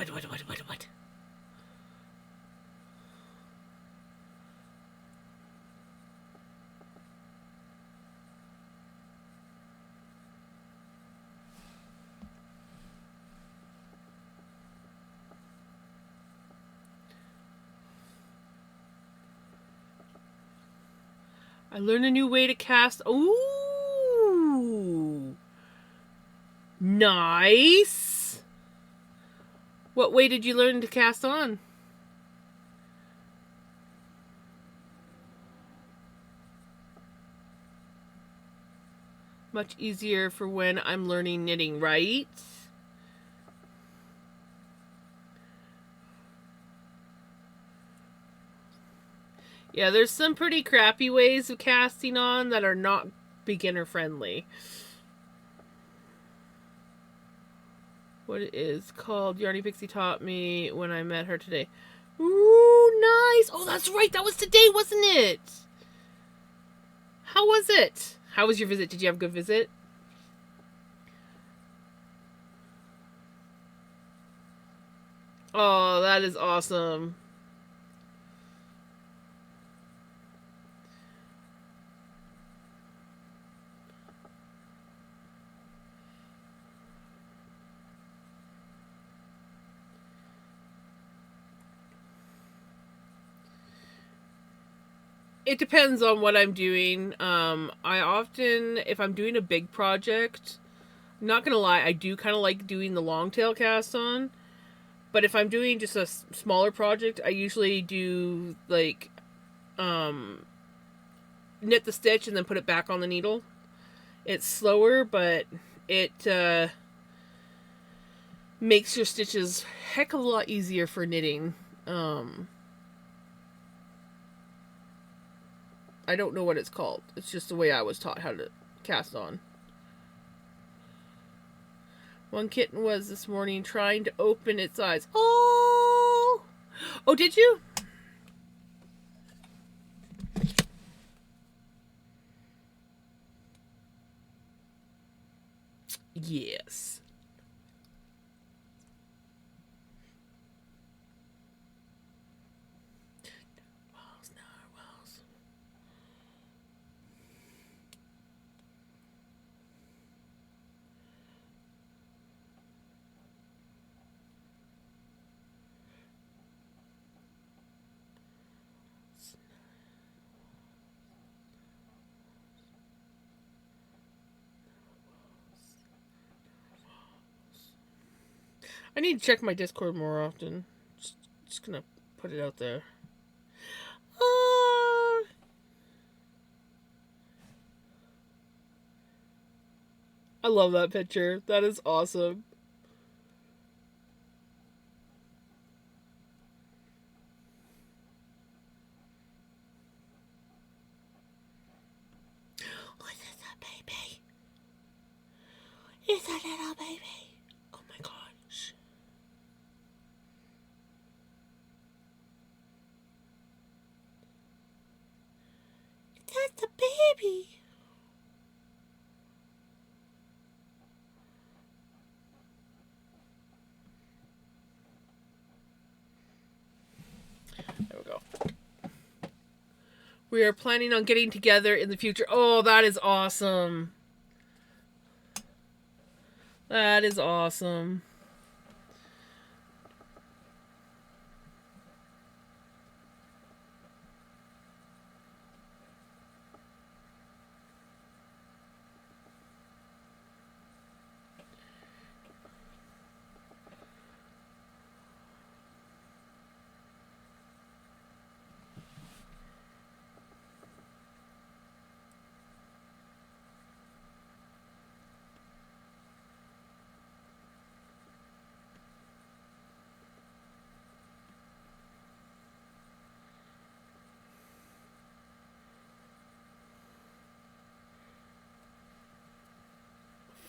I learned a new way to cast. Ooh. Nice. What way did you learn to cast on? Much easier for when I'm learning knitting, right? Yeah, there's some pretty crappy ways of casting on that are not beginner friendly. What it is called? Yarny Pixie taught me when I met her today. Ooh, nice! Oh, that's right, that was today, wasn't it? How was it? How was your visit? Did you have a good visit? Oh, that is awesome. It depends on what I'm doing. I often, if I'm doing a big project, I'm not gonna lie, I do kind of like doing the long tail cast on. But if I'm doing just a smaller project, I usually do like knit the stitch and then put it back on the needle. It's slower, but it makes your stitches heck of a lot easier for knitting. I don't know what it's called. It's just the way I was taught how to cast on. One kitten was this morning trying to open its eyes. Oh! Oh, did you? Yes. Narwhals. I need to check my Discord more often. Just gonna put it out there. I love that picture. That is awesome. Look at that baby. It's a little baby. Oh my gosh. That's the baby. There we go. We are planning on getting together in the future. Oh, that is awesome. That is awesome.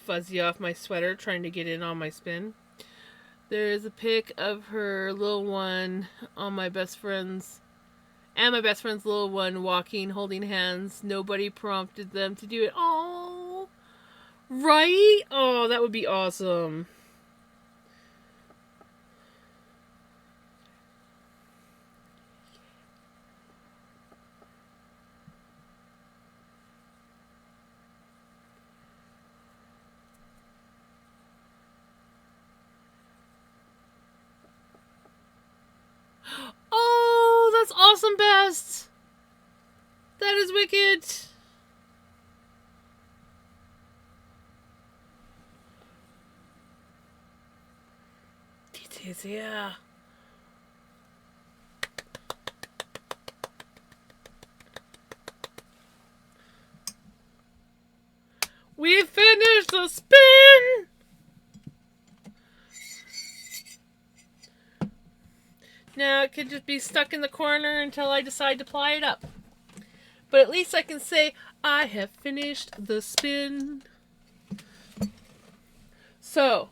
Fuzzy off my sweater trying to get in on my spin. There is a pic of her little one on my best friend's and my best friend's little one walking, holding hands. Nobody prompted them to do it. Oh, right? Oh, that would be awesome. That is wicked. It is, yeah. We finished the spin! Now it could just be stuck in the corner until I decide to ply it up. But at least I can say, I have finished the spin. So,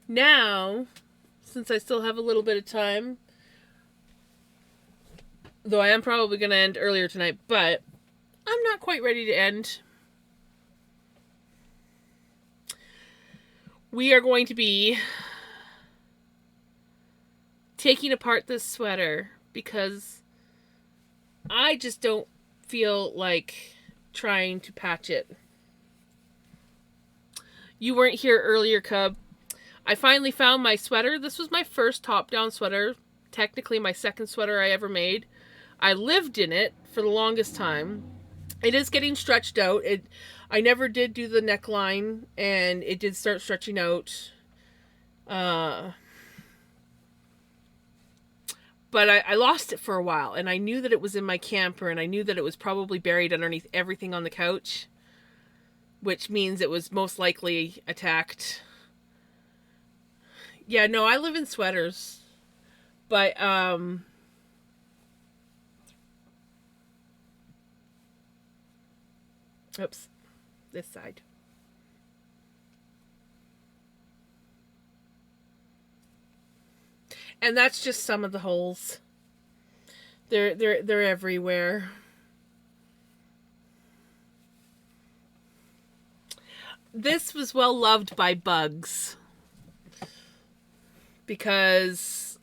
now, since I still have a little bit of time, though I am probably going to end earlier tonight, but I'm not quite ready to end. We are going to be taking apart this sweater because I just don't feel like trying to patch it. You weren't here earlier, Cub. I finally found my sweater. This was my first top-down sweater. Technically my second sweater I ever made. I lived in it for the longest time. It is getting stretched out. I never did do the neckline, and it did start stretching out. But I lost it for a while, and I knew that it was in my camper, and I knew that it was probably buried underneath everything on the couch, which means it was most likely attacked. Yeah, no, I live in sweaters, but, oops, this side. And that's just some of the holes. They're everywhere. This was well loved by bugs because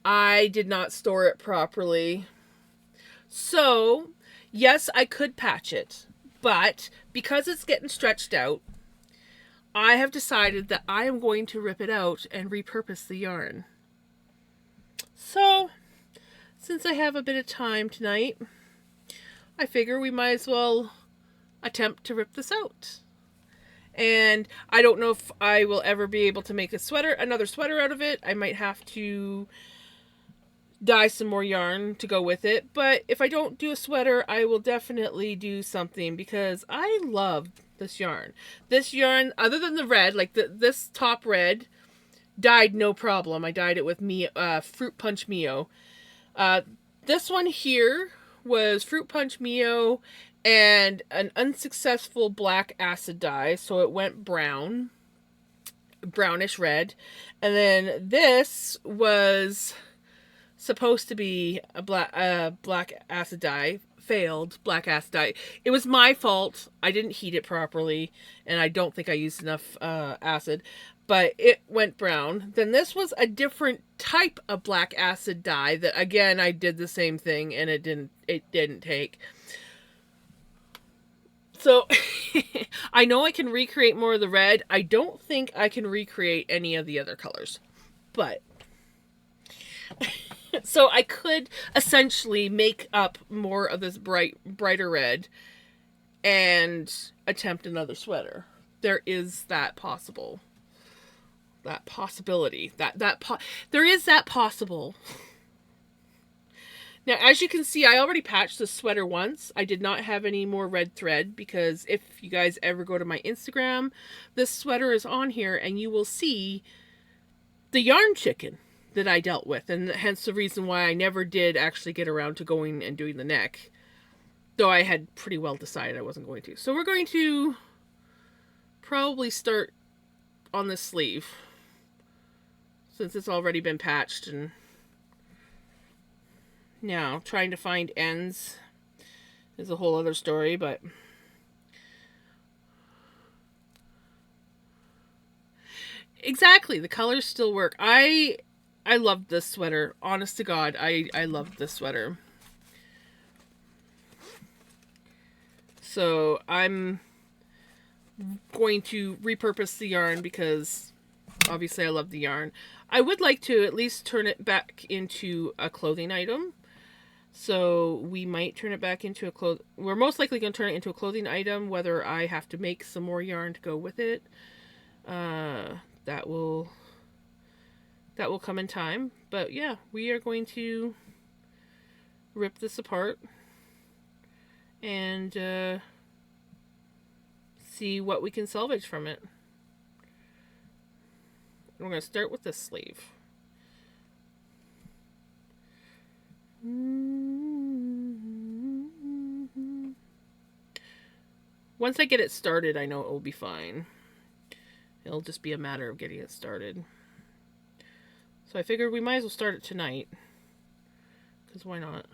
I did not store it properly. So, yes, I could patch it, but because it's getting stretched out, I have decided that I am going to rip it out and repurpose the yarn. So, since I have a bit of time tonight, I figure we might as well attempt to rip this out. And I don't know if I will ever be able to make another sweater out of it. I might have to dye some more yarn to go with it. But if I don't do a sweater, I will definitely do something because I love this yarn. This yarn, other than the red, like this top red, dyed no problem. I dyed it with Fruit Punch Mio. This one here was Fruit Punch Mio and an unsuccessful black acid dye, so it went brownish red. And then this was supposed to be a black acid dye, failed black acid dye. It was my fault. I didn't heat it properly, and I don't think I used enough acid. But it went brown. Then this was a different type of black acid dye that, again, I did the same thing and it didn't take. So I know I can recreate more of the red. I don't think I can recreate any of the other colors. But so I could essentially make up more of this brighter red and attempt another sweater. There is that possibility. There is that possible. Now, as you can see, I already patched the sweater once. I did not have any more red thread because if you guys ever go to my Instagram, this sweater is on here and you will see the yarn chicken that I dealt with, and hence the reason why I never did actually get around to going and doing the neck, though I had pretty well decided I wasn't going to. So we're going to probably start on the sleeve since it's already been patched. And now trying to find ends is a whole other story, but exactly, the colors still work. I loved this sweater. Honest to God, I loved this sweater. So I'm going to repurpose the yarn because obviously I love the yarn. I would like to at least turn it back into a clothing item. So we might turn it back into a cloth. We're most likely going to turn it into a clothing item. Whether I have to make some more yarn to go with it, that will come in time. But yeah, we are going to rip this apart and see what we can salvage from it. We're going to start with this sleeve. Once I get it started, I know it will be fine. It'll just be a matter of getting it started. So I figured we might as well start it tonight. Because why not?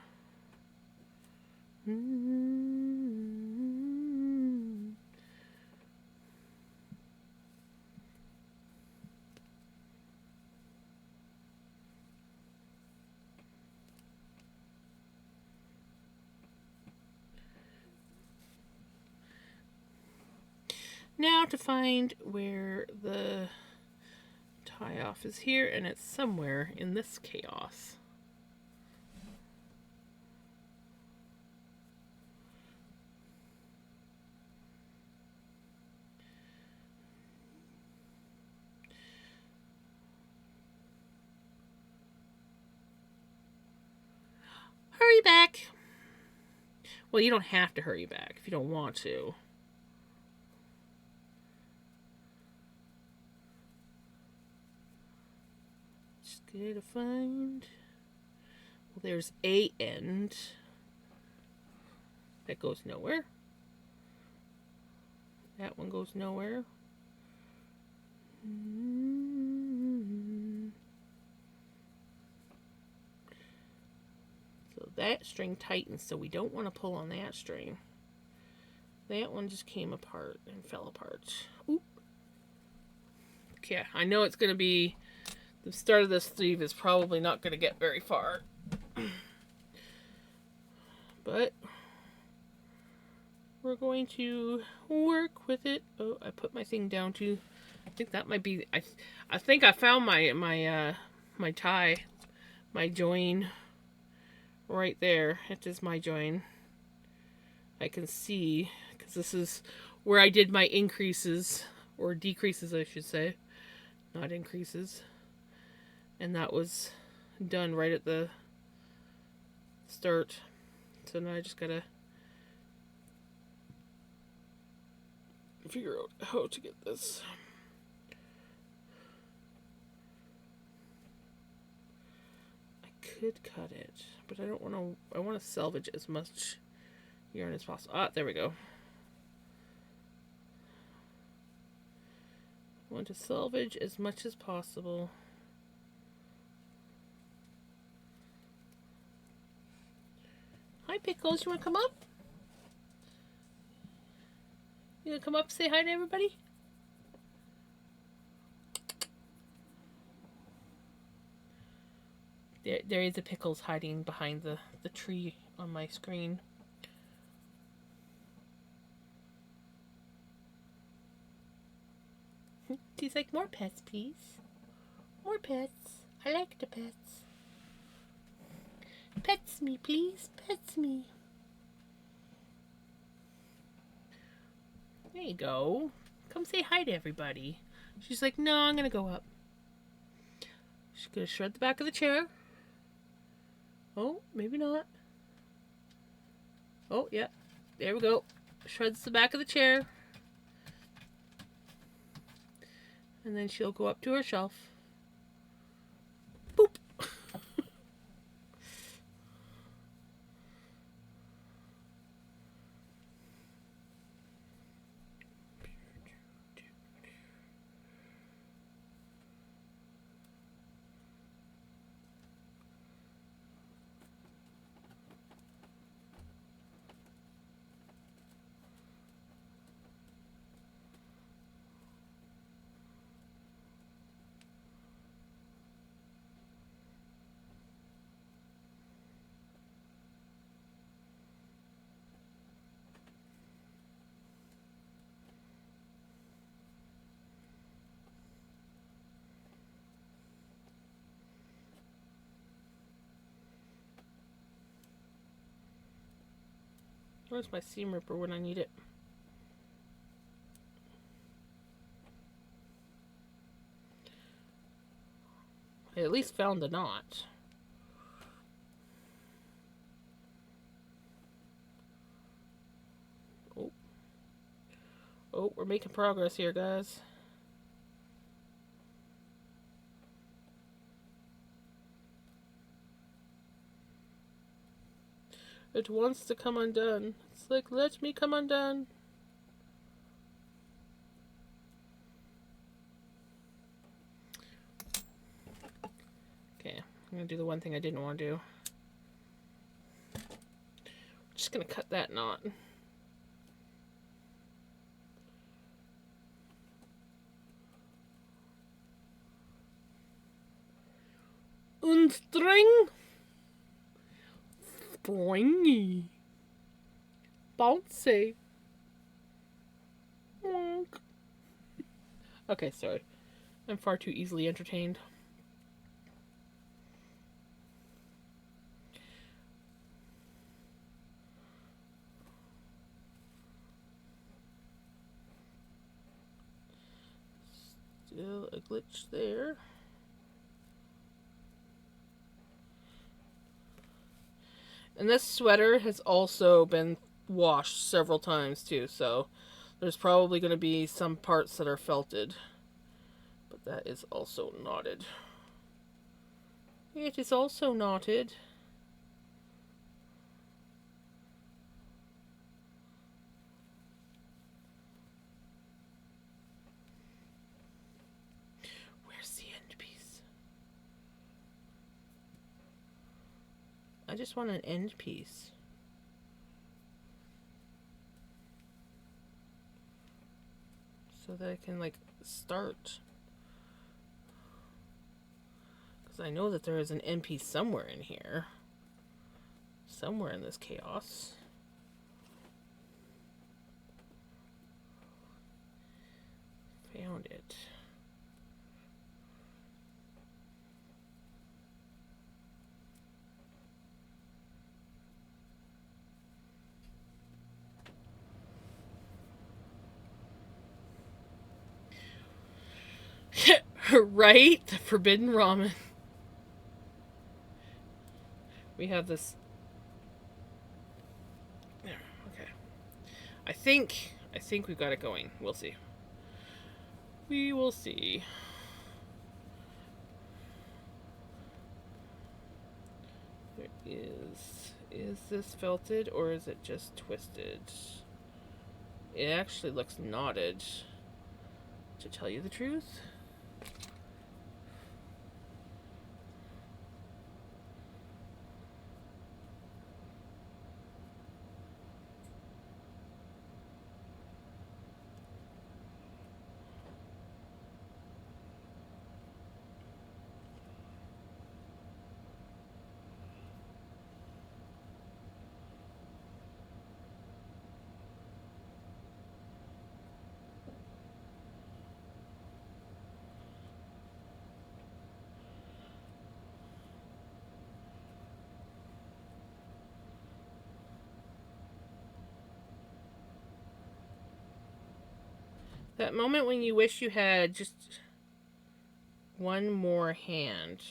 Now to find where the tie off is here, and it's somewhere in this chaos. Hurry back! Well, you don't have to hurry back if you don't want to. Just gotta find... Well, there's a end. That goes nowhere. That one goes nowhere. So that string tightens, so we don't want to pull on that string. That one just came apart and fell apart. Oop. Okay, I know it's going to be... The start of this sleeve is probably not going to get very far. But we're going to work with it. Oh, I put my thing down too. I think that might be... I think I found my tie. My join. Right there. It is my join. I can see, because this is where I did my increases, or decreases I should say, not increases. And that was done right at the start. So now I just gotta figure out how to get this. I could cut it, but I don't want to. I want to salvage as much yarn as possible. Ah, there we go. I want to salvage as much as possible. Hi, Pickles. You want to come up? You want to come up and say hi to everybody? There is a Pickles hiding behind the tree on my screen. He's like, more pets, please. More pets. I like the pets. Pets me, please. Pets me. There you go. Come say hi to everybody. She's like, no, I'm going to go up. She's going to shred the back of the chair. Oh, maybe not. Oh, yeah. There we go. Shreds the back of the chair. And then she'll go up to her shelf. Boop. Where's my seam ripper when I need it? I at least found the knot. Oh. Oh, we're making progress here, guys. It wants to come undone. It's like, let me come undone. Okay, I'm gonna do the one thing I didn't want to do. Just gonna cut that knot. Unstring. Springy. Bouncy. Okay, sorry. I'm far too easily entertained. Still a glitch there. And this sweater has also been washed several times too, so there's probably going to be some parts that are felted. But that is also knotted. It is also knotted. Where's the end piece? I just want an end piece. So that I can, like, start. Because I know that there is an end piece somewhere in here. Somewhere in this chaos. Found it. Right? The forbidden ramen. We have this. Okay. I think we've got it going. We'll see. We will see. There is. Is this felted or is it just twisted? It actually looks knotted. To tell you the truth. That moment when you wish you had just one more hand.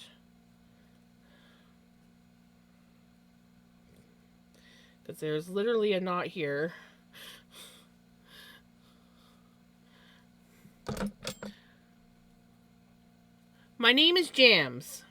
Because there's literally a knot here. My name is Jams.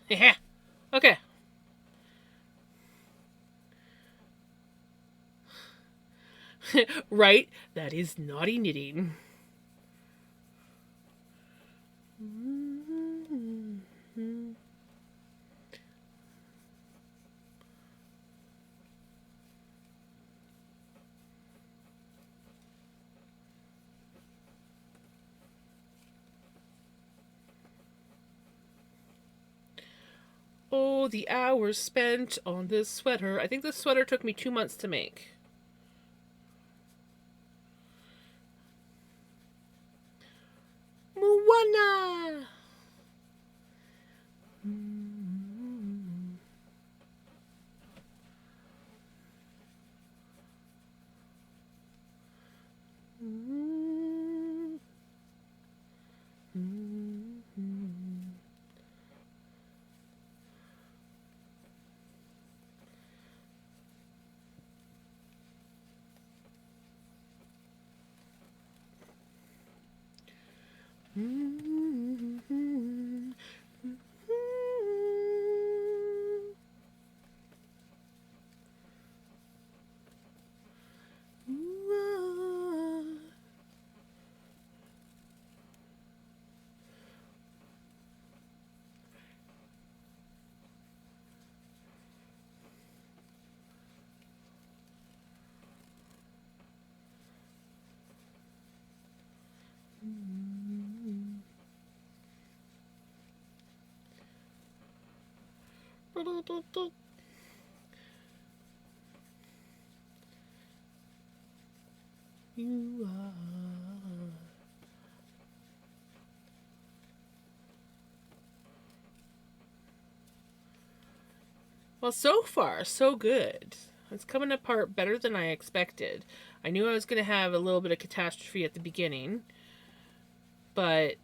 Yeah. Okay. Right? That is naughty knitting. Oh, the hours spent on this sweater. I think this sweater took me 2 months to make. Moana! You are. Well, so far, so good. It's coming apart better than I expected. I knew I was going to have a little bit of catastrophe at the beginning, but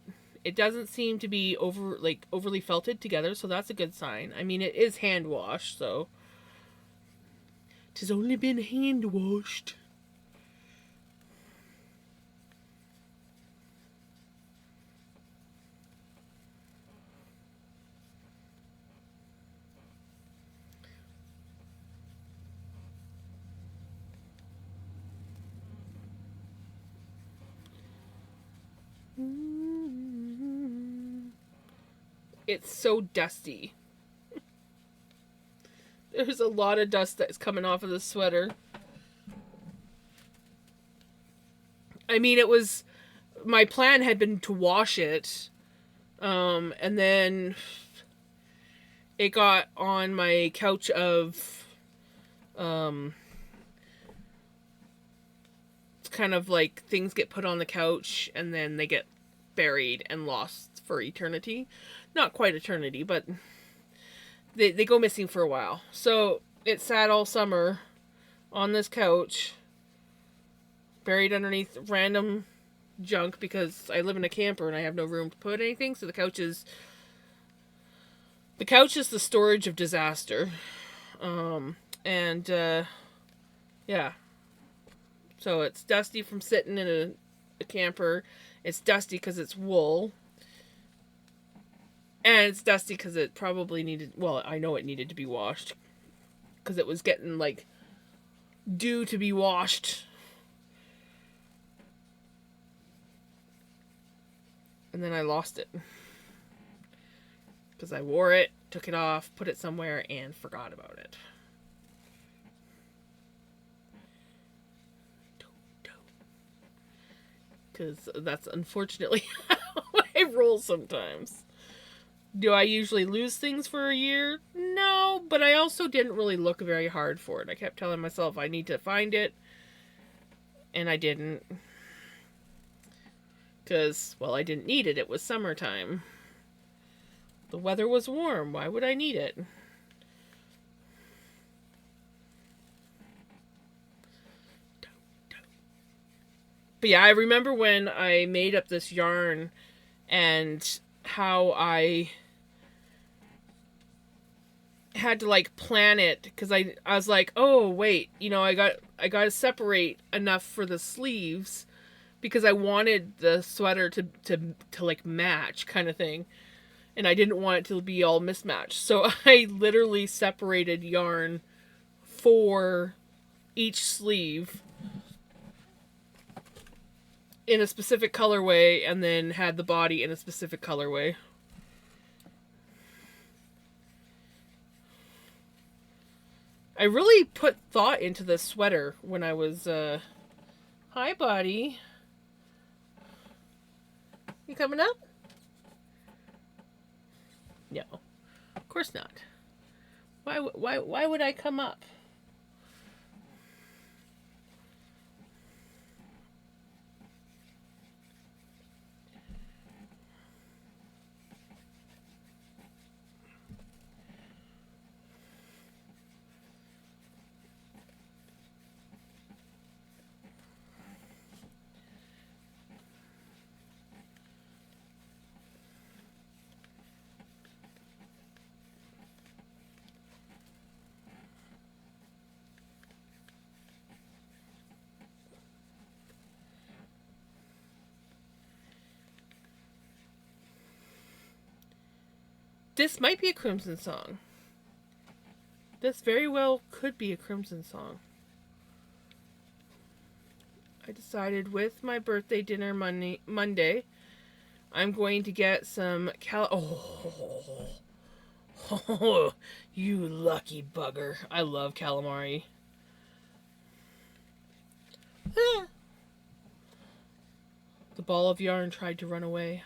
it doesn't seem to be overly felted together, so that's a good sign. I mean, it is hand washed, so it has only been hand washed. It's so dusty. There's a lot of dust that's coming off of the sweater. I mean, my plan had been to wash it, and then it got on my couch of, it's kind of like things get put on the couch and then they get buried and lost for eternity. Not quite eternity, but they go missing for a while. So it sat all summer on this couch, buried underneath random junk because I live in a camper and I have no room to put anything. So the couch is the storage of disaster. Yeah. So it's dusty from sitting in a camper. It's dusty because it's wool. And it's dusty because it probably needed... Well, I know it needed to be washed. Because it was getting, due to be washed. And then I lost it. Because I wore it, took it off, put it somewhere, and forgot about it. Because that's unfortunately how I roll sometimes. Do I usually lose things for a year? No, but I also didn't really look very hard for it. I kept telling myself I need to find it, and I didn't. Because, well, I didn't need it. It was summertime. The weather was warm. Why would I need it? But yeah, I remember when I made up this yarn and how I had to plan it, because I was like, oh wait, I got to separate enough for the sleeves because I wanted the sweater to match kind of thing, and I didn't want it to be all mismatched. So I literally separated yarn for each sleeve in a specific colorway, and then had the body in a specific colorway. I really put thought into this sweater when I was, Hi, buddy. You coming up? No. Of course not. Why would I come up? This might be a Crimson song. This very well could be a Crimson song. I decided with my birthday dinner Monday, I'm going to get some Oh, you lucky bugger. I love calamari. The ball of yarn tried to run away.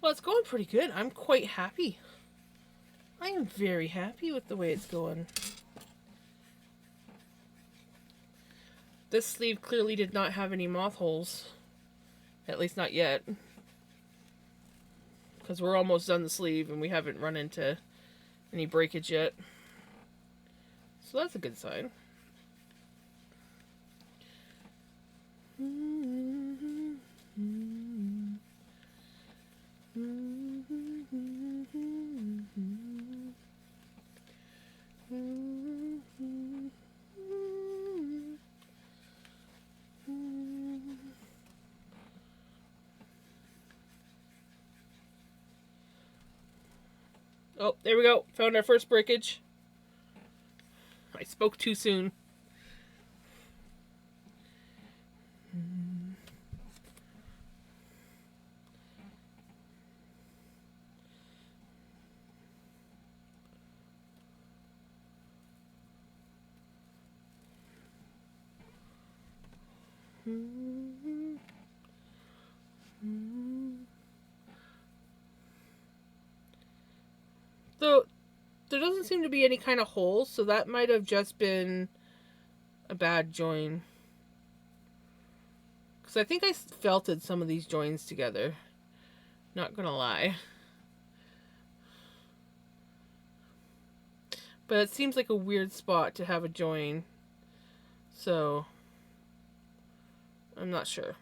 Well, it's going pretty good. I'm quite happy. I am very happy with the way it's going. This sleeve clearly did not have any moth holes. At least not yet. Because we're almost done the sleeve and we haven't run into any breakage yet. So that's a good sign. Oh, there we go. Found our first breakage. I spoke too soon. So, there doesn't seem to be any kind of holes, so that might have just been a bad join. Because I think I felted some of these joins together. Not gonna lie. But it seems like a weird spot to have a join. So, I'm not sure.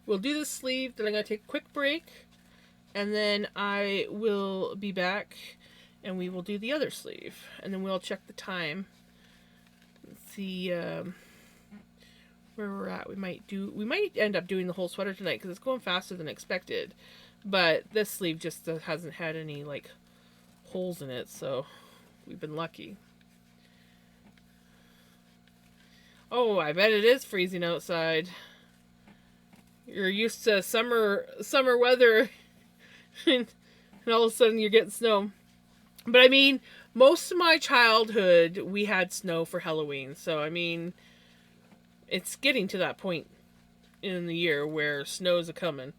We'll do the sleeve, then I'm going to take a quick break, and then I will be back, and we will do the other sleeve, and then we'll check the time. Let's see where we're at. We might end up doing the whole sweater tonight because it's going faster than expected, but this sleeve just hasn't had any like holes in it, so we've been lucky. Oh, I bet it is freezing outside. You're used to summer weather, and all of a sudden you're getting snow. But I mean, most of my childhood we had snow for Halloween, so I mean, it's getting to that point in the year where snow's a coming.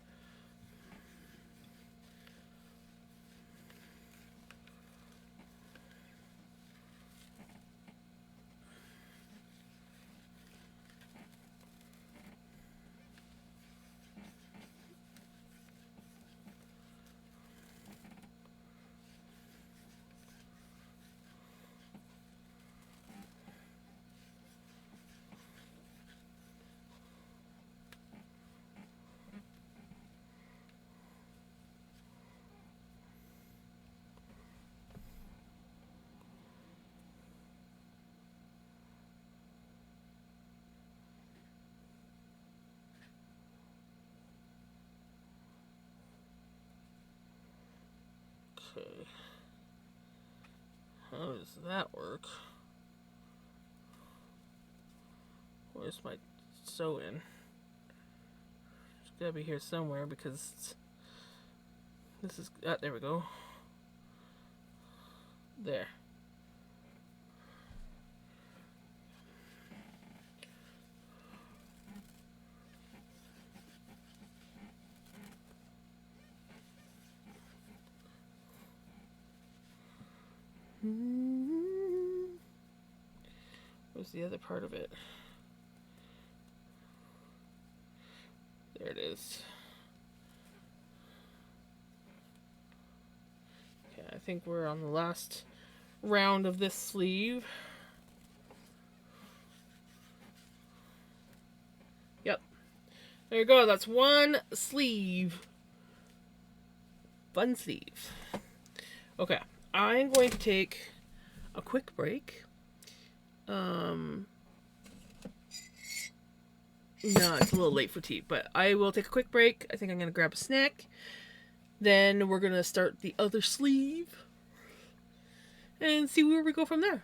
Okay. How does that work? Where's my sew in? It's gotta be here somewhere because this is. There we go. There. Where's the other part of it? There it is. Okay, I think we're on the last round of this sleeve. Yep. There you go. That's one sleeve. Fun sleeve. Okay. I'm going to take a quick break. No, it's a little late for tea, but I will take a quick break. I think I'm going to grab a snack. Then we're going to start the other sleeve and see where we go from there.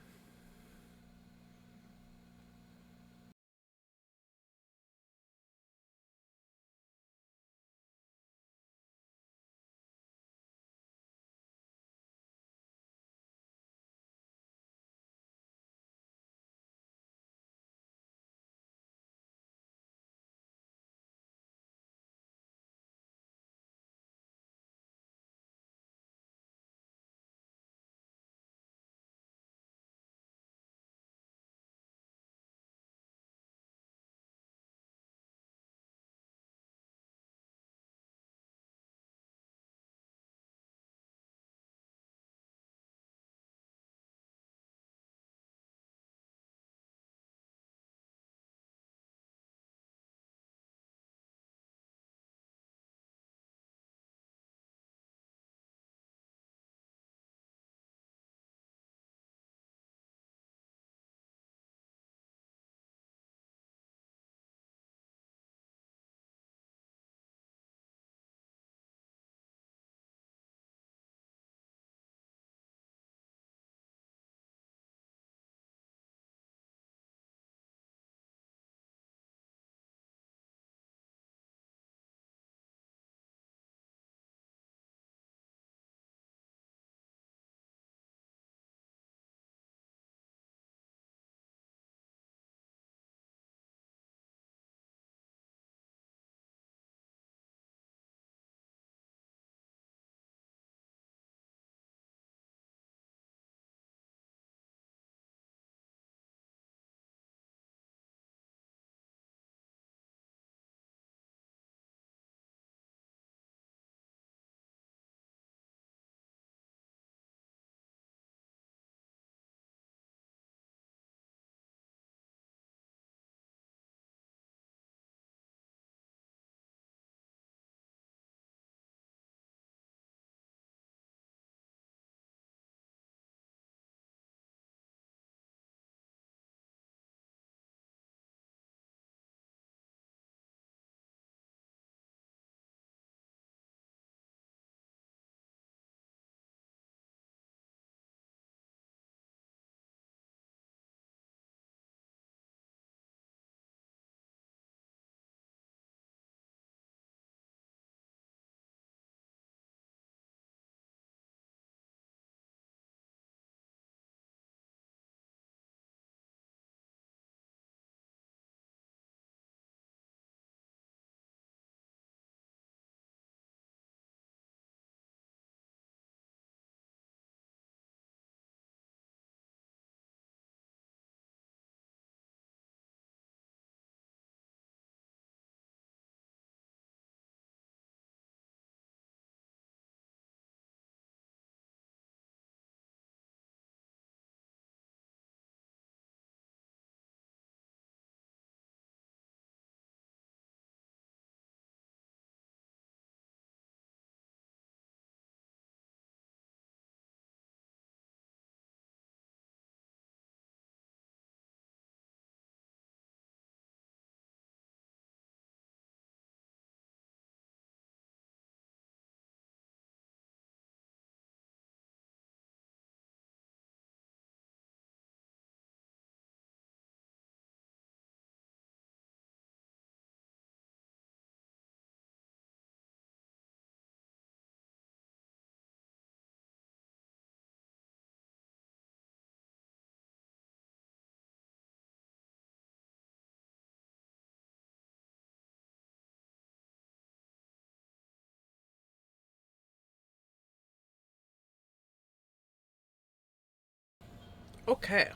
Okay,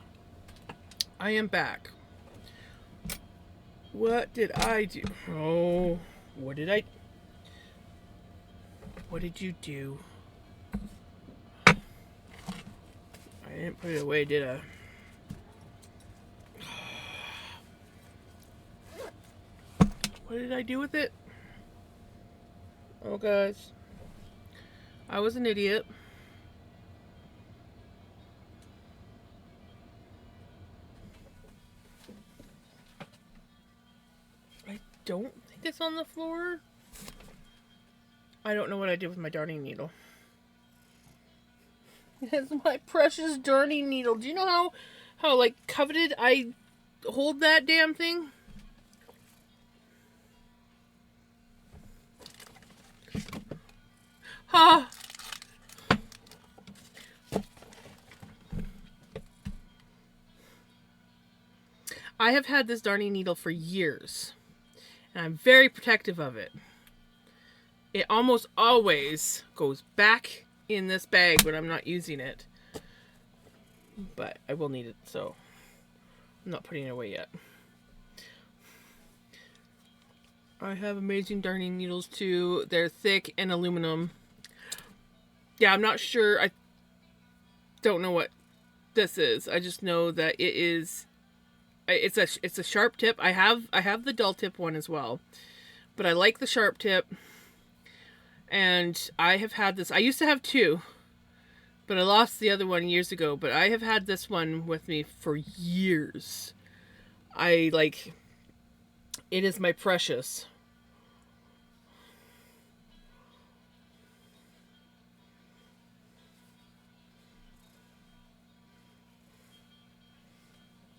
I am back. What did I do? Oh, what did I... What did you do? I didn't put it away, did I? What did I do with it? Oh, guys. I was an idiot. I don't think it's on the floor. I don't know what I did with my darning needle. It's my precious darning needle. Do you know how like coveted I hold that damn thing? Ha! I have had this darning needle for years, and I'm very protective of it. It almost always goes back in this bag when I'm not using it. But I will need it, so I'm not putting it away yet. I have amazing darning needles too. They're thick and aluminum. Yeah, I'm not sure. I don't know what this is. I just know that it is. It's a sharp tip. I have the dull tip one as well, but I like the sharp tip. And I have had this. I used to have two, but I lost the other one years ago. But I have had this one with me for years. I like. It is my precious.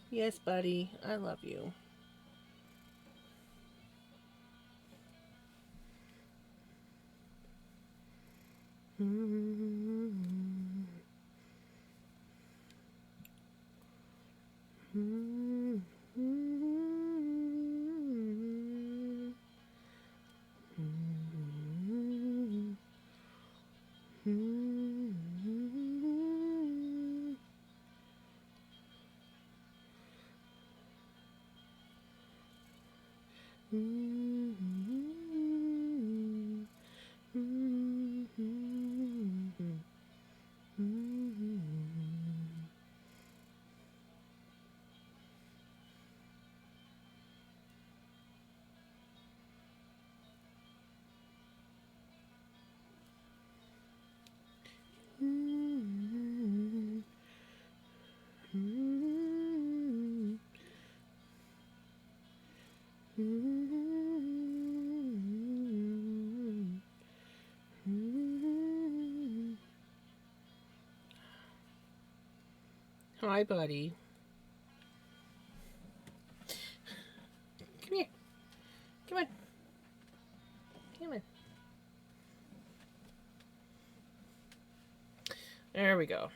Yes, buddy. I love you. Hi, buddy. Come here. Come on. Come on. There we go.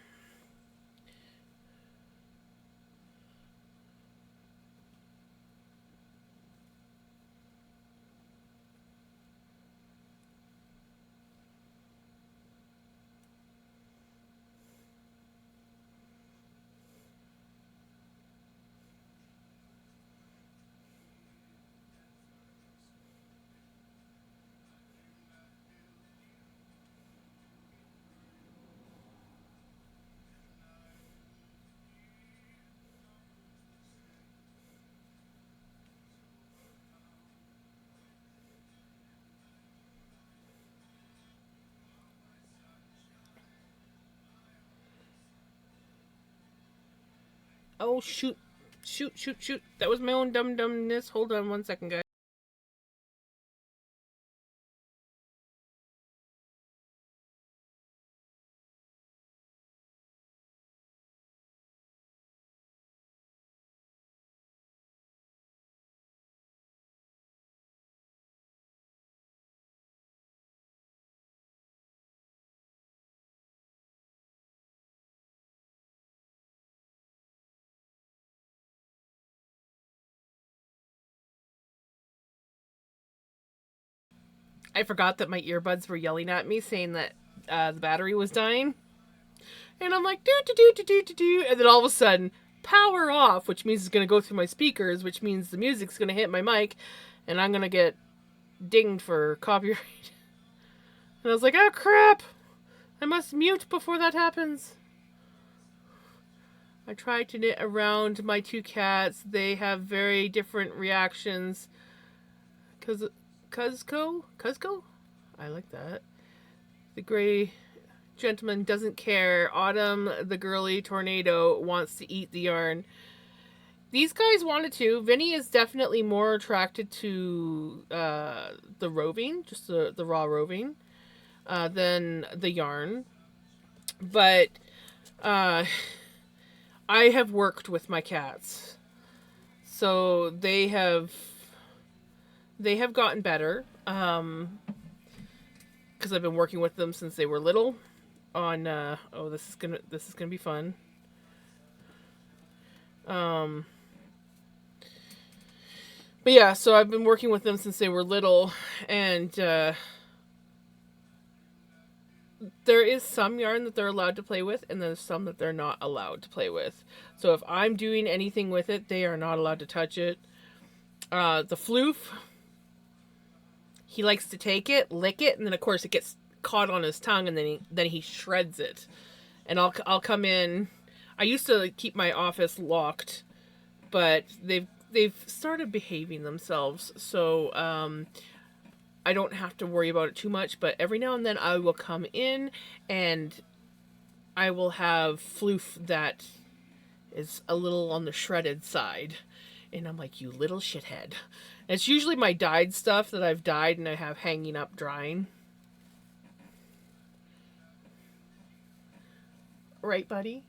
Oh, shoot. Shoot, shoot, shoot. That was my own dumbness. Hold on 1 second, guys. I forgot that my earbuds were yelling at me saying that the battery was dying. And I'm like, do, do, do, do, do, do, do. And then all of a sudden, power off, which means it's going to go through my speakers, which means the music's going to hit my mic, and I'm going to get dinged for copyright. And I was like, oh crap! I must mute before that happens. I tried to knit around my two cats. They have very different reactions. Cuzco? I like that. The gray gentleman doesn't care. Autumn, the girly tornado, wants to eat the yarn. These guys wanted to. Vinny is definitely more attracted to the roving, just the raw roving, than the yarn. But I have worked with my cats, so they have gotten better. Because I've been working with them since they were little. On this is gonna be fun. But yeah, so I've been working with them since they were little, and there is some yarn that they're allowed to play with, and there's some that they're not allowed to play with. So if I'm doing anything with it, they are not allowed to touch it. The floof, he likes to take it, lick it, and then of course it gets caught on his tongue, and then he shreds it. And I'll come in. I used to keep my office locked, but they've started behaving themselves, so I don't have to worry about it too much. But every now and then I will come in and I will have floof that is a little on the shredded side. And I'm like, you little shithead. And it's usually my dyed stuff that I've dyed and I have hanging up drying. Right, buddy?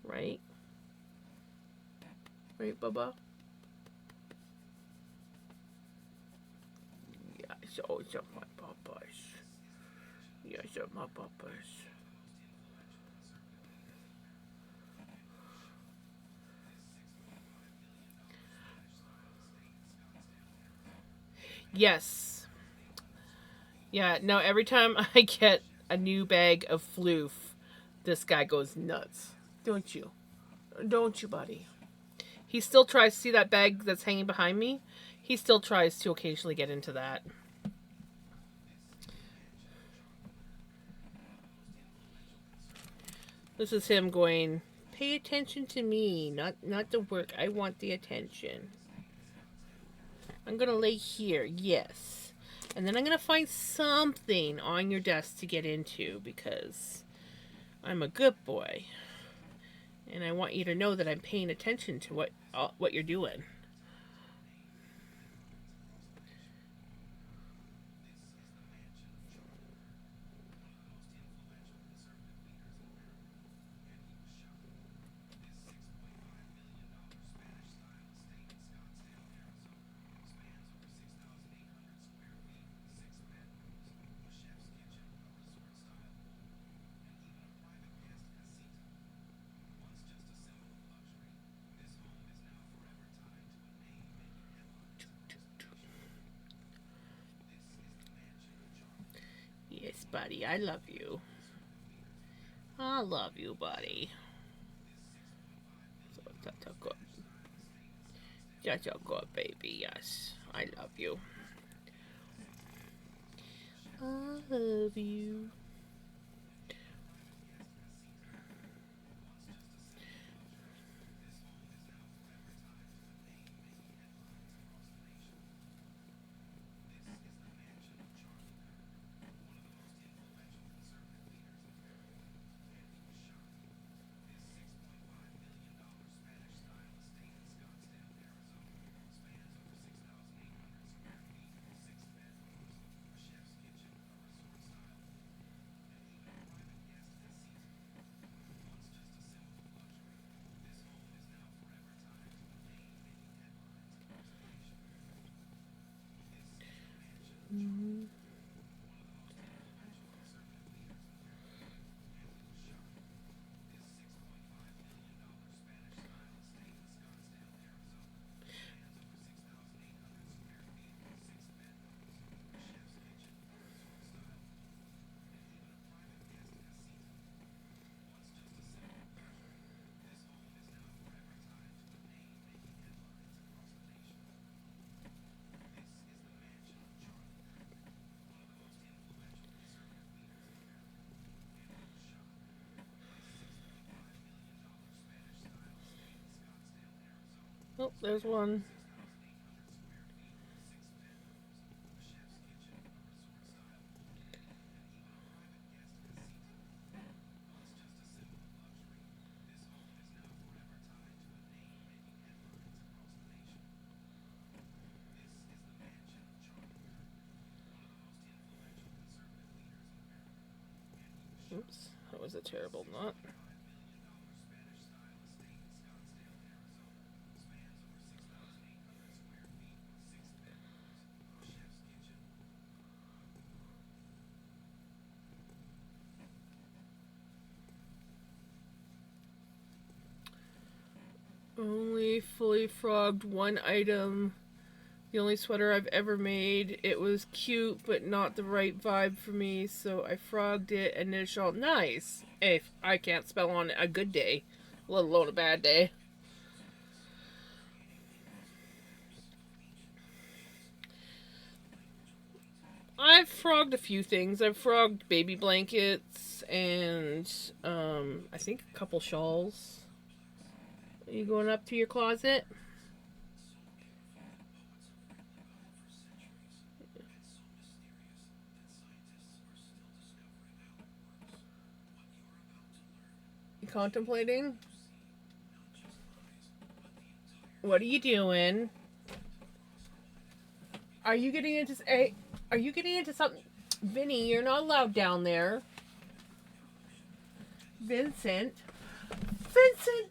Right? Right, Bubba? Yes, oh, it's my papas. Yes, my papas. Yes. Yeah, no, every time I get a new bag of floof, this guy goes nuts. Don't you? Don't you, buddy? He still tries to see that bag that's hanging behind me. He still tries to occasionally get into that. This is him going, pay attention to me, not the work. I want the attention. I'm going to lay here, yes. And then I'm going to find something on your desk to get into because I'm a good boy. And I want you to know that I'm paying attention to what you're doing. Yes, buddy, I love you. I love you, buddy. So that's a good. That's a good baby, yes. I love you. I love you. Oh, there's one. Oops, that was a terrible knot. Only fully frogged one item. The only sweater I've ever made. It was cute, but not the right vibe for me, so I frogged it and it's all nice. Hey, I can't spell on a good day, let alone a bad day. I've frogged a few things. I've frogged baby blankets and I think a couple shawls. Are you going up to your closet? You contemplating? What are you doing? Are you getting into are you getting into something? Vinny, you're not allowed down there. Vincent. Vincent!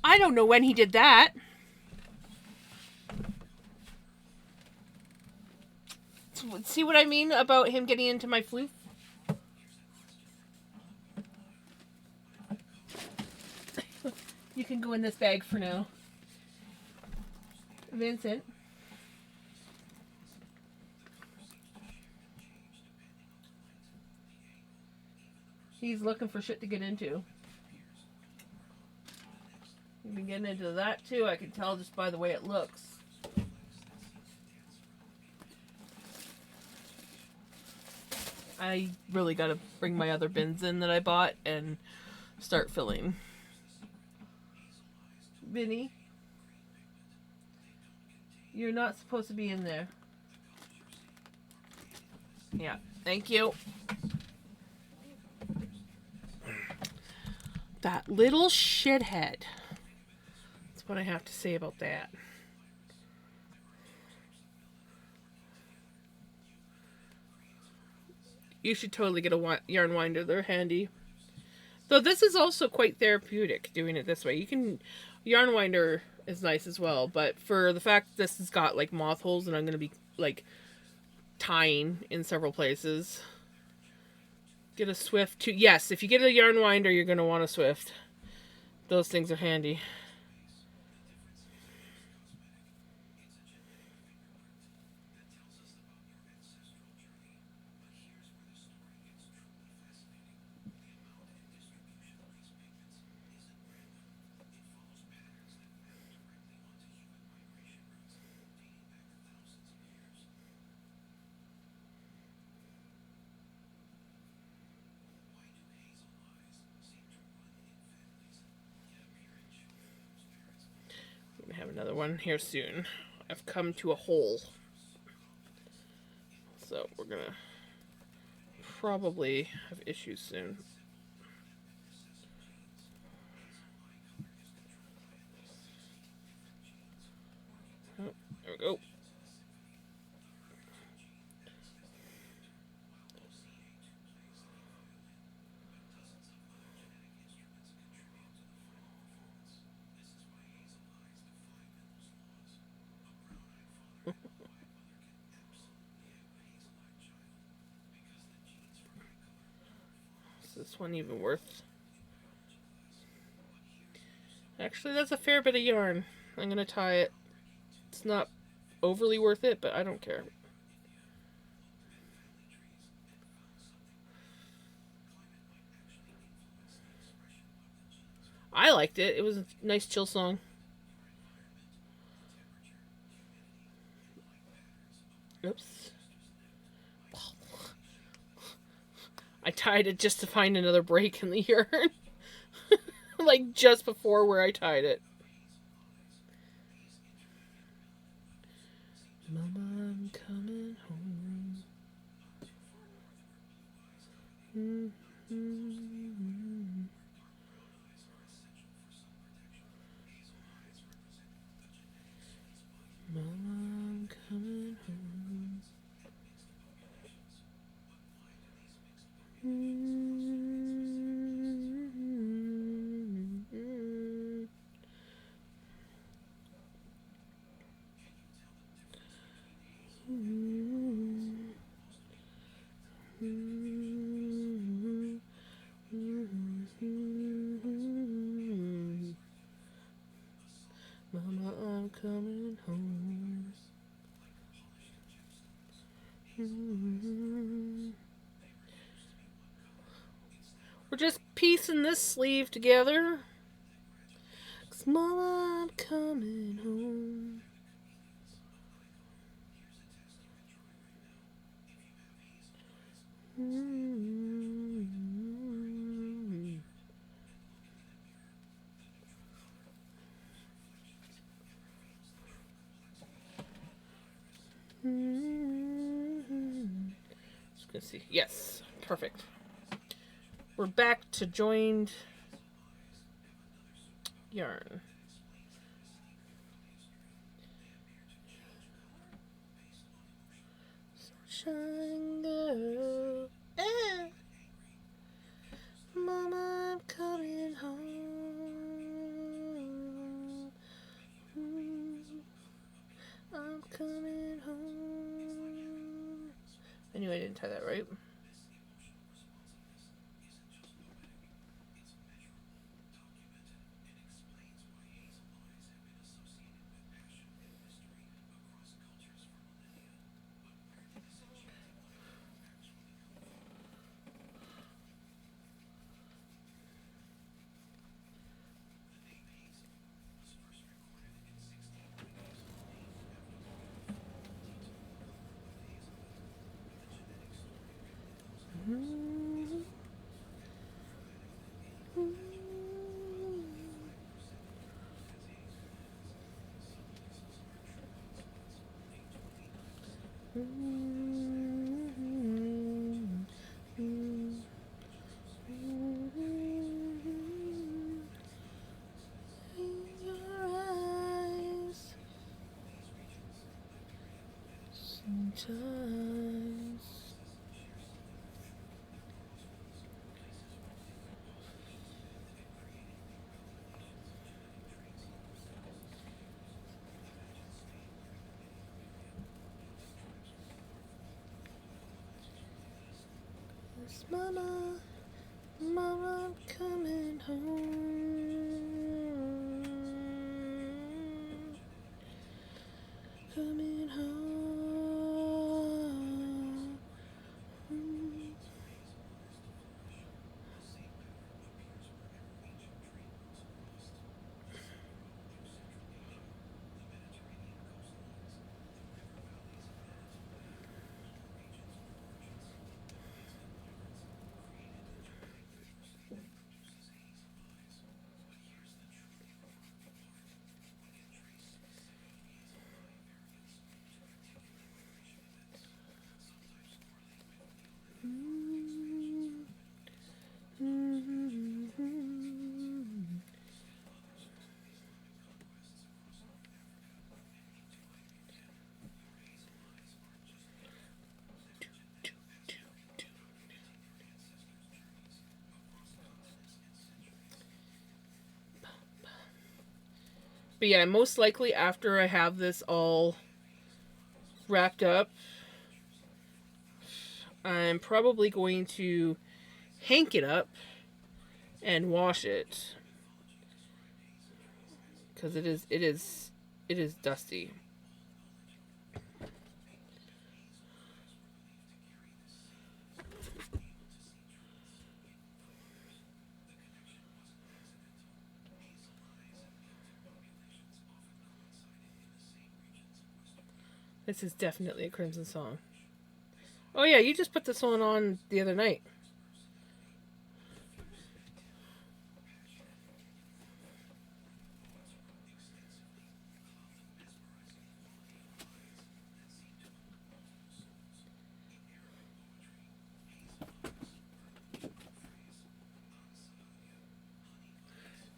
I don't know when he did that. See what I mean about him getting into my floof? You can go in this bag for now. Vincent. He's looking for shit to get into. You've been getting into that too, I can tell just by the way it looks. I really gotta bring my other bins in that I bought and start filling. Vinny, you're not supposed to be in there. Yeah, thank you. That little shithead. That's what I have to say about that. You should totally get a yarn winder. They're handy. Though this is also quite therapeutic doing it this way. You can... Yarn winder is nice as well, but for the fact this has got like moth holes and I'm going to be like tying in several places. Get a Swift too. Yes, if you get a yarn winder, you're going to want a Swift. Those things are handy. Have another one here soon. I've come to a hole. So we're gonna probably have issues soon. Oh, there we go. Is this one even worth? Actually, that's a fair bit of yarn. I'm gonna tie it. It's not overly worth it, but I don't care. I liked it. It was a nice chill song. Oops. I tied it just to find another break in the yarn. like just before where I tied it. Mama, I'm coming home. Mm-hmm. Mama, I'm coming home. Mm-hmm. Mama, I'm coming home. We're just piecing this sleeve together. 'Cause Mama, I'm coming home. Just gonna see. Yes, perfect. We're back to joined yarn. Sunshine girl. Ah. Mama, I'm coming home. I'm coming home. I knew I didn't tie that right. Sometimes. Yes, Mama, Mama, I'm coming home. Coming home. But yeah, most likely after I have this all wrapped up, I'm probably going to hank it up and wash it because it is dusty. This is definitely a Crimson song. Oh yeah, you just put this one on the other night.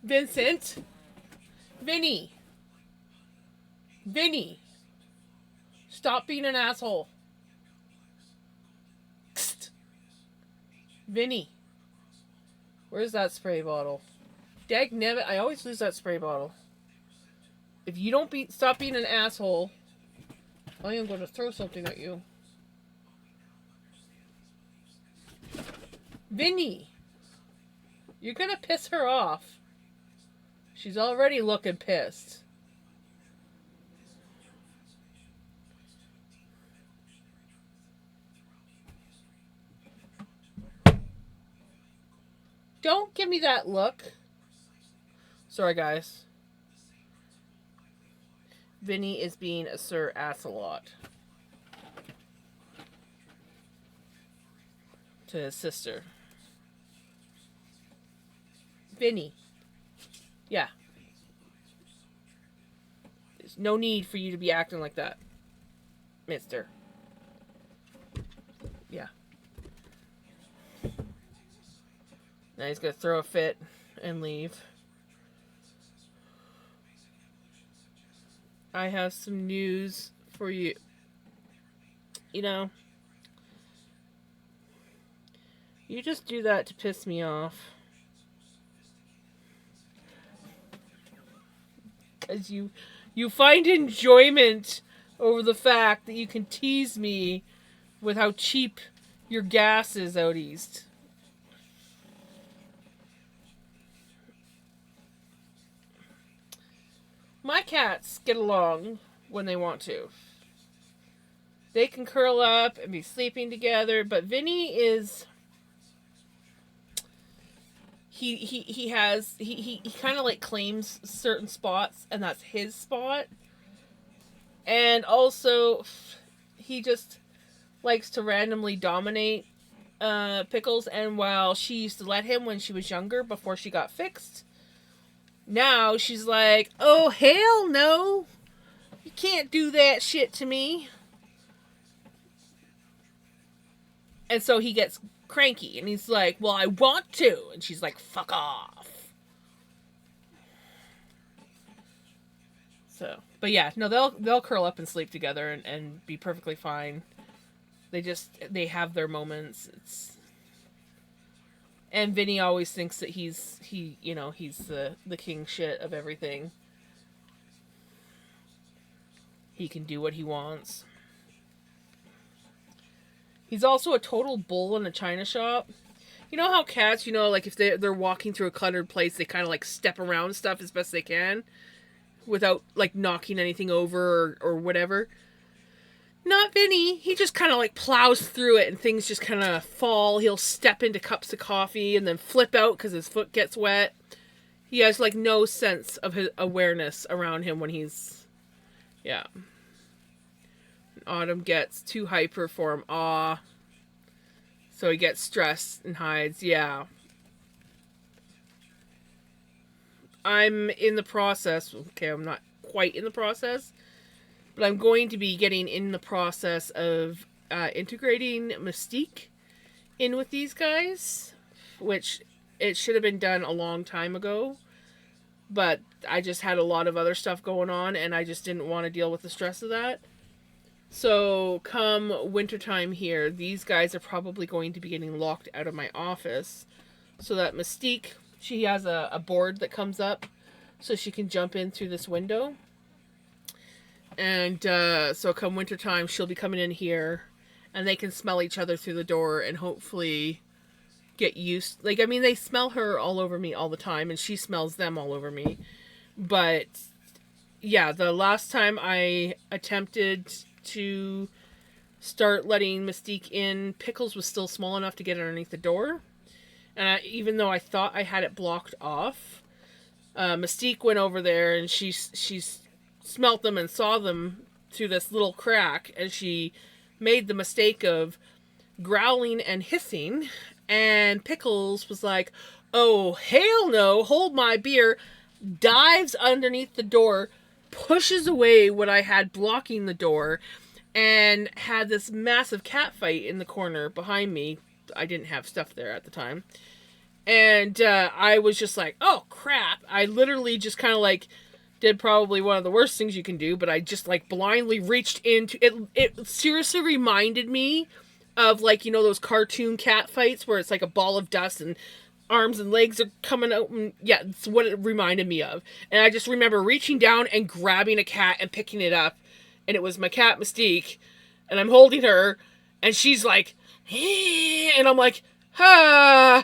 Vincent. Vinny. Vinny. Stop being an asshole. Psst. Vinny. Where's that spray bottle? Dagnabbit, I always lose that spray bottle. If you don't stop being an asshole, I am going to throw something at you. Vinny. You're going to piss her off. She's already looking pissed. Don't give me that look. Sorry, guys. Vinny is being a Sir Ass-a-lot to his sister. Vinny. Yeah. There's no need for you to be acting like that, mister. Yeah. Now he's going to throw a fit and leave. I have some news for you. You know, you just do that to piss me off. As you find enjoyment over the fact that you can tease me with how cheap your gas is out east. My cats get along when they want to. They can curl up and be sleeping together, but Vinny is... He kind of like claims certain spots, and that's his spot. And also, he just likes to randomly dominate Pickles, and while she used to let him when she was younger before she got fixed, now she's like, oh, hell no. You can't do that shit to me. And so he gets cranky. And he's like, well, I want to. And she's like, fuck off. So, but yeah, no, they'll curl up and sleep together and be perfectly fine. They have their moments. And Vinny always thinks that he's the king shit of everything. He can do what he wants. He's also a total bull in a china shop. You know how cats, like if they're walking through a cluttered place, they kind of like step around stuff as best they can without like knocking anything over or whatever. Not Vinny. He just kind of like plows through it and things just kind of fall. He'll step into cups of coffee and then flip out because his foot gets wet. He has like no sense of his awareness around him when he's... Yeah. Autumn gets too hyper for him. Aw. So he gets stressed and hides. Yeah. I'm in the process. Okay, I'm not quite in the process. But I'm going to be getting in the process of integrating Mystique in with these guys. Which it should have been done a long time ago. But I just had a lot of other stuff going on. And I just didn't want to deal with the stress of that. So come wintertime here, these guys are probably going to be getting locked out of my office. So that Mystique, she has a board that comes up. So she can jump in through this window. And so come wintertime, she'll be coming in here, and they can smell each other through the door and hopefully get used. Like, I mean, they smell her all over me all the time, and she smells them all over me. But, yeah, the last time I attempted to start letting Mystique in, Pickles was still small enough to get underneath the door. And even though I thought I had it blocked off, Mystique went over there, and she's smelt them and saw them through this little crack, and she made the mistake of growling and hissing, and Pickles was like, oh, hell no, hold my beer, dives underneath the door, pushes away what I had blocking the door, and had this massive cat fight in the corner behind me. I didn't have stuff there at the time. And I was just like, oh crap. I literally just kind of like did probably one of the worst things you can do, but I just like blindly reached into it. It seriously reminded me of, like, those cartoon cat fights where it's like a ball of dust and arms and legs are coming out. And yeah, it's what it reminded me of. And I just remember reaching down and grabbing a cat and picking it up. And it was my cat Mystique. And I'm holding her. And she's like, and I'm like, ah.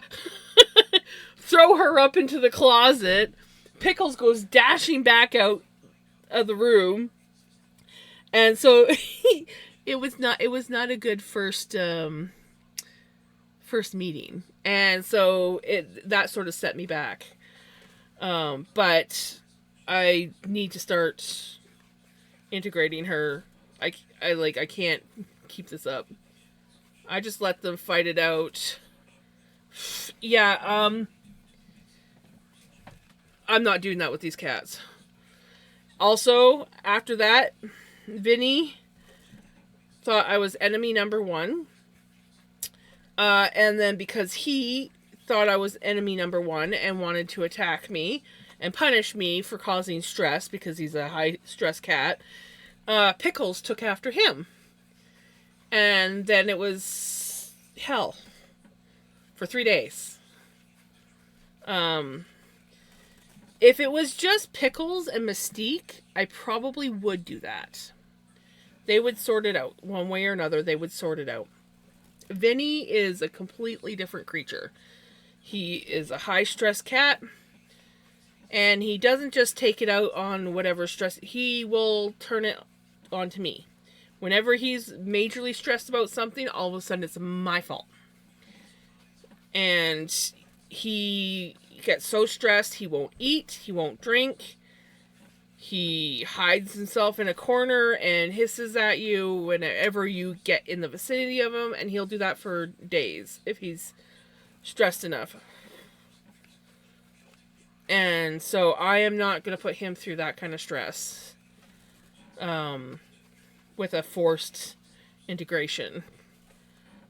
Throw her up into the closet. Pickles goes dashing back out of the room. And so it was not a good first meeting. And so that sort of set me back. But I need to start integrating her. I can't keep this up. I just let them fight it out. Yeah, I'm not doing that with these cats. Also, after that, Vinny thought I was enemy number one. And then because he thought I was enemy number one and wanted to attack me and punish me for causing stress because he's a high stress cat, Pickles took after him. And then it was hell for 3 days. If it was just Pickles and Mystique, I probably would do that. They would sort it out. One way or another, they would sort it out. Vinny is a completely different creature. He is a high-stress cat, and he doesn't just take it out on whatever stress. He will turn it onto me. Whenever he's majorly stressed about something, all of a sudden it's my fault. And he gets so stressed, he won't eat, he won't drink. He hides himself in a corner and hisses at you whenever you get in the vicinity of him, and he'll do that for days if he's stressed enough. And so I am not going to put him through that kind of stress with a forced integration.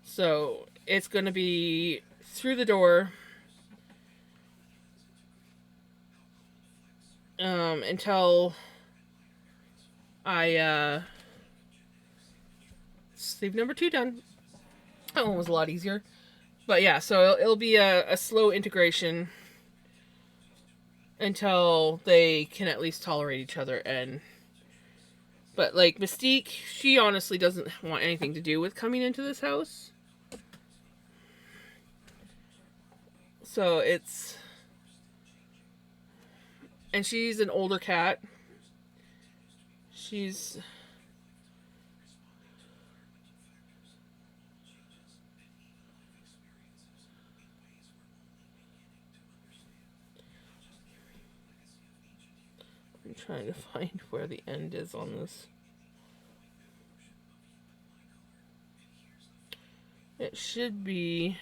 So it's going to be through the door until I sleeve number 2 done. That one was a lot easier. But yeah, so it'll be a slow integration until they can at least tolerate each other. But like Mystique, she honestly doesn't want anything to do with coming into this house. So it's... And she's an older cat. She's... I'm trying to find where the end is on this. It should be...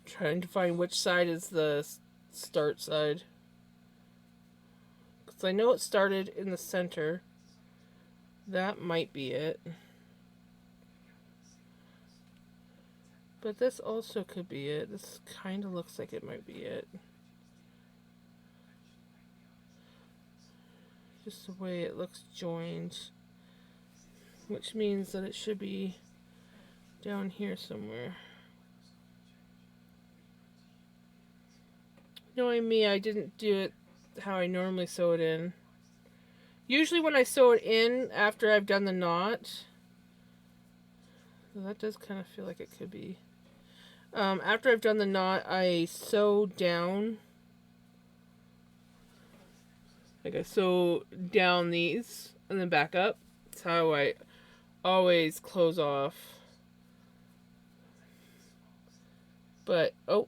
Trying to find which side is the start side. Because I know it started in the center. That might be it. But this also could be it. This kind of looks like it might be it. Just the way it looks joined. Which means that it should be down here somewhere. Knowing me, I didn't do it how I normally sew it in. Usually when I sew it in after I've done the knot, well, that does kind of feel like it could be. After I've done the knot, I sew down Like I sew down these and then back up. That's how I always close off. But oh,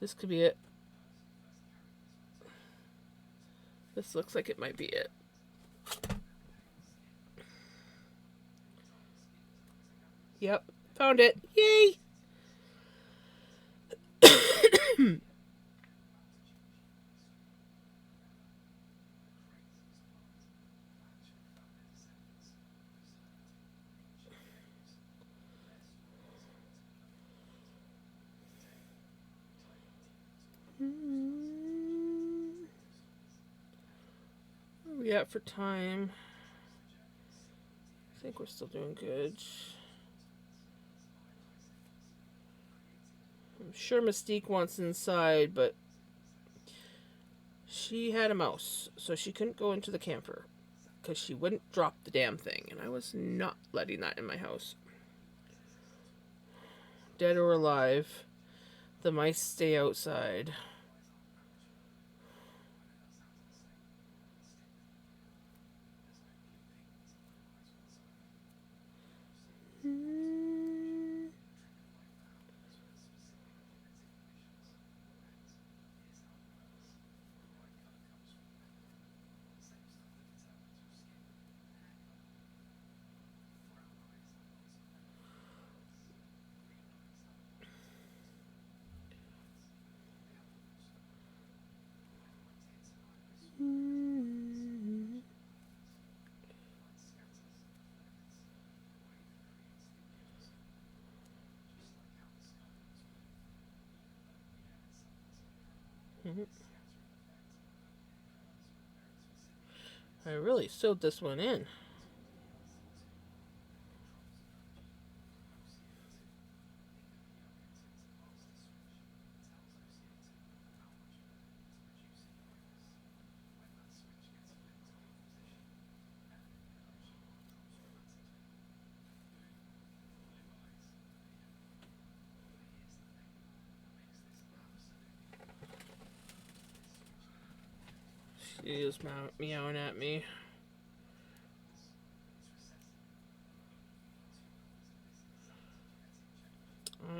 this could be it. This looks like it might be it. Yep, found it. Yay! Where are we at for time? I think we're still doing good. I'm sure Mystique wants inside, but she had a mouse, so she couldn't go into the camper because she wouldn't drop the damn thing, and I was not letting that in my house. Dead or alive, the mice stay outside. I really sewed this one in. She is meowing at me.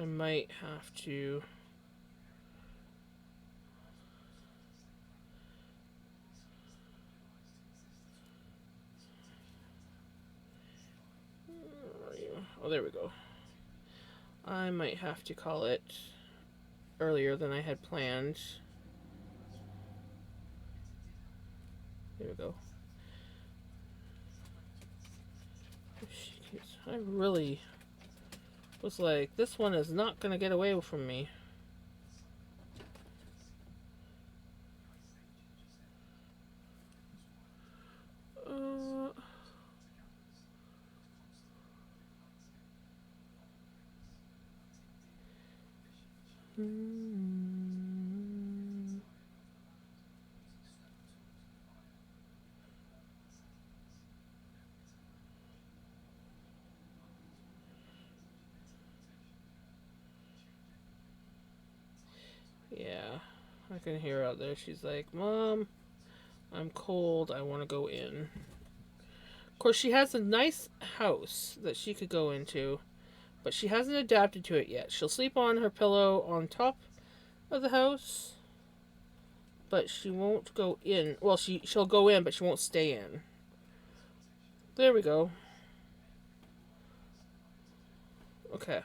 I might have to... Where are you? Oh, there we go. I might have to call it earlier than I had planned. There we go. I really was like, this one is not going to get away from me. Yeah, I can hear her out there. She's like, Mom, I'm cold. I want to go in. Of course, she has a nice house that she could go into, but she hasn't adapted to it yet. She'll sleep on her pillow on top of the house, but she won't go in. Well, she'll go in, but she won't stay in. There we go. Okay.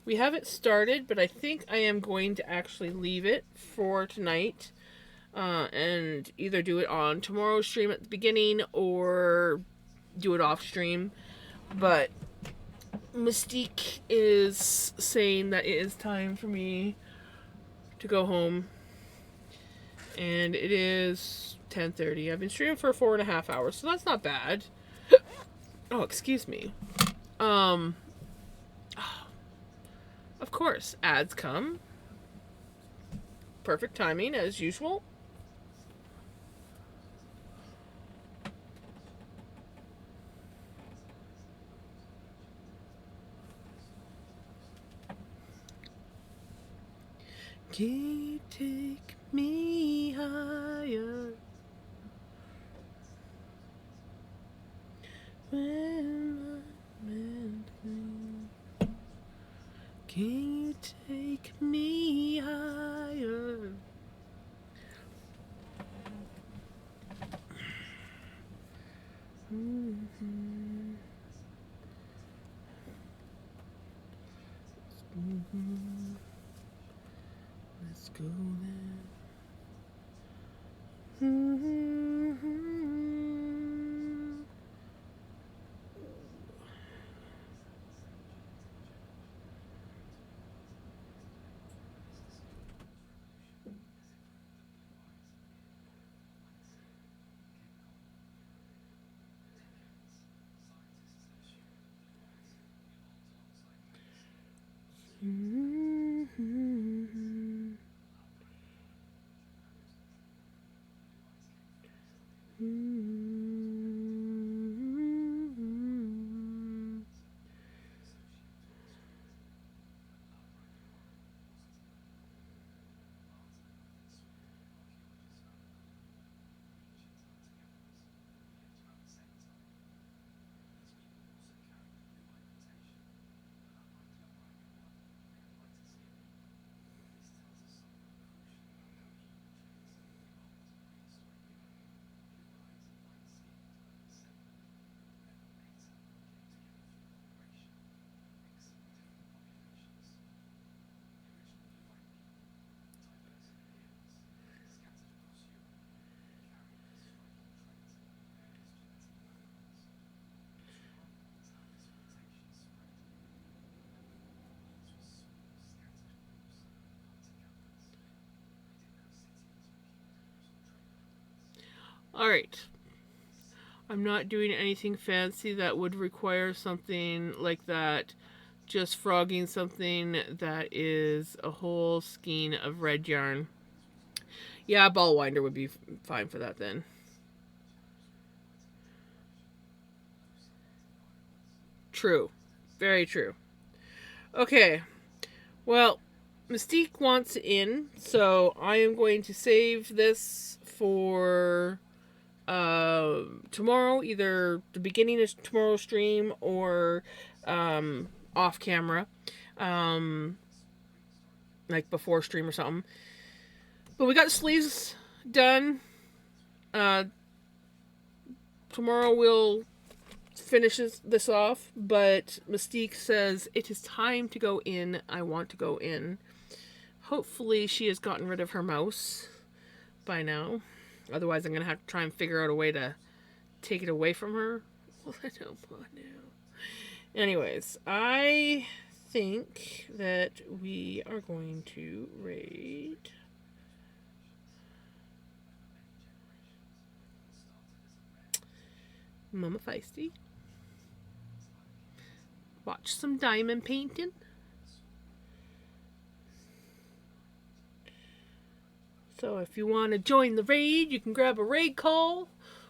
We haven't started, but I think I am going to actually leave it for tonight. And either do it on tomorrow's stream at the beginning or do it off stream. But Mystique is saying that it is time for me to go home. And it is 10:30. I've been streaming for 4.5 hours, so that's not bad. Oh, excuse me. Of course, ads come. Perfect timing, as usual. Can't take me higher. When can you take me higher? Mm-hmm. Mm-hmm. Let's go then. Mm-hmm. Mm-hmm. Mm-hmm. All right. I'm not doing anything fancy that would require something like that. Just frogging something that is a whole skein of red yarn. Yeah, a ball winder would be fine for that then. True. Very true. Okay. Well, Mystique wants in, so I am going to save this for tomorrow, either the beginning of tomorrow's stream or off camera, um, like before stream or something. But we got the sleeves done. Uh, Tomorrow we'll finish this off, but Mystique says it is time to go in. I want to go in. Hopefully she has gotten rid of her mouse by now. Otherwise I'm going to have to try and figure out a way to take it away from her. Well, I don't want to. Anyways, I think that we are going to raid Mama Feisty. Watch some diamond painting. So if you want to join the raid, you can grab a raid call.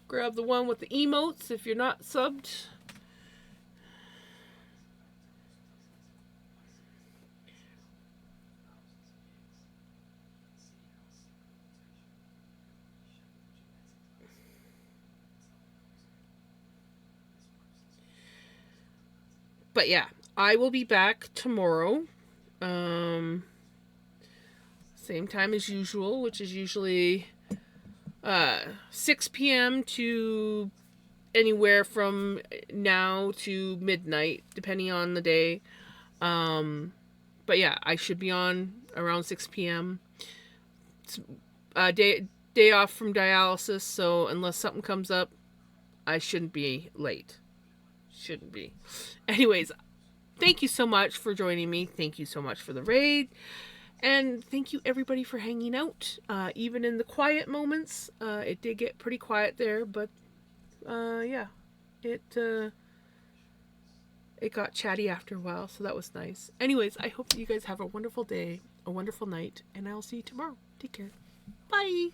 Grab the one with the emotes if you're not subbed. But yeah, I will be back tomorrow. Same time as usual, which is usually 6 p.m. to anywhere from now to midnight, depending on the day. But yeah, I should be on around 6 p.m. It's day off from dialysis, so unless something comes up, I shouldn't be late. Shouldn't be. Anyways, thank you so much for joining me. Thank you so much for the raid. And thank you everybody for hanging out. Even in the quiet moments, it did get pretty quiet there, but yeah, it got chatty after a while, so that was nice. Anyways, I hope that you guys have a wonderful day, a wonderful night, and I'll see you tomorrow. Take care. Bye.